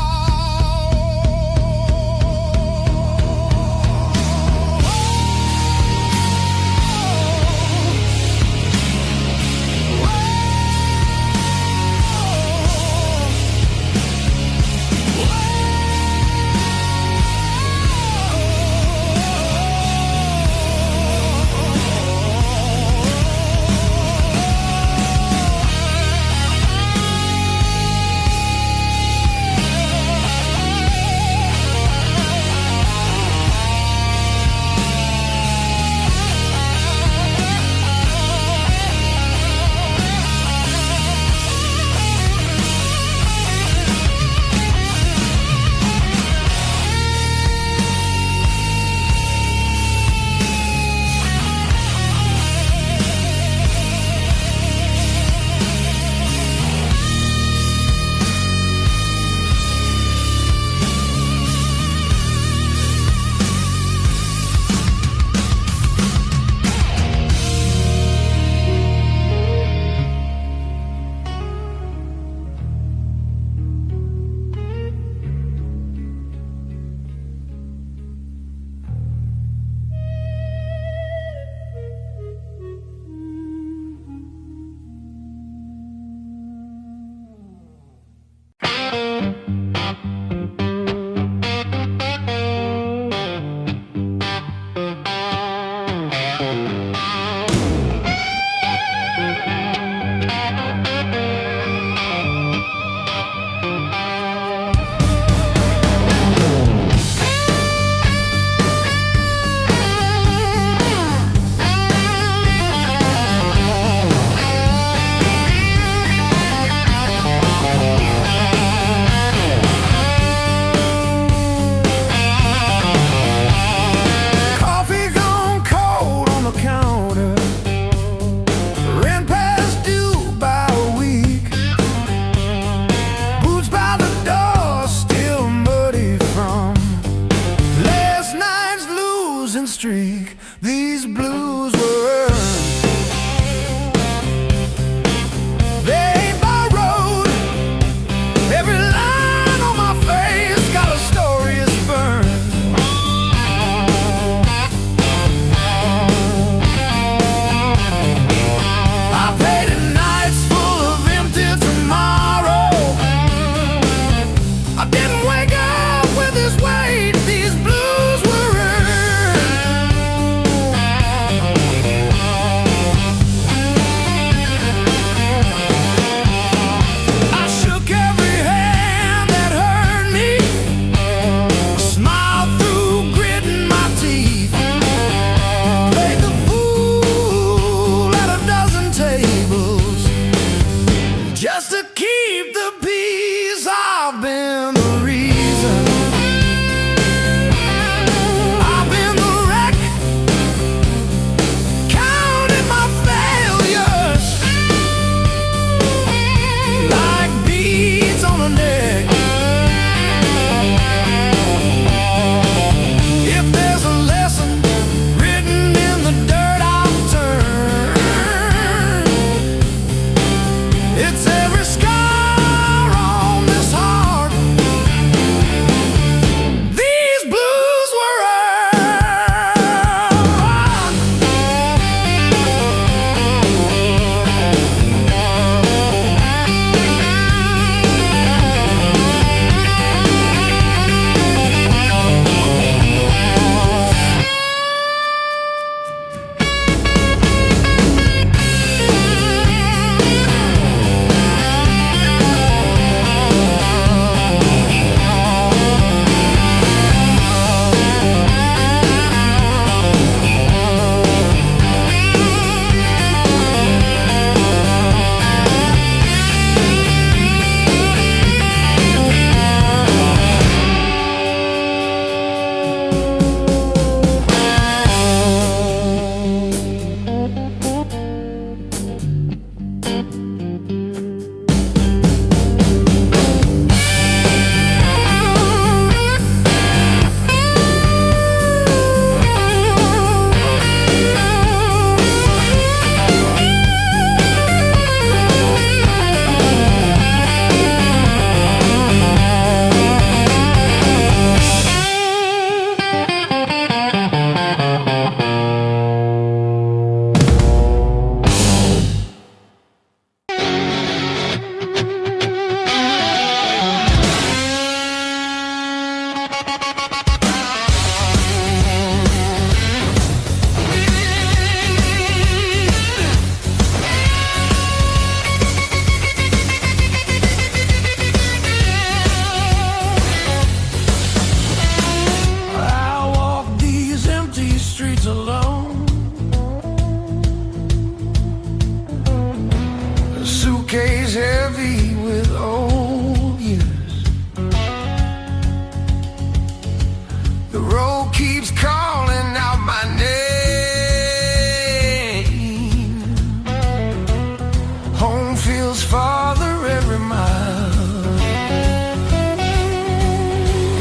feels farther every mile.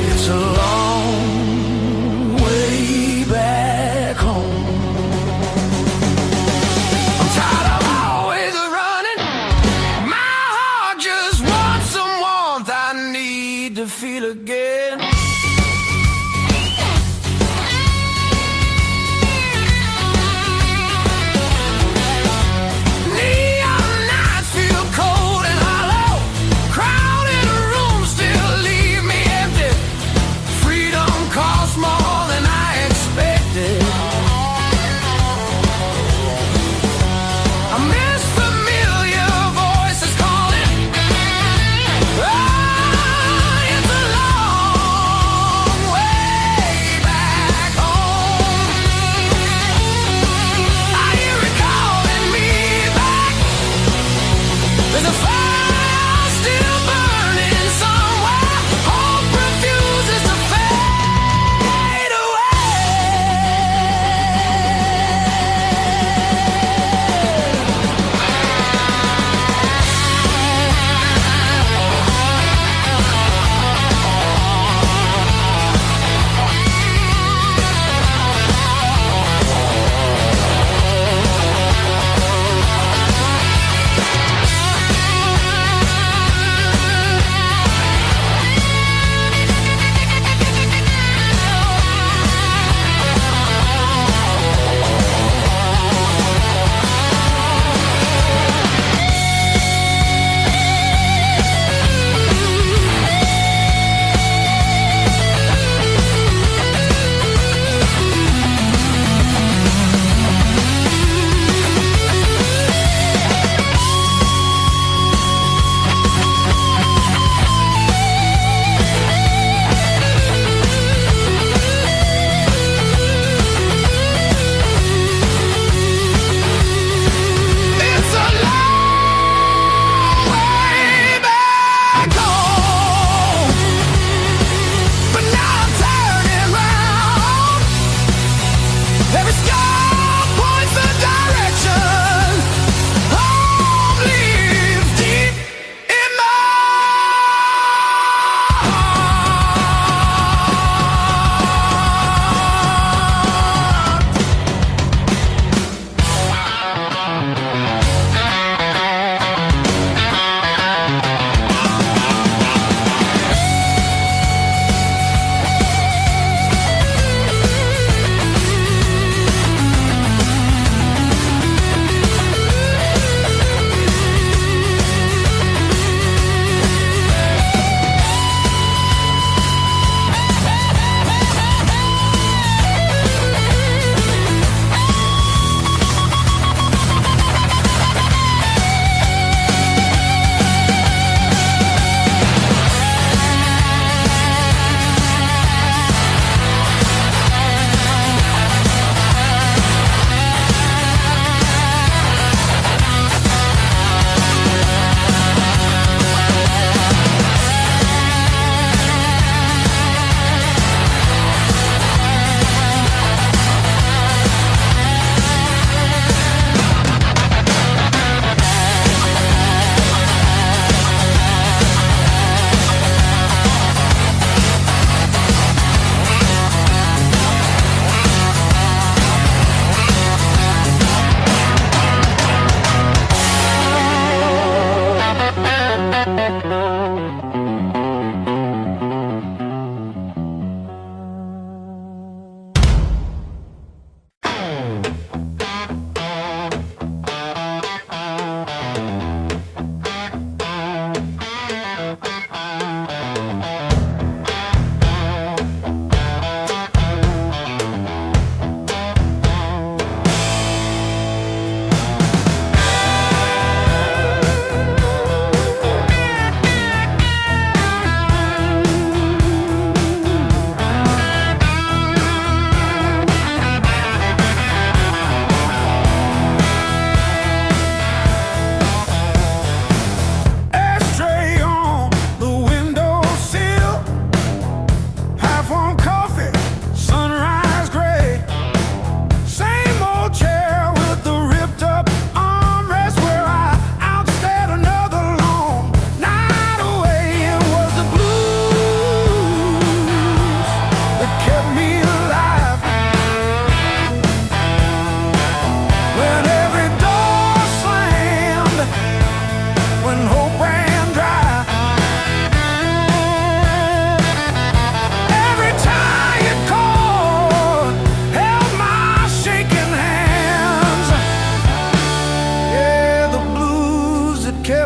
It's a long way back home. I'm tired of always running. My heart just wants some warmth I need to feel again. Oh, it's a long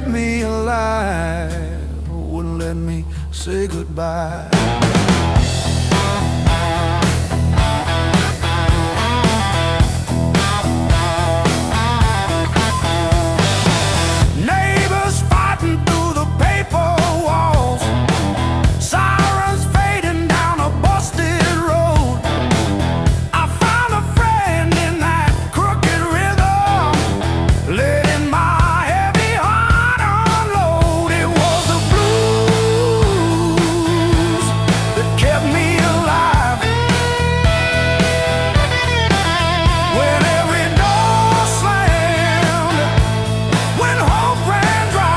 kept me alive, wouldn't let me say goodbye. Neighbors fighting through the paper walls, sirens fading down a busted road. I found a friend in that crooked rhythm, letting my heavy heart unload. It was the blues that kept me alive. When every door slammed, when hope ran dry,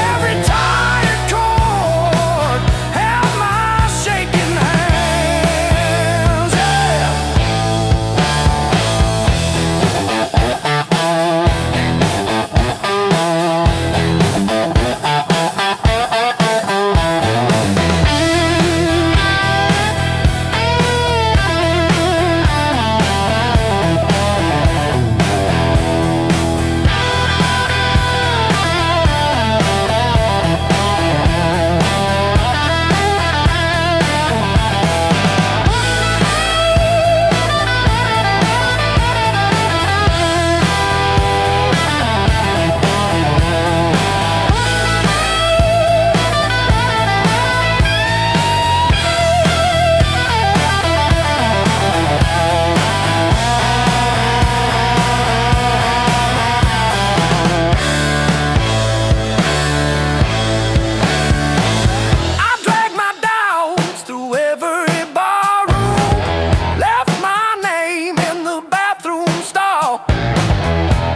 every tired chord held my shaking hands. Yeah. I dragged my doubts through every barroom, left my name in the bathroom stall.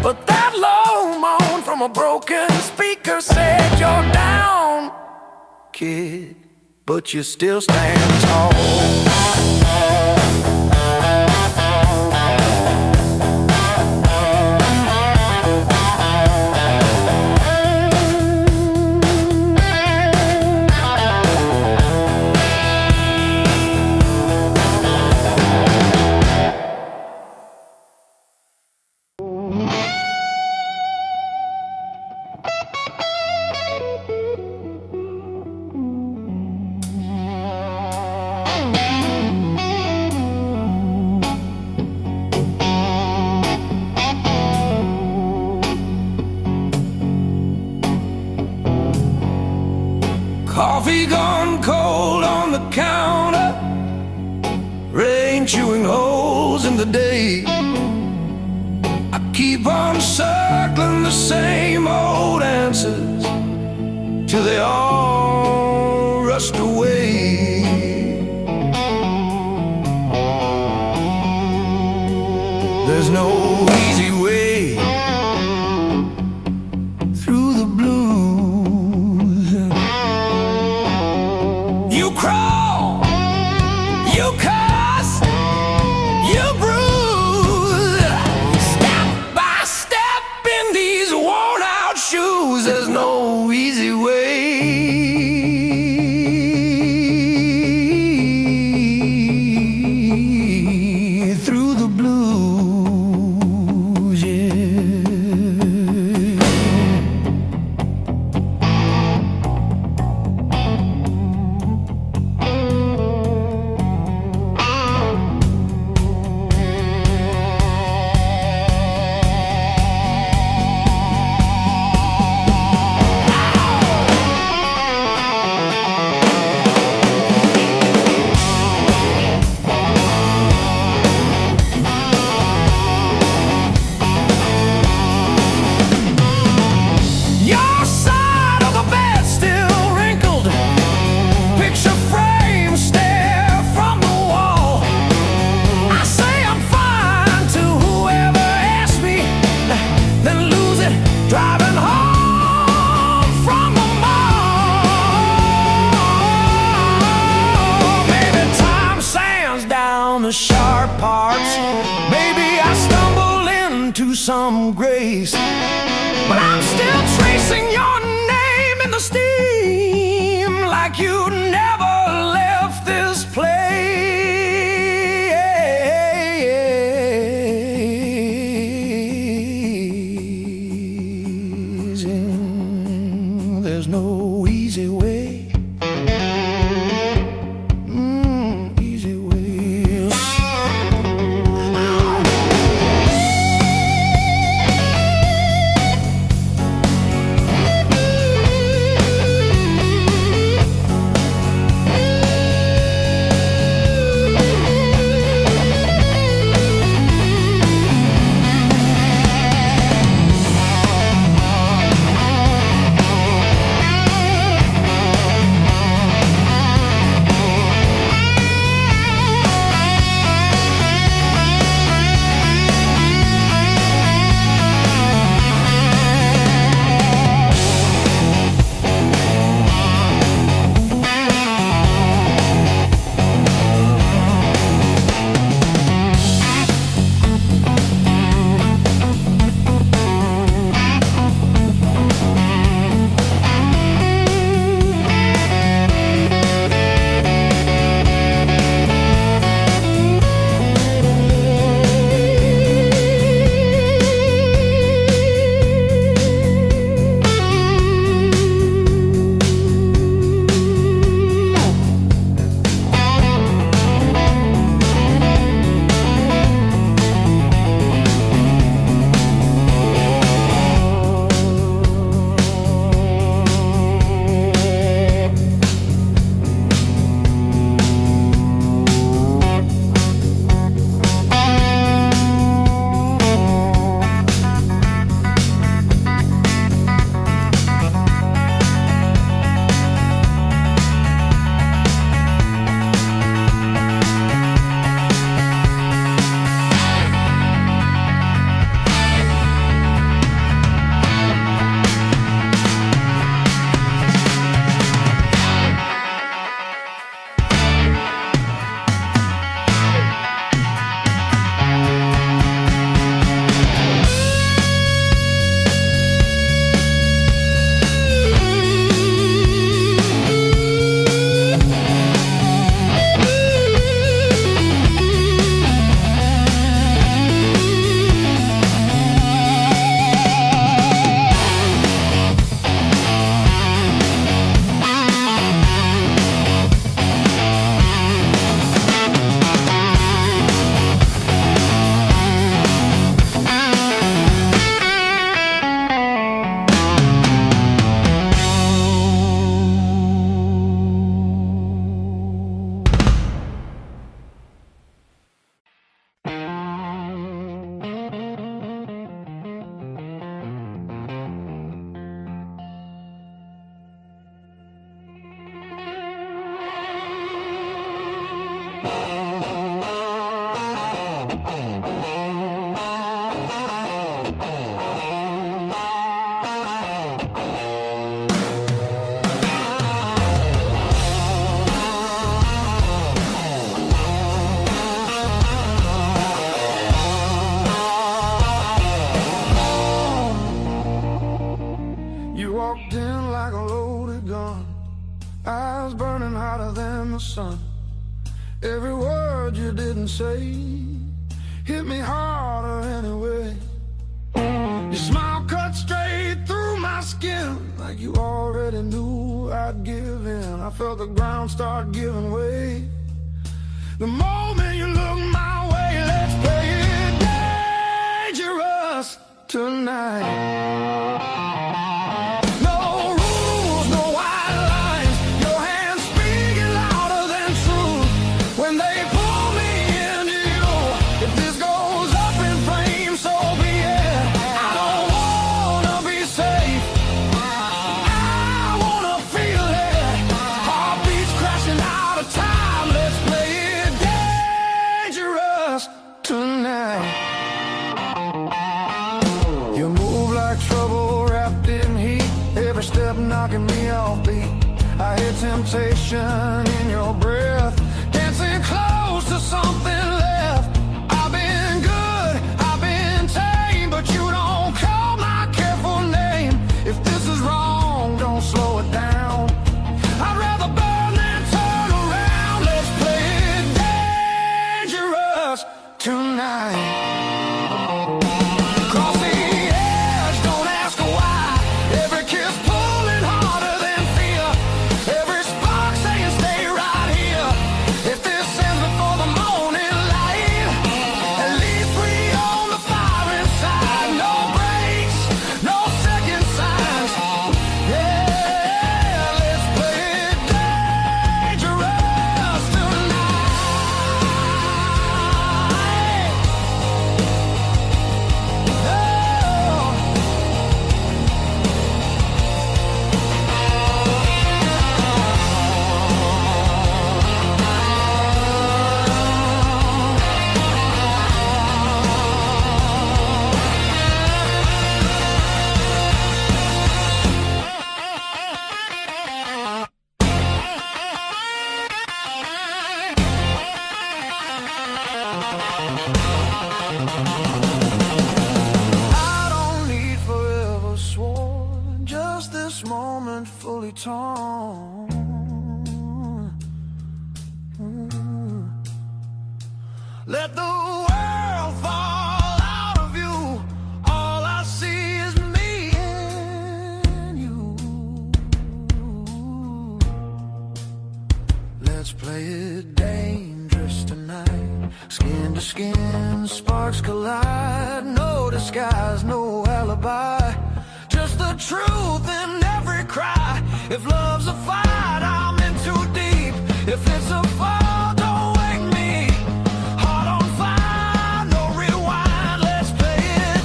But that low moan from a broken speaker said, "You're down, kid, but you still stand tall." Coffee gone cold on the counter, rain chewing holes in the day. I keep on circling the same old answers till they all rust away. There's no easy way through the blues. You crawl, you cuss, you bruise, step by step in these worn out shoes. There's no easy way through the blues, yeah. Your side of the bed still wrinkled, picture frame stare from the wall. I say I'm fine to whoever asks me, then lose it driving home from the mall. Maybe time sands down the sharp parts, maybe I stumble into some grace, but I'm still tracing your name in the steam like you never left this place. sun. Every word you didn't say hit me harder anyway. Your smile cut straight through my skin, like you already knew I'd give in. I felt the ground start giving way. The moment you look my way, let's play it dangerous tonight. No rules, no white lines. Your hands speaking louder than truth when they pull me into you. If this goes up in flames, so be it. I don't wanna be safe, I wanna feel it. Heartbeats crashing out of time. Let's play it dangerous tonight. You move like trouble wrapped in heat, every step knocking me off beat. I hear temptation in your breath, dancing close to something left. I've been good, I've been tame, but you don't call my careful name. If this is wrong, don't slow it down. I'd rather burn than turn around. Let's play it dangerous tonight. Cross the edge, don't ask why. Every kiss pulling harder than fear. Every spark saying stay right here. If this ends before the morning light, at least we own the fire inside. No breaks, no second signs. Yeah, let's play it dangerous tonight. I don't need forever sworn, just this moment fully torn. Let the world fall out of you. All I see is me and you. Let's play it dangerous tonight. Skin to skin, sparks collide. No disguise, no alibi. Just the truth in every cry. If love's a fight, I'm in too deep. If it's a fall, don't wake me. Heart on fire, no rewind. Let's play it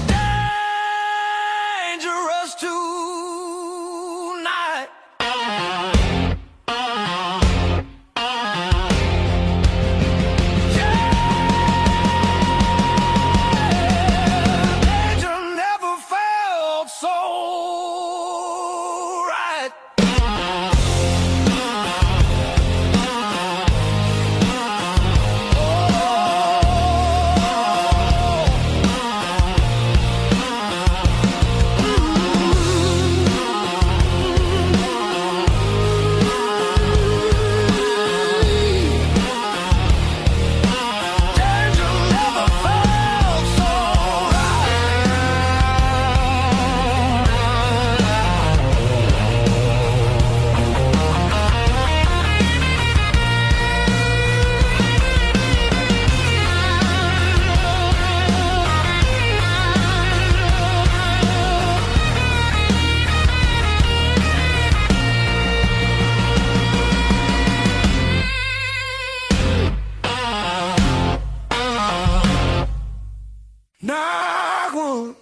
dangerous tonight. Danger never felt so right. Danger never felt so Knock one.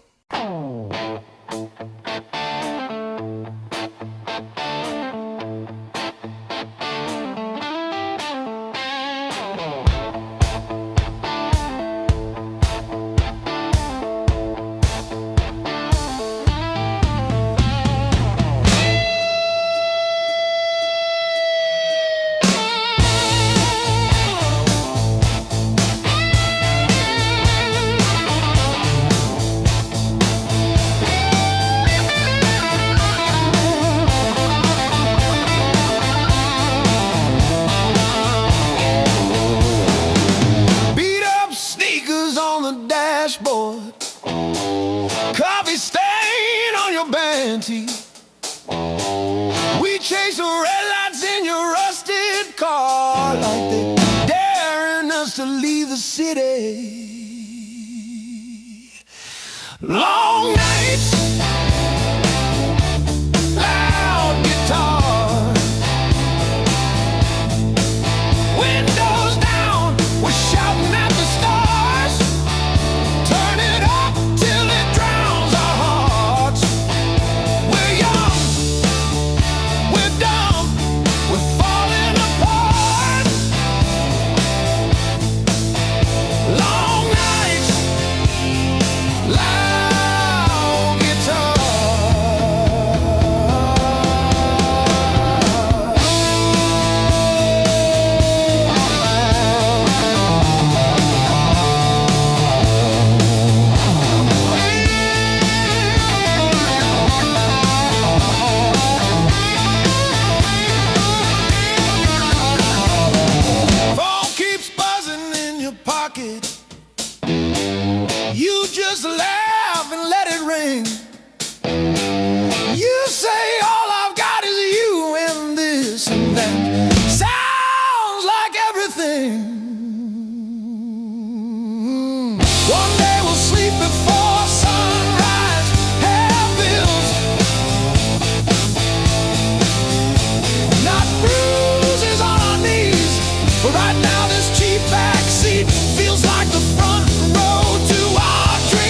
dashboard, coffee stain on your band tee. We chase the red lights in your rusted car like they daring us to leave the city. Long nights, loud guitar, windows down, we're shouting at the stars. Turn it up till it drowns our hearts. We're young, we're dumb, we're falling apart. Long nights, loud guitar. Phone keeps buzzing in your pocket. You just laugh and let it ring. You say all I've got is you and this and that. Sounds like everything. One day we'll sleep before sunrise. Have bills, not bruises on our knees. But right now this cheap back seat feels like the front row to our dreams.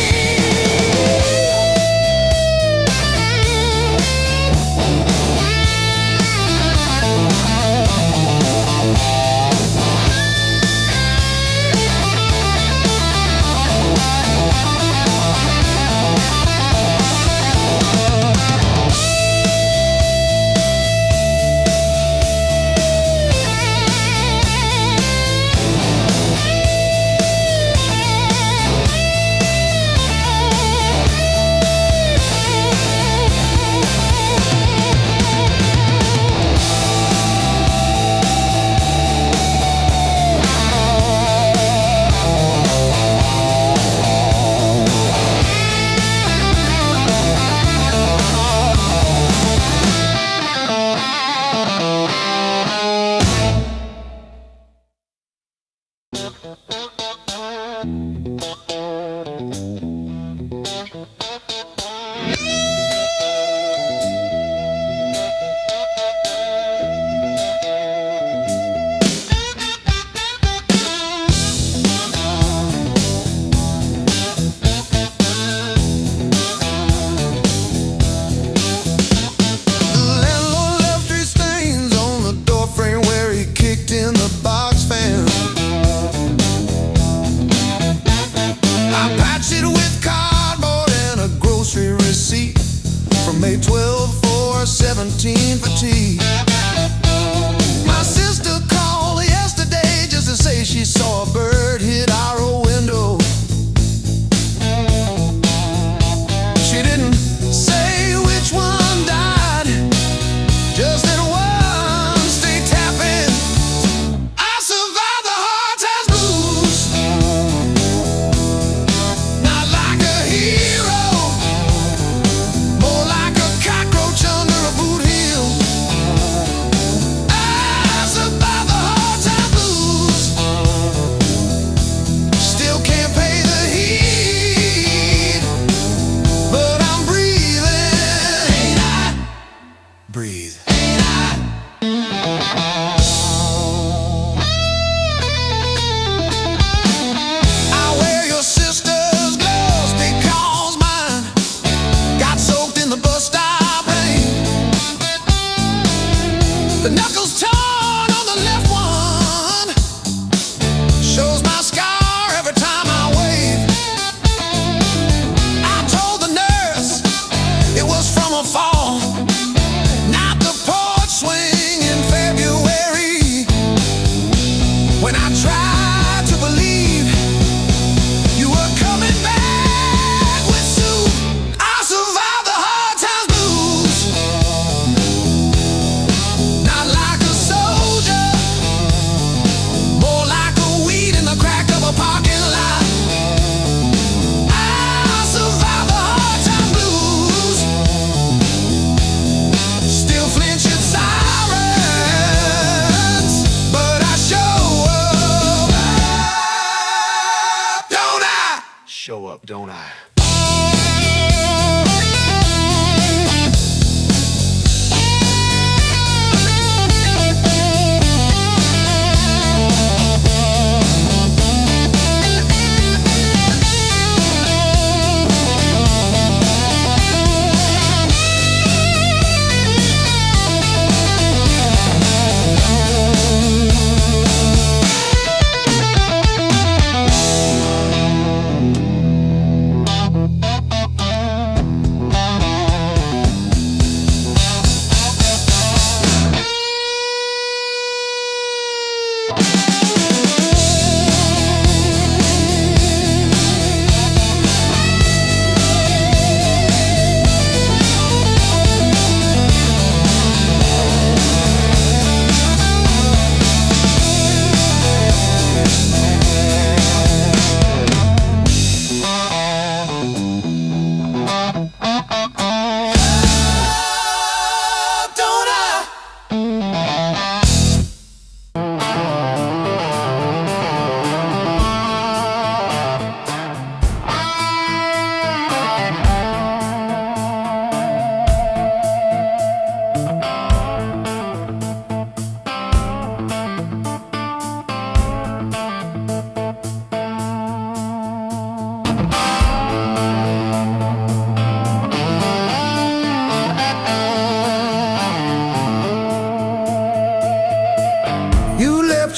don't I?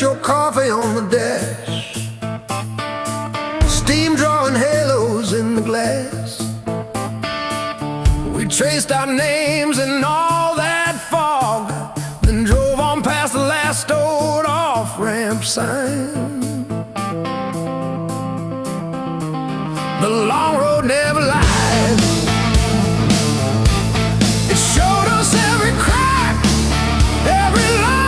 Your coffee on the desk, steam drawing halos in the glass. We traced our names in all that fog, then drove on past the last old off-ramp sign. The long road never lied. It showed us every crack, every line.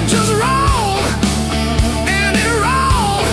Just rolled and it rolled.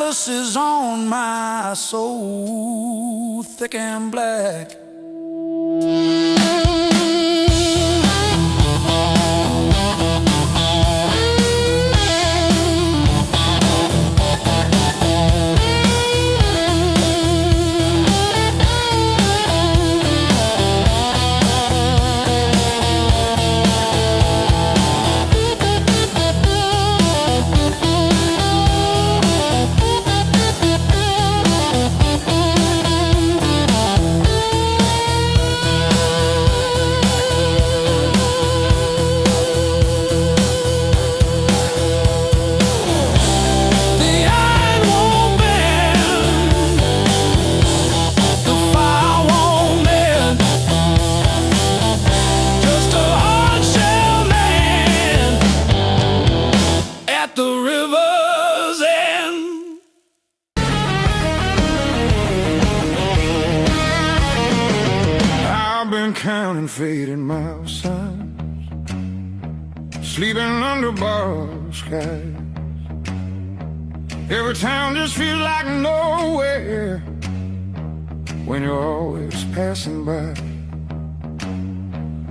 canvas is on my soul, thick and black. Counting fading miles signs, sleeping under borrowed skies. Every town just feels like nowhere when you're always passing by.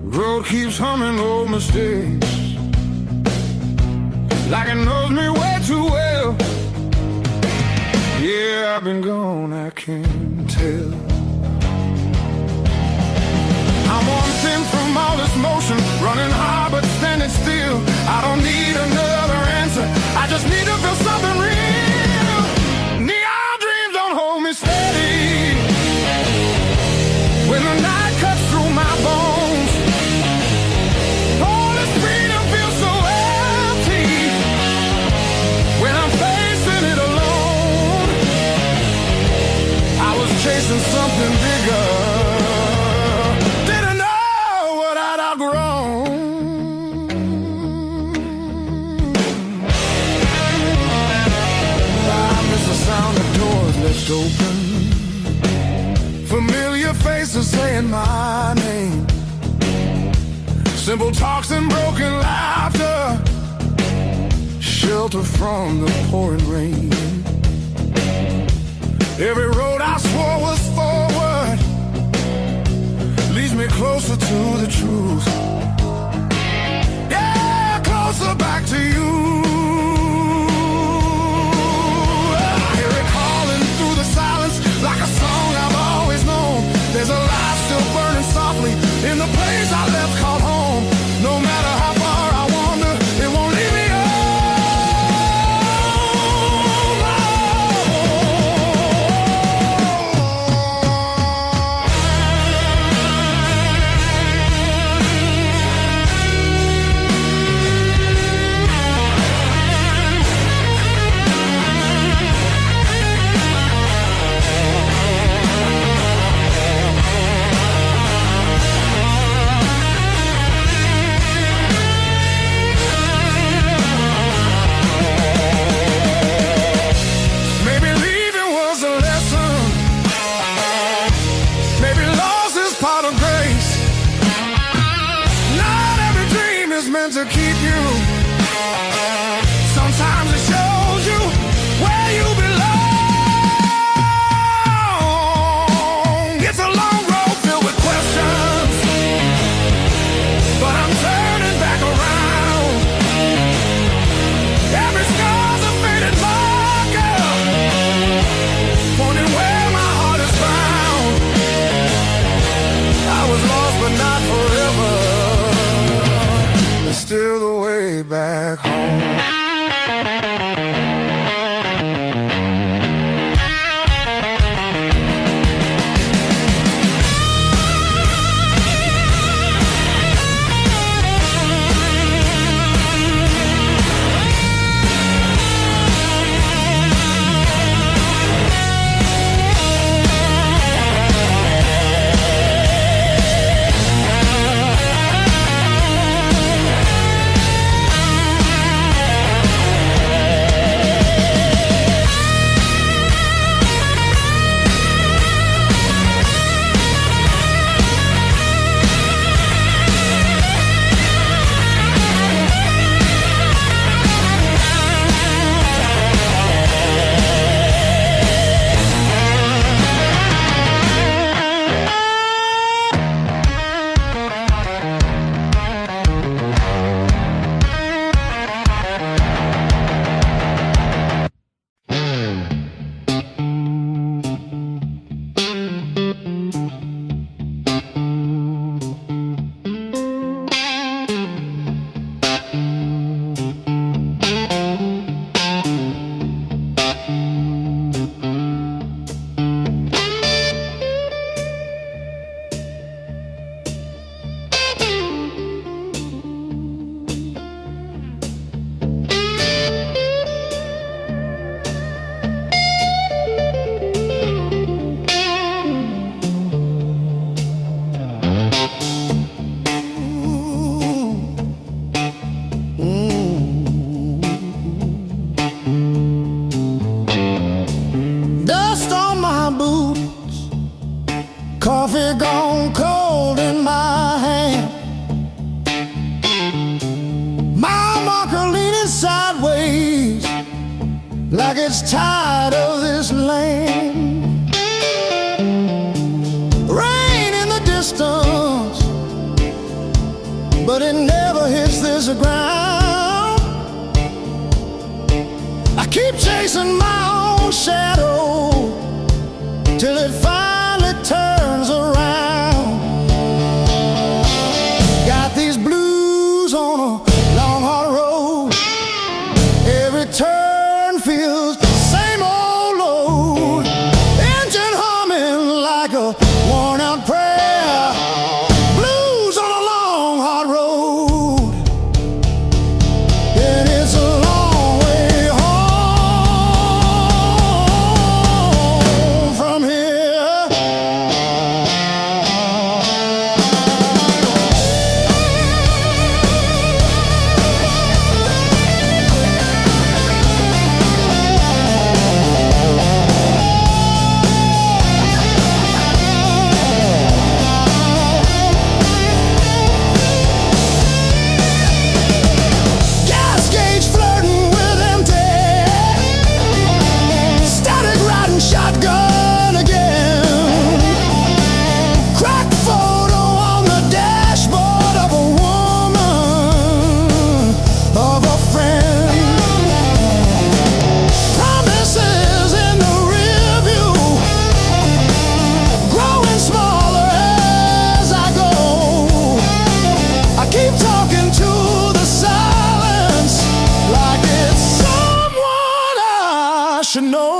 The road keeps humming old mistakes, like it knows me way too well. Yeah, I've been gone, I can't tell. I'm on thin from all this motion, running hard but standing still. I don't need another answer, I just need to feel something real. Neon dreams don't hold me steady when the night cuts through my bones. All this freedom feels so empty when I'm facing it alone. I was chasing something bigger, left open, familiar faces saying my name, simple talks and broken laughter, shelter from the pouring rain. Every road I swore was forward leads me closer to the truth. Yeah, closer back to you. Like a song I've always known, there's a light still burning softly in the place I left called home. No matter how far I wander, it won't leave me to keep you. Sometimes it shows you where you belong. It's a long road filled with questions, but I'm turning back around. Every scar's a faded marker, pointing where my heart is bound. I was lost but not forever. Still the gets tired of this lane. Rain in the distance, but it never hits this ground. I keep chasing my own shadow till it finally turns around. Got these blues on a long hard road. Every turn feels the same old load. Engine humming like a worn out prayer. Blues on a long hard road. And it's a long way home from here. Gas gauge flirting with empty. Static riding shotgun again. Cracked photo on the dashboard of a woman, of a friend. Promises in the rear view, growing smaller as I go. I keep talking to the silence like it's someone I should know.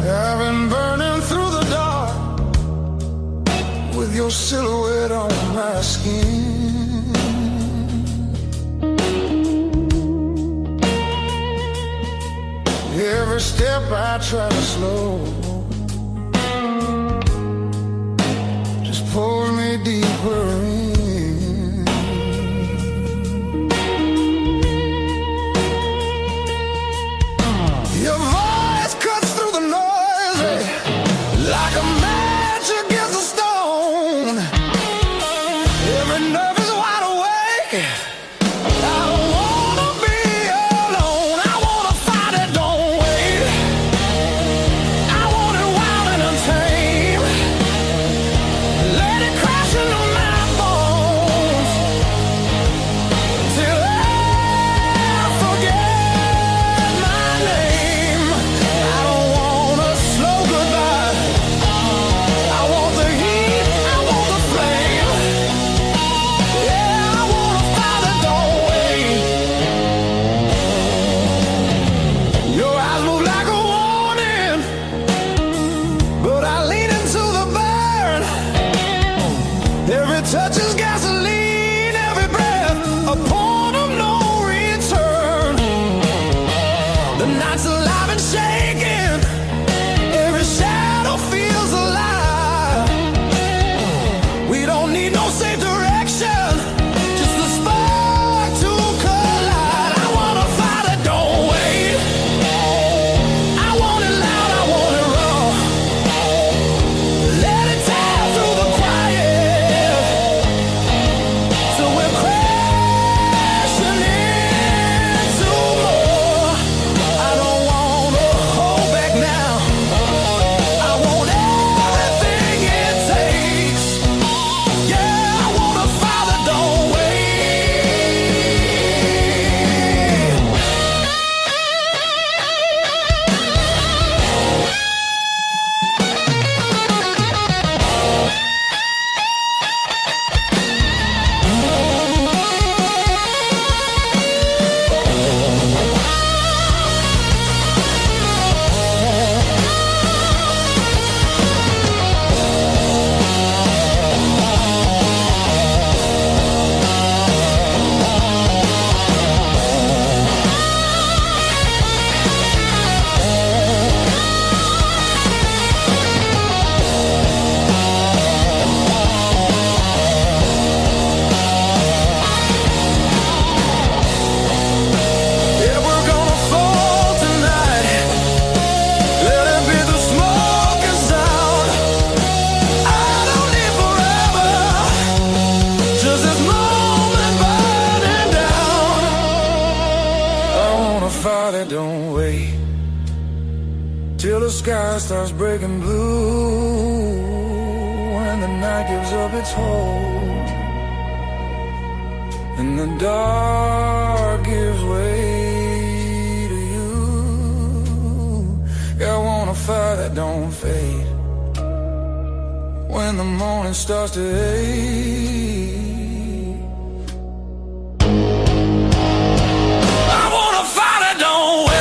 I've been burning through the dark with your silhouette on my skin. Every step I try to slow just pulls me deeper in. Your voice cuts through the noise like a match against a stone. Every nerve is wide awake. I don't wanna be alone. I wanna fight it, don't wait. I want it wild and untamed. Let it crash into my bones till I forget my name. I don't want a slow goodbye. I want the heat, I want the flame. Yeah, I wanna fight it, don't wait. Your eyes move like a warning, but I lean into the burn. Every touch is gasoline, every breath a point of no return. The night's alive and shaking, every shadow feels alive. sky starts breaking blue, when the night gives up its hold, and the dark gives way to you. I want a fire that don't fade when the morning starts to ache. I want a fire that don't wait.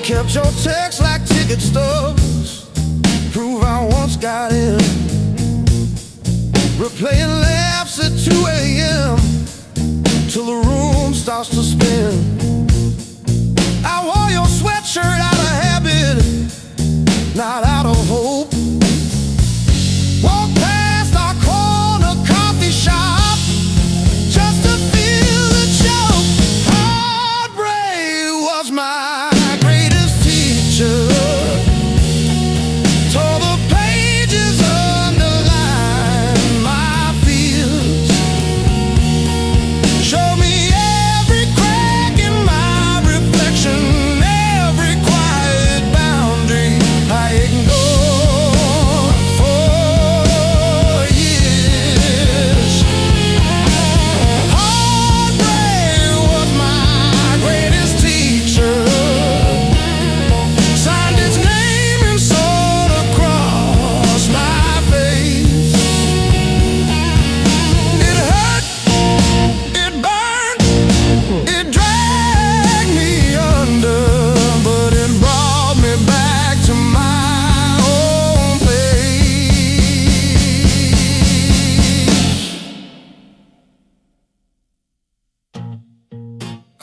Kept your text like ticket stubs, prove I once got in. Replaying laughs at 2 a.m. till the room starts to spin. I wore your sweatshirt out of habit, not out of hope. Walked past our corner coffee shop just to feel the joke. Heartbreak was my tore the pages, underlined my fears, showed me every crack in my reflection, every quiet boundary I ignored for years. Heartbreak was my greatest teacher.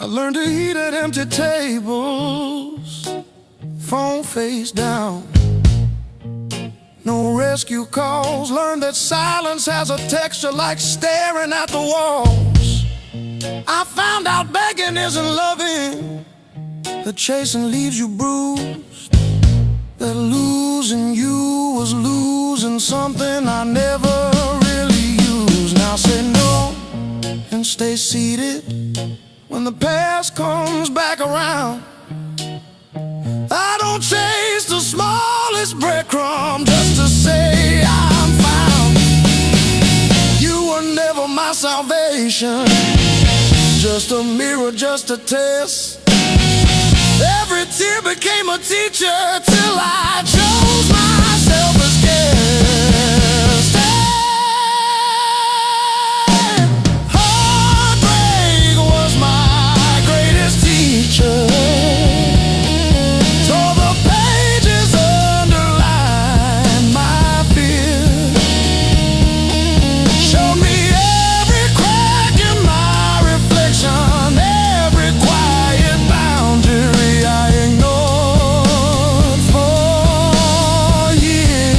I learned to eat at empty tables, phone face down, no rescue calls. Learned that silence has a texture like staring at the walls. I found out begging isn't loving, that chasing leaves you bruised, that losing you was losing something I never really used. Now say no and stay seated when the past comes back around. I don't chase the smallest breadcrumb just to say I'm found. You were never my salvation, just a mirror, just a test. Every tear became a teacher till I chose myself as guest. Heartbreak was my greatest teacher. Tore the pages, underlined my fear, showed me every crack in my reflection, every quiet boundary I ignored for years.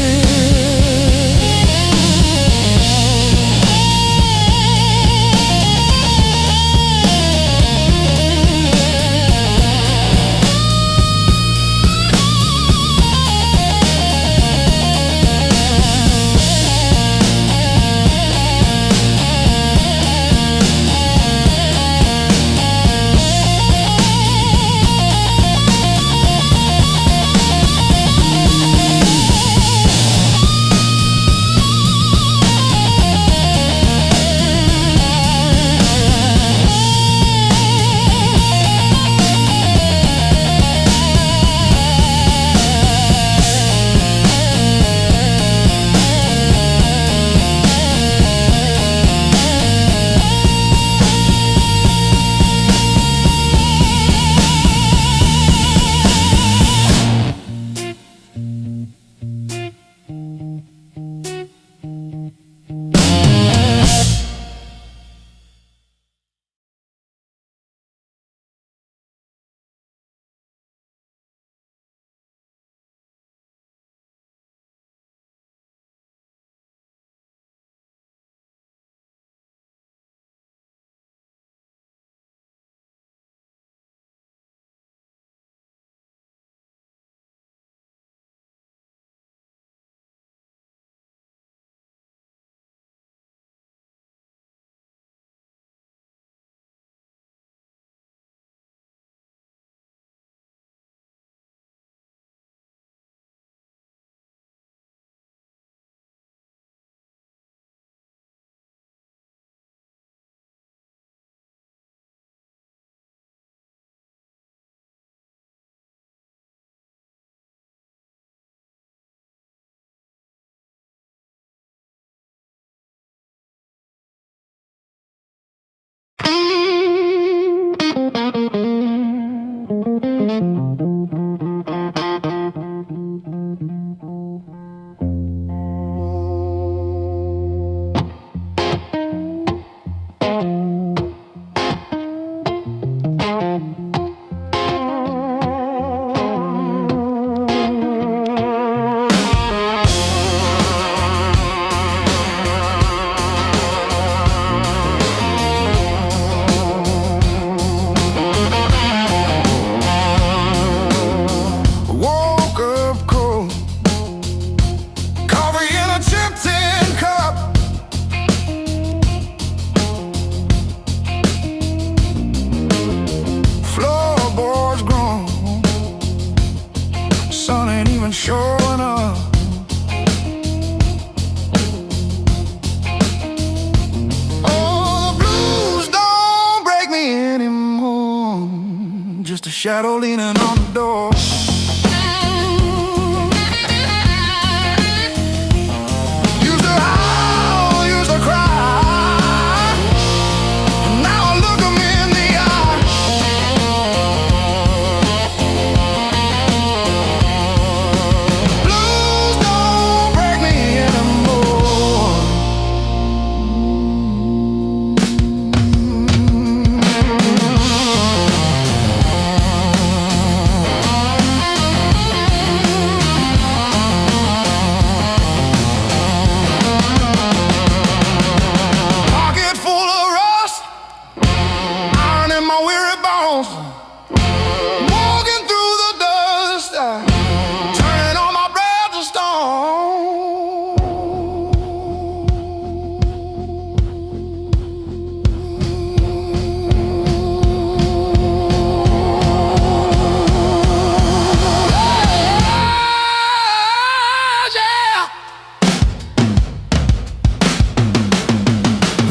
been showing up. Oh, the blues don't break me anymore. Just a shadow leaning on the door. Used to howl, used to cry. Now I look 'em in the eye. Blues don't break me anymore. Pocket full of rust, iron in my weary bones. Walking through the dust, turning all my breath to stone.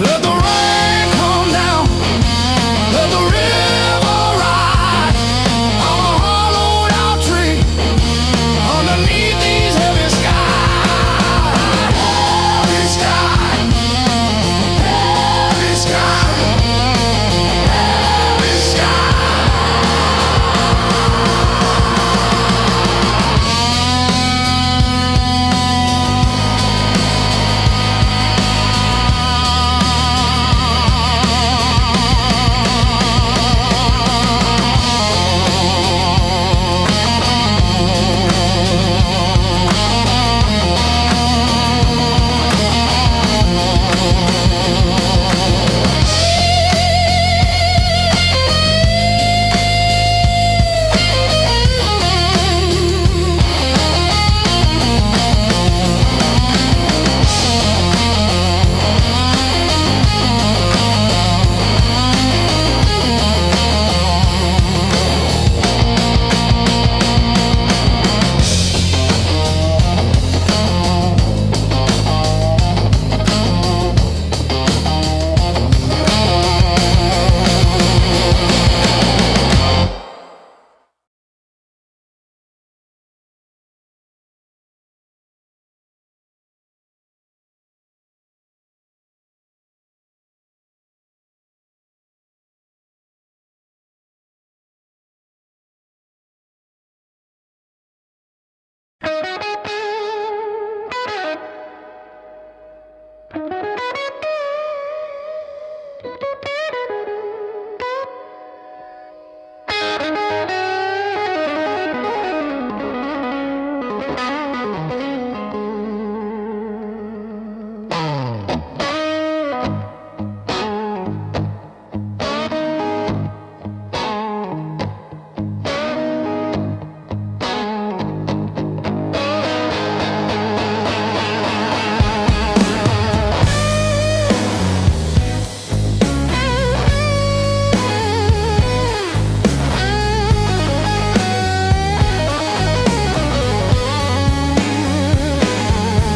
Let the rain come down, let the river rise. I'm a hollowed out tree underneath these heavy skies. Heavy sky, heavy sky, heavy sky.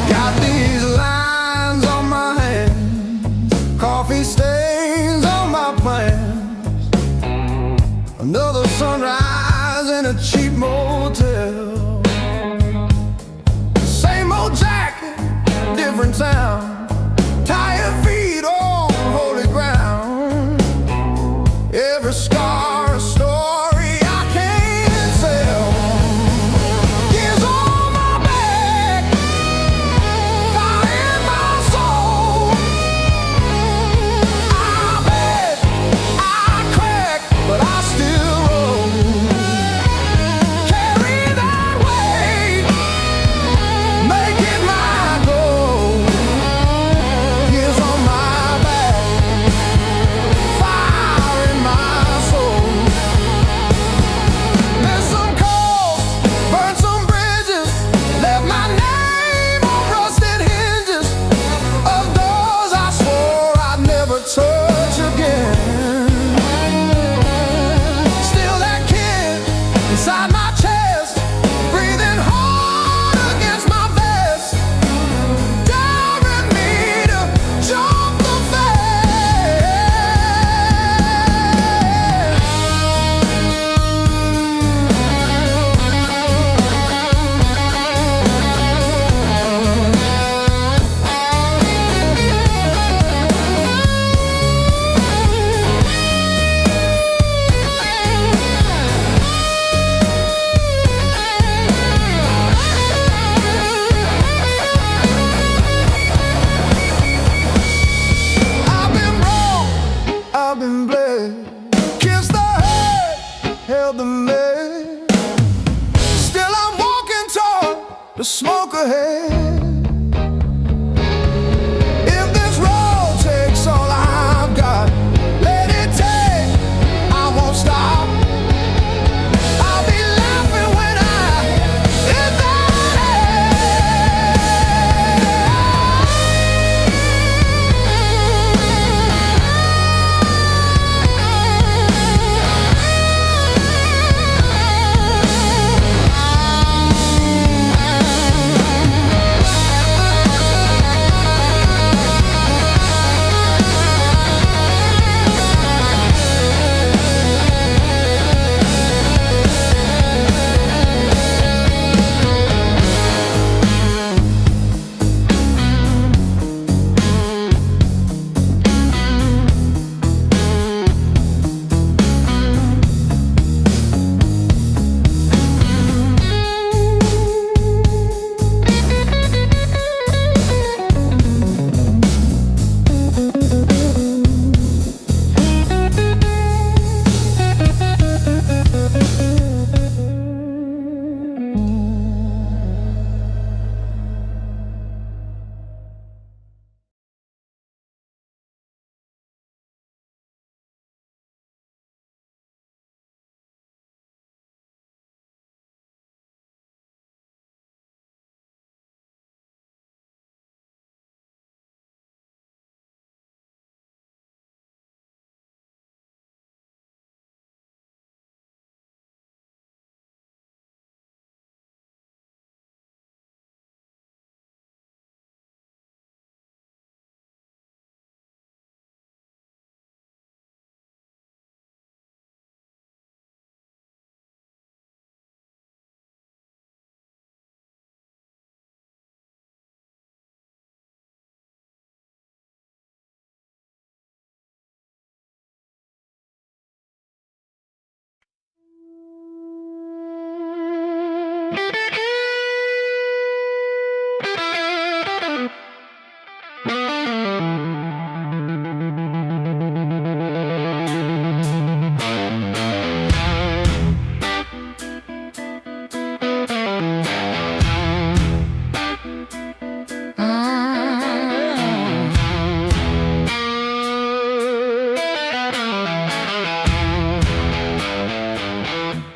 Got these lines on my hands, coffee stains on my plans. Another sunrise in a cheap motel. Same old jacket, different town. Tired feet on holy ground. Every scar a story I can't sell. Years on my back, fire in my soul. I bet I crack, but I still roll. Carry that weight, make it my goal. held the mail. Still I'm walking toward the smoke ahead. If this road takes all I've got, let it take, I won't stop. I'll be laughing when I hit that edge.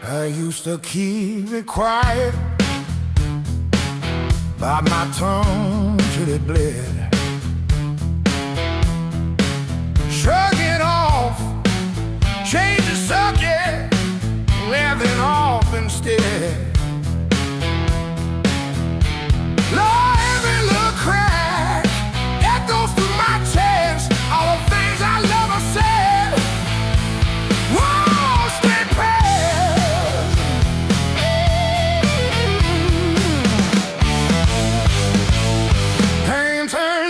I used to keep it quiet, bite my tongue till it bled. Shrug it off, change the subject, laughing off instead. Lord, every little crack echoes through my chest. All the things I love are said. Whoa, stay past. Pain turns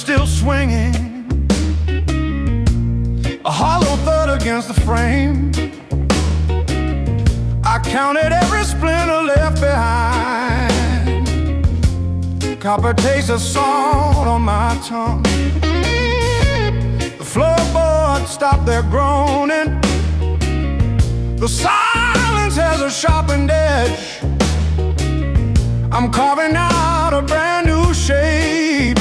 still swinging, a hollow thud against the frame. I counted every splinter left behind, copper taste of salt on my tongue. The floorboards stopped their groaning, the silence has a sharpened edge. I'm carving out a brand new shape,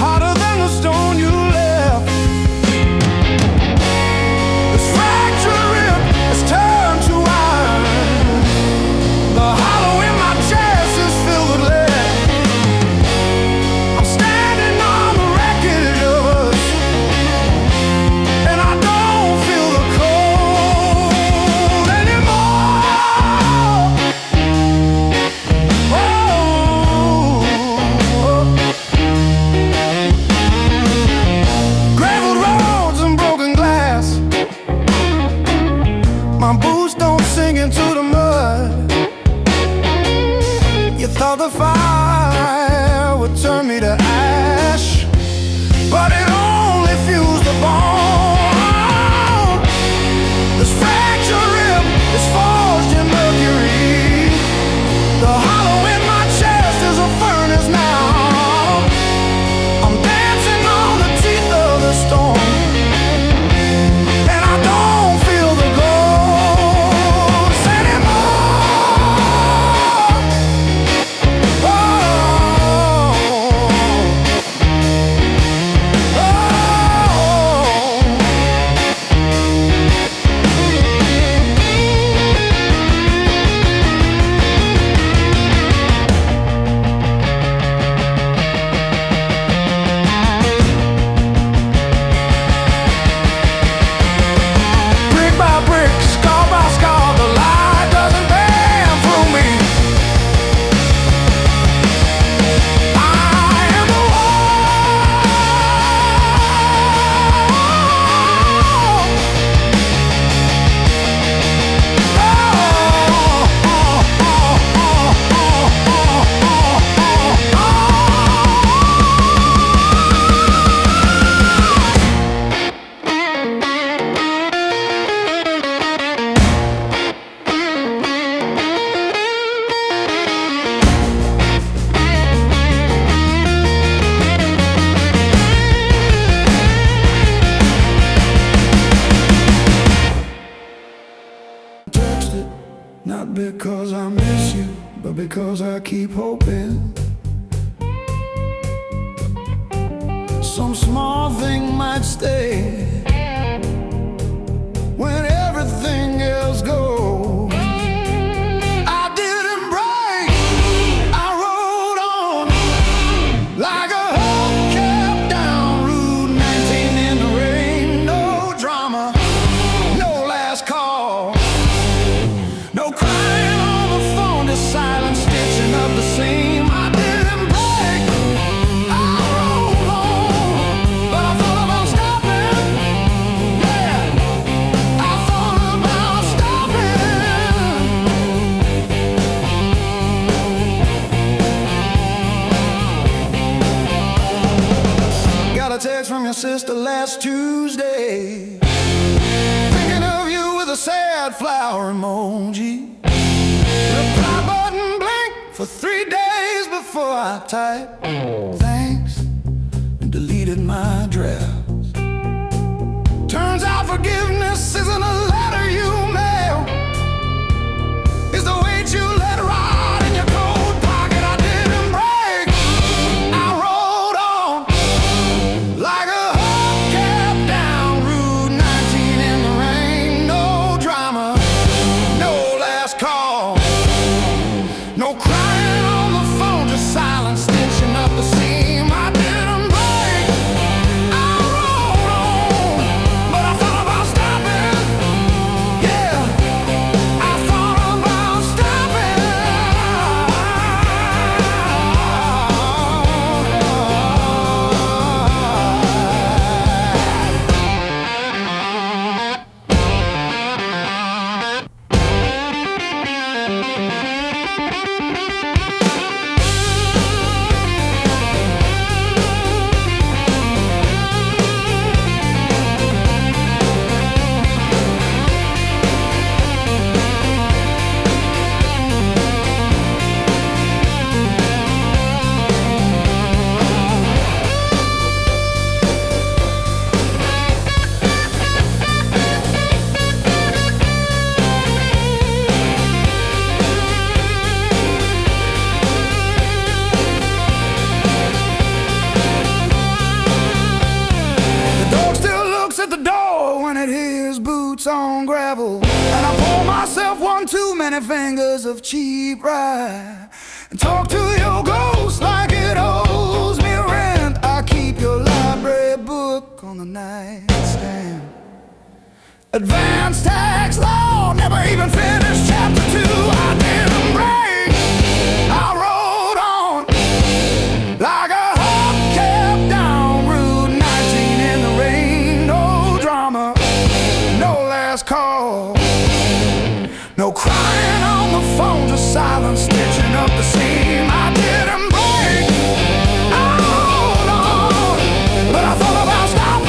harder than the stone you left. This fractured rib has turned to iron, the hollow in my chest is filled with lead. I'm standing on the wreckage of us, and I don't feel the cold anymore. Graveled roads and broken glass, my boots don't sink into the mud. You thought the fire would turn me to ash, but it only fused the bone. This fractured rib is forged in mercury, the hollow in my chest is a furnace now. I'm dancing on the teeth of the storm, and I don't feel the ghost anymore. Oh, brick by brick, scar by scar, the light doesn't bend through me. I am the text it, not because I miss you, but because I keep hoping some small thing might stay when everything else goes. I didn't break, I rode on like a hubcap down Route 19 in the rain. No drama, no last call, no crying on the phone, just silent stitching up the seam. I didn't break, I rolled on, but I thought about stopping. Yeah, I thought about stopping. Got a text from your sister last Tuesday, thinking of you with a sad flower emoji. Reply button blink for 3 days before I type thanks and deleted my drafts. Turns out forgiveness isn't a letter you mail, it's the weight you let ride in your coat pocket. I didn't break, I rode on like a hubcap down Route 19 in the rain. No drama, no last call, no crying on the phone, just silent stitching up the seam. boots on gravel, and I pour myself one too many fingers of cheap rye, and talk to your ghost like it owes me rent. I keep your library book on the nightstand. Advanced tax law, never even finished chapter 2. I didn't break, I rode on like a hubcap down Route 19 in the rain. No drama, no last call, no crying on the phone, just silence stitching up the seam. I didn't break, I hold on, but I thought about stopping.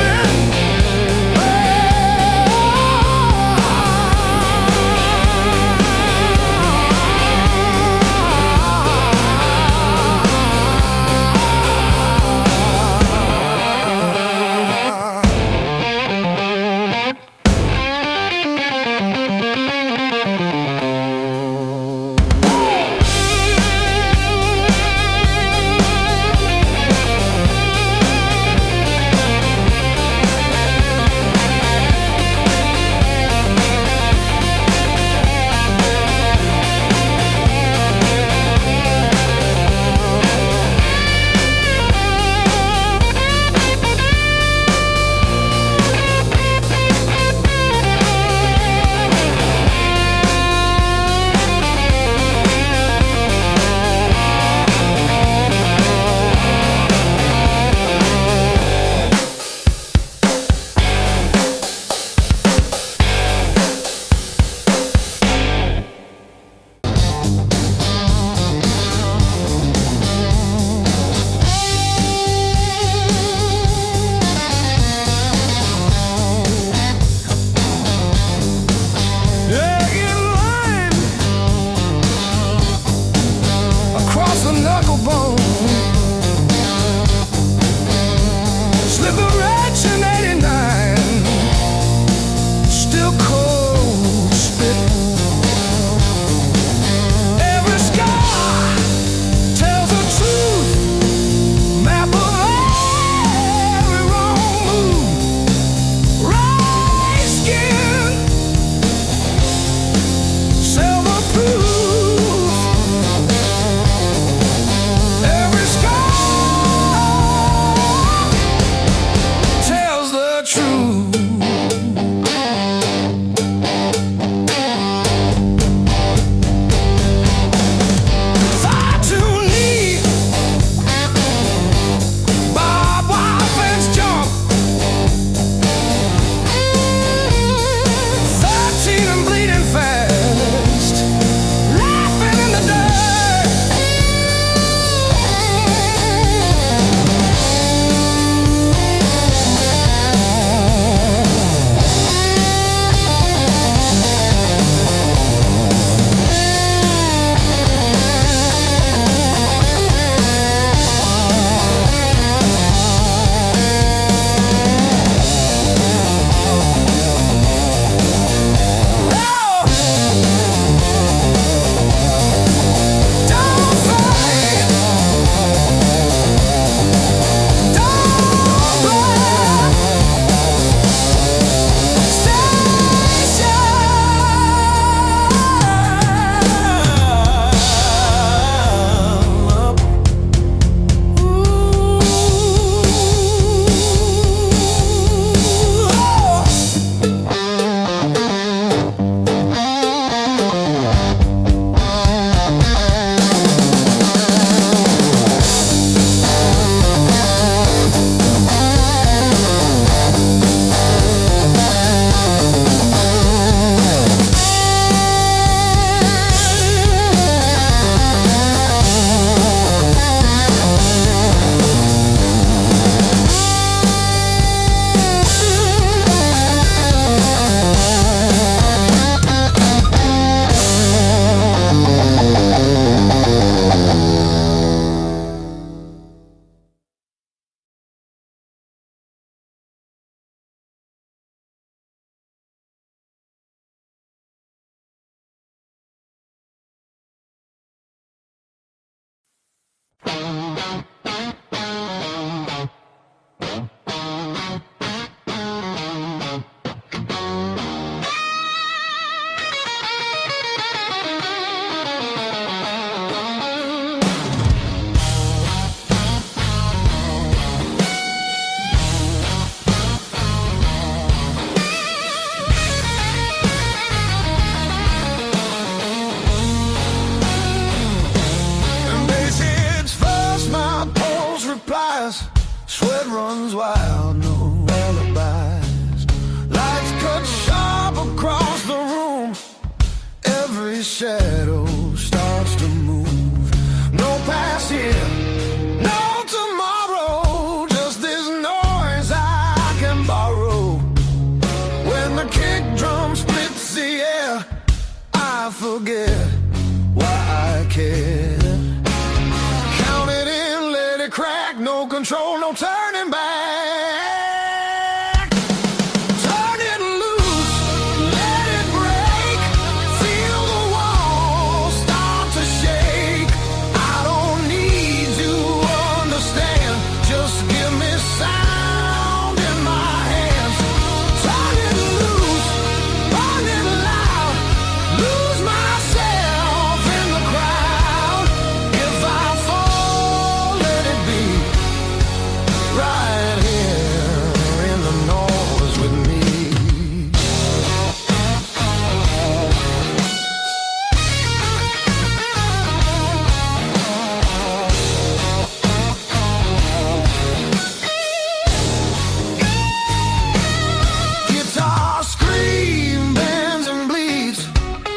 eyes, sweat runs wild, no alibis. Lights cut sharp across the room, every shadow starts to move. No past here, no tomorrow, just this noise I can borrow. When the kick drum splits the air, I forget why I care. Count it in, let it crack, no control, no turning back. Turn it loose, let it break, feel the walls start to shake. I don't need to understand, just give me sound in my hands. Turn it loose, burn it loud, lose myself in the crowd. If I fall, let it be right here in the noise with me. Guitar scream, bends and bleeds,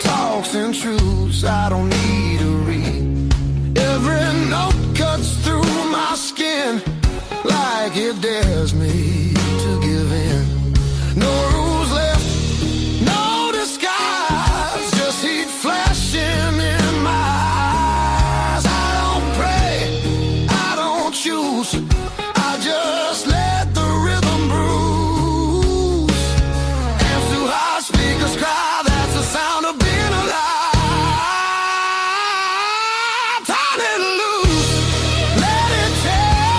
talks and truths I don't need to read. Every note cuts through my skin like it dares me to give in. No rules left, no disguise, just heat flashing in my eyes. I don't pray, I don't choose, I just let the rhythm bruise. Amps too high, speakers cry, that's the sound of being alive. Turn it loose, let it tear,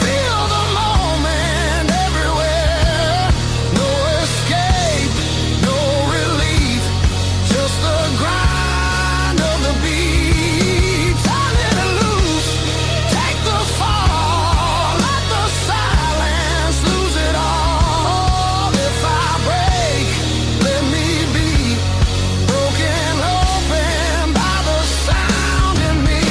feel the moment everywhere. No escape, no relief, just the grind of the beat. Turn it loose, take the fall, let the silence lose it all. If I break, let me be broken open by the sound in me.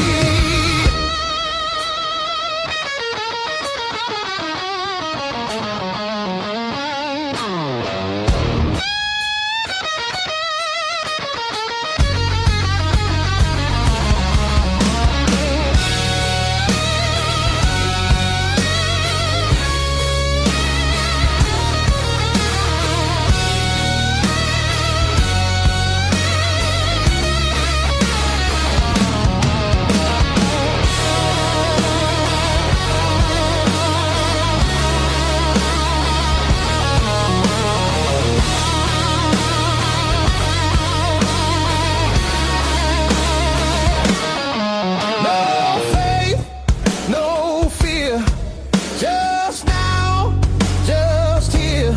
No faith, no fear, just now, just here.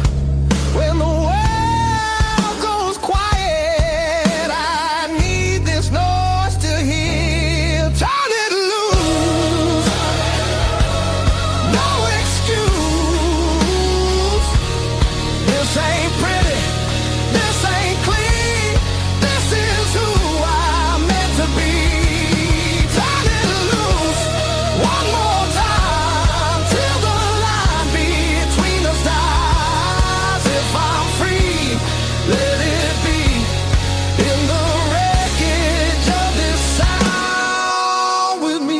When the world goes quiet, I need this noise to hear. Turn it loose, no excuse. This ain't pretty, this ain't clean, this is who I'm meant to be. Turn it loose, one more time, till the line between us dies. If I'm free, let it be in the wreckage of this sound with me.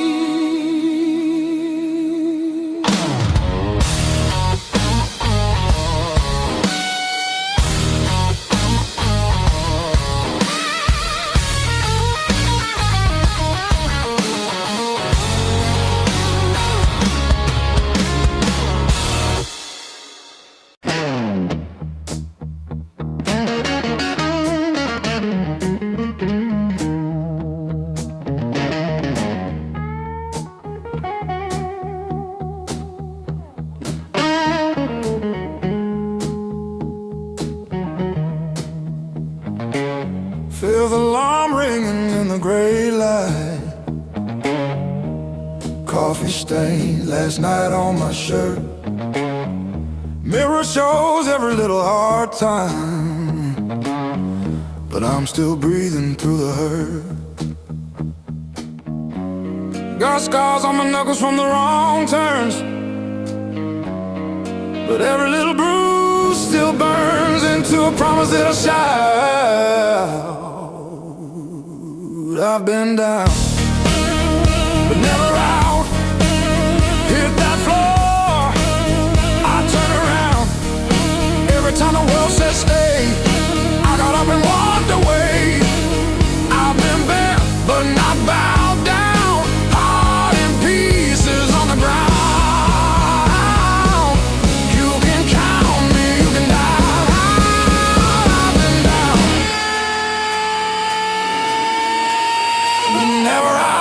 Feel the alarm ringing in the gray light. Coffee stain last night on my shirt. Mirror shows every little hard time, but I'm still breathing through the hurt. Got scars on my knuckles from the wrong turns, but every little bruise still burns into a promise that I shout. I've been down, but never out. Hit that floor, I turn around. Every time the world says stay, I got up and walked away. I've been bent, but not bowed down. Heart in pieces on the ground. You can count me, you can die. I've been down, but never out.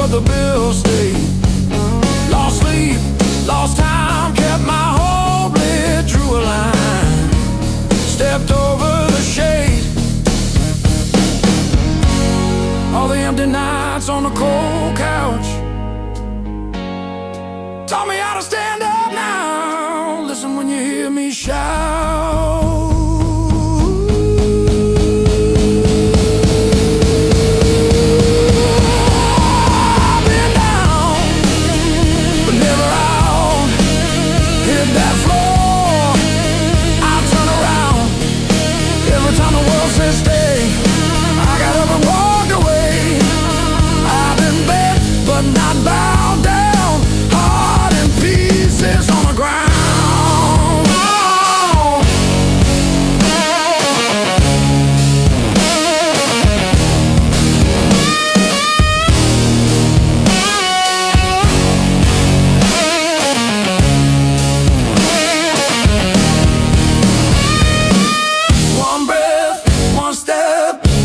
The bills stayed. Lost sleep, lost time, kept my hope lit, drew a line, stepped over the shade. All the empty nights on the cold couch taught me how to stand up now. Listen when you hear me shout.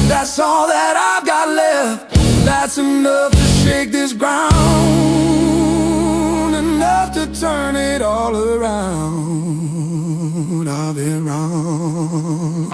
That's all that I've got left. That's enough to shake this ground, enough to turn it all around. I've been wrong.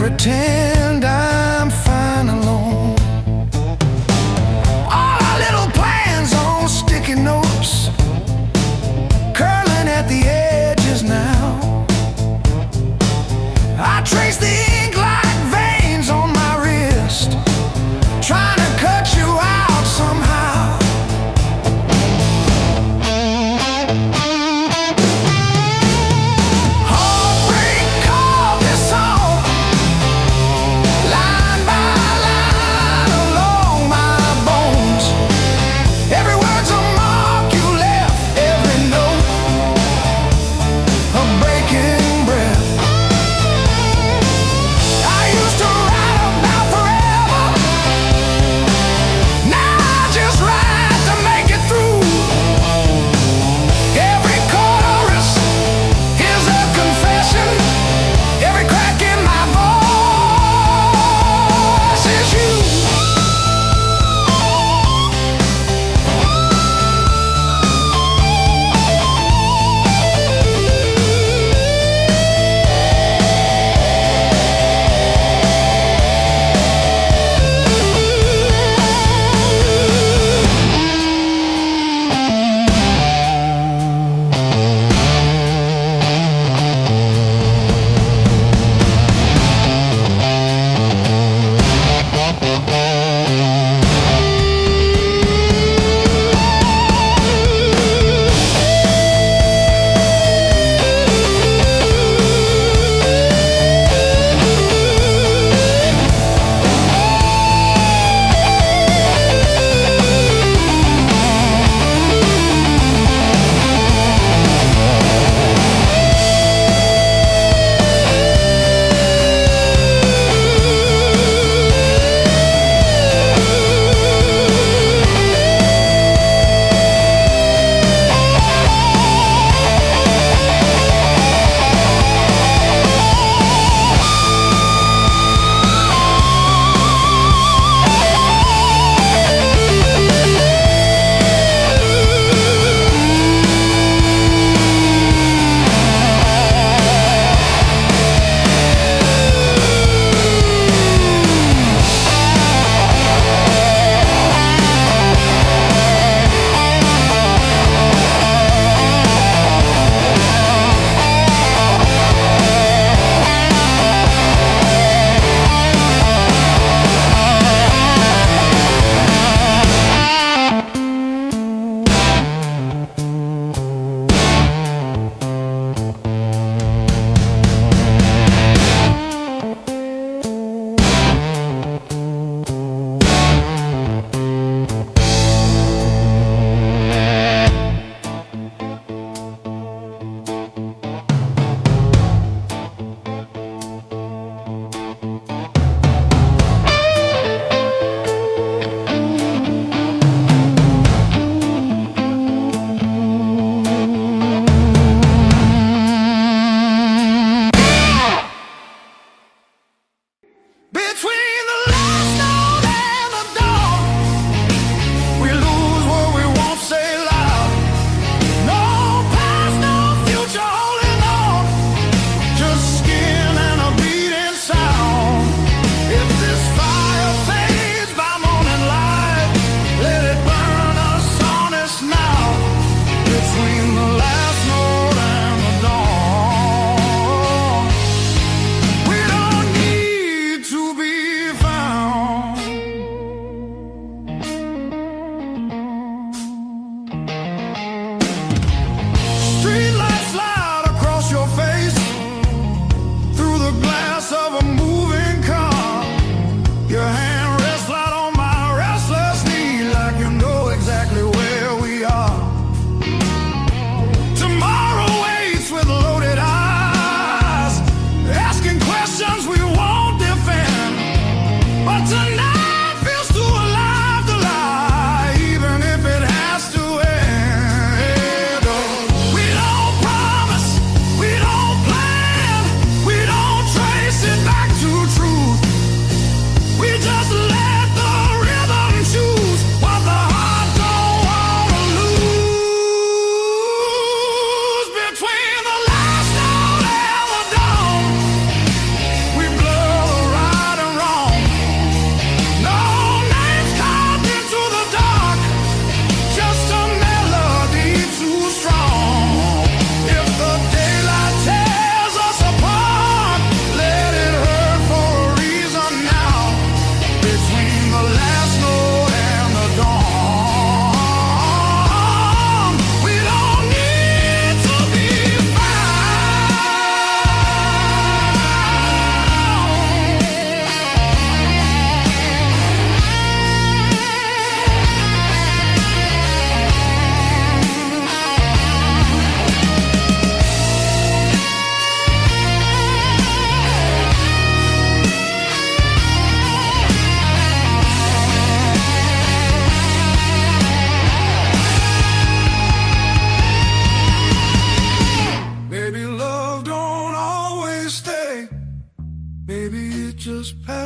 pretend I'm fine alone. All our little plans on sticky notes, curling at the edges now. I trace the ink like veins on my wrist, trying to cut you out somehow. Heartbreak called this song,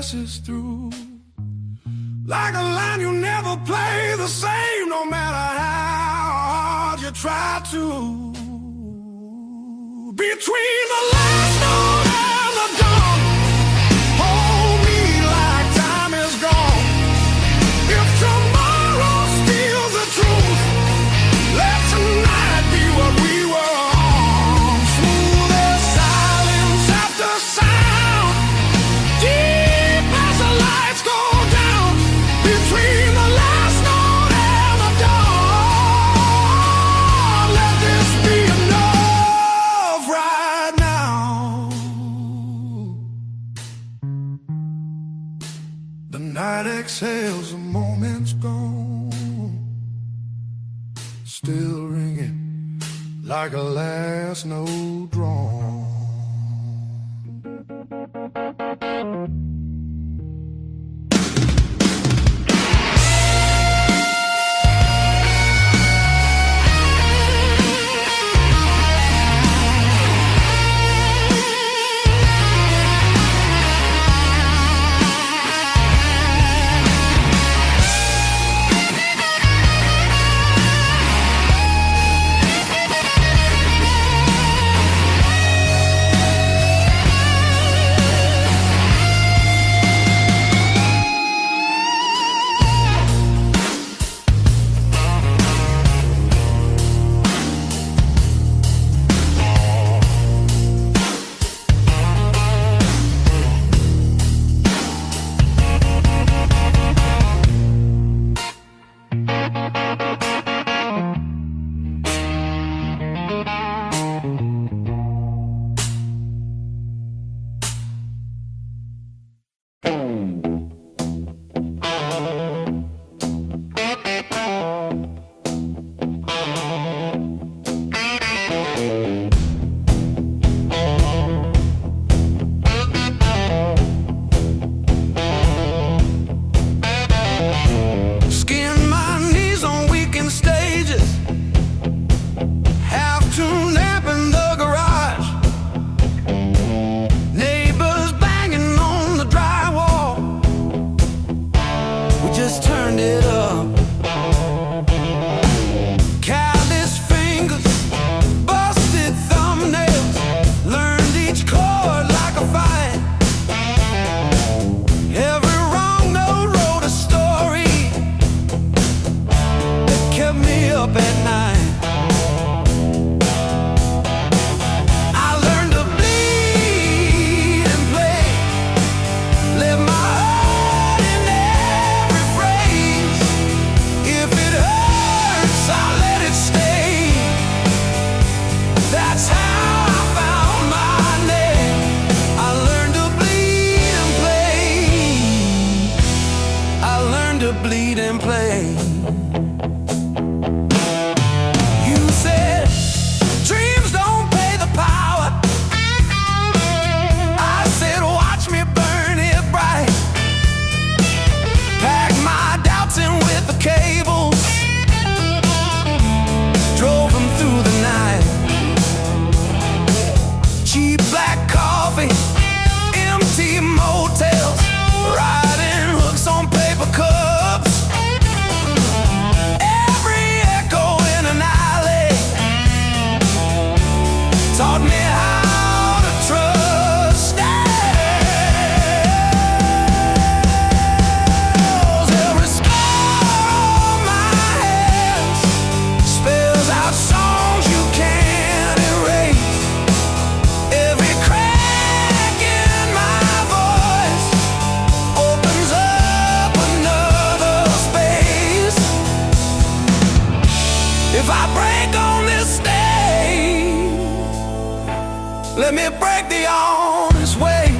passes through. Like a line you never play the same, no matter how hard you try to. Between the last note and the dawn, hold me like time is gone. If tomorrow steals the truth, let tonight be what we were on. Smooth as silence after sound, deep as the lights go down. Between the last note and the dawn, let this be enough right now. The night exhales, the moment's gone, still ringing like a last note drawn. Skin my knees on weekend stages, have to nap in the garage. Neighbors banging on the drywall, we just turned it up. Callous fingers, busted thumbnails, learned each chord like a fight. Every wrong note wrote a story that kept me up at night. I learned to bleed and play, live my heart in every phrase. If it hurts, I'll let it stay. That's how I found my name. I learned to bleed and play. I learned to bleed and play. You said dreams don't pay the power. I said watch me burn it bright. Pack my doubts in with the cables, drove them through the night. Cheap black coffee, empty motels, riding hooks on paper cups. Every echo in an alley taught me how to trust. Every scar on my hands spells out songs you can't erase. Every crack in my voice opens up another space. If I break on this stage, let me break the honest way.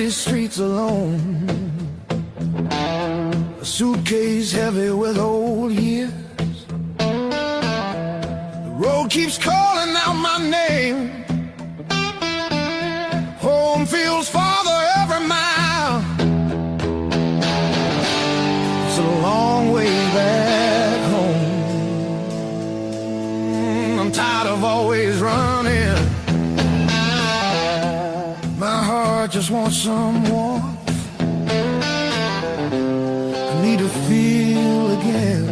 empty streets alone, a suitcase heavy with old years. The road keeps calling out my name. Home feels farther every mile. It's a long way back home. I'm tired of always running. My heart just wants some warmth. I need to feel again.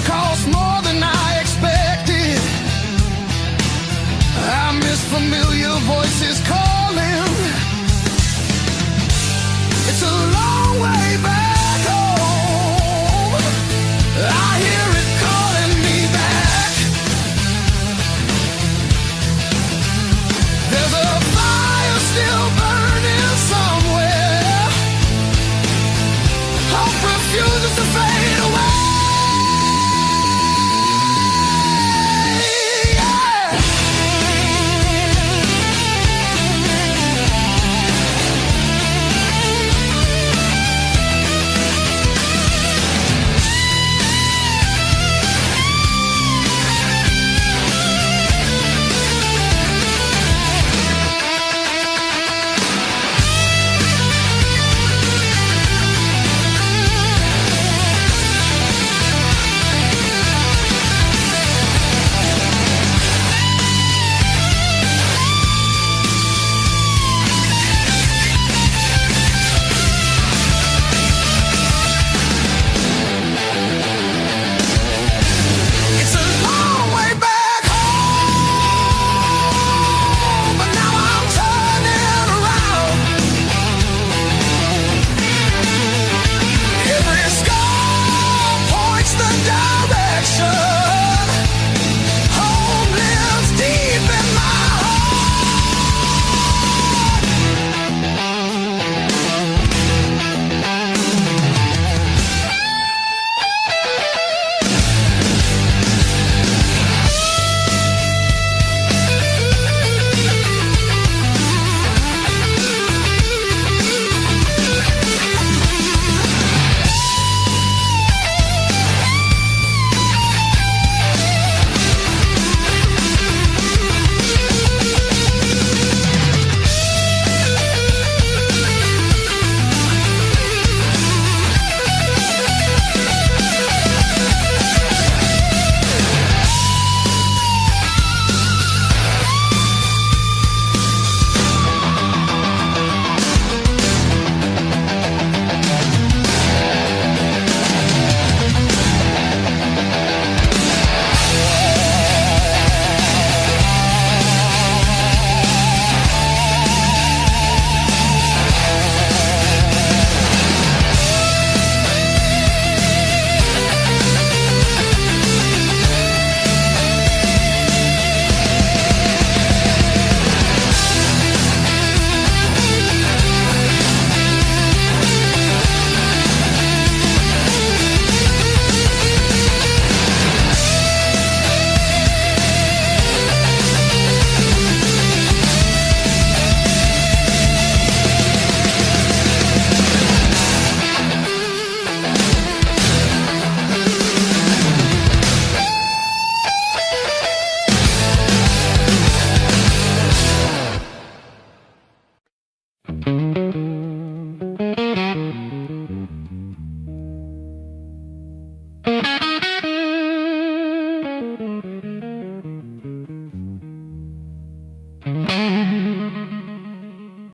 Cost more than I expected. I miss familiar voices calling. It's a long way back home. I hear it calling me back. There's a fire still burning somewhere. Hope refuses to fade away.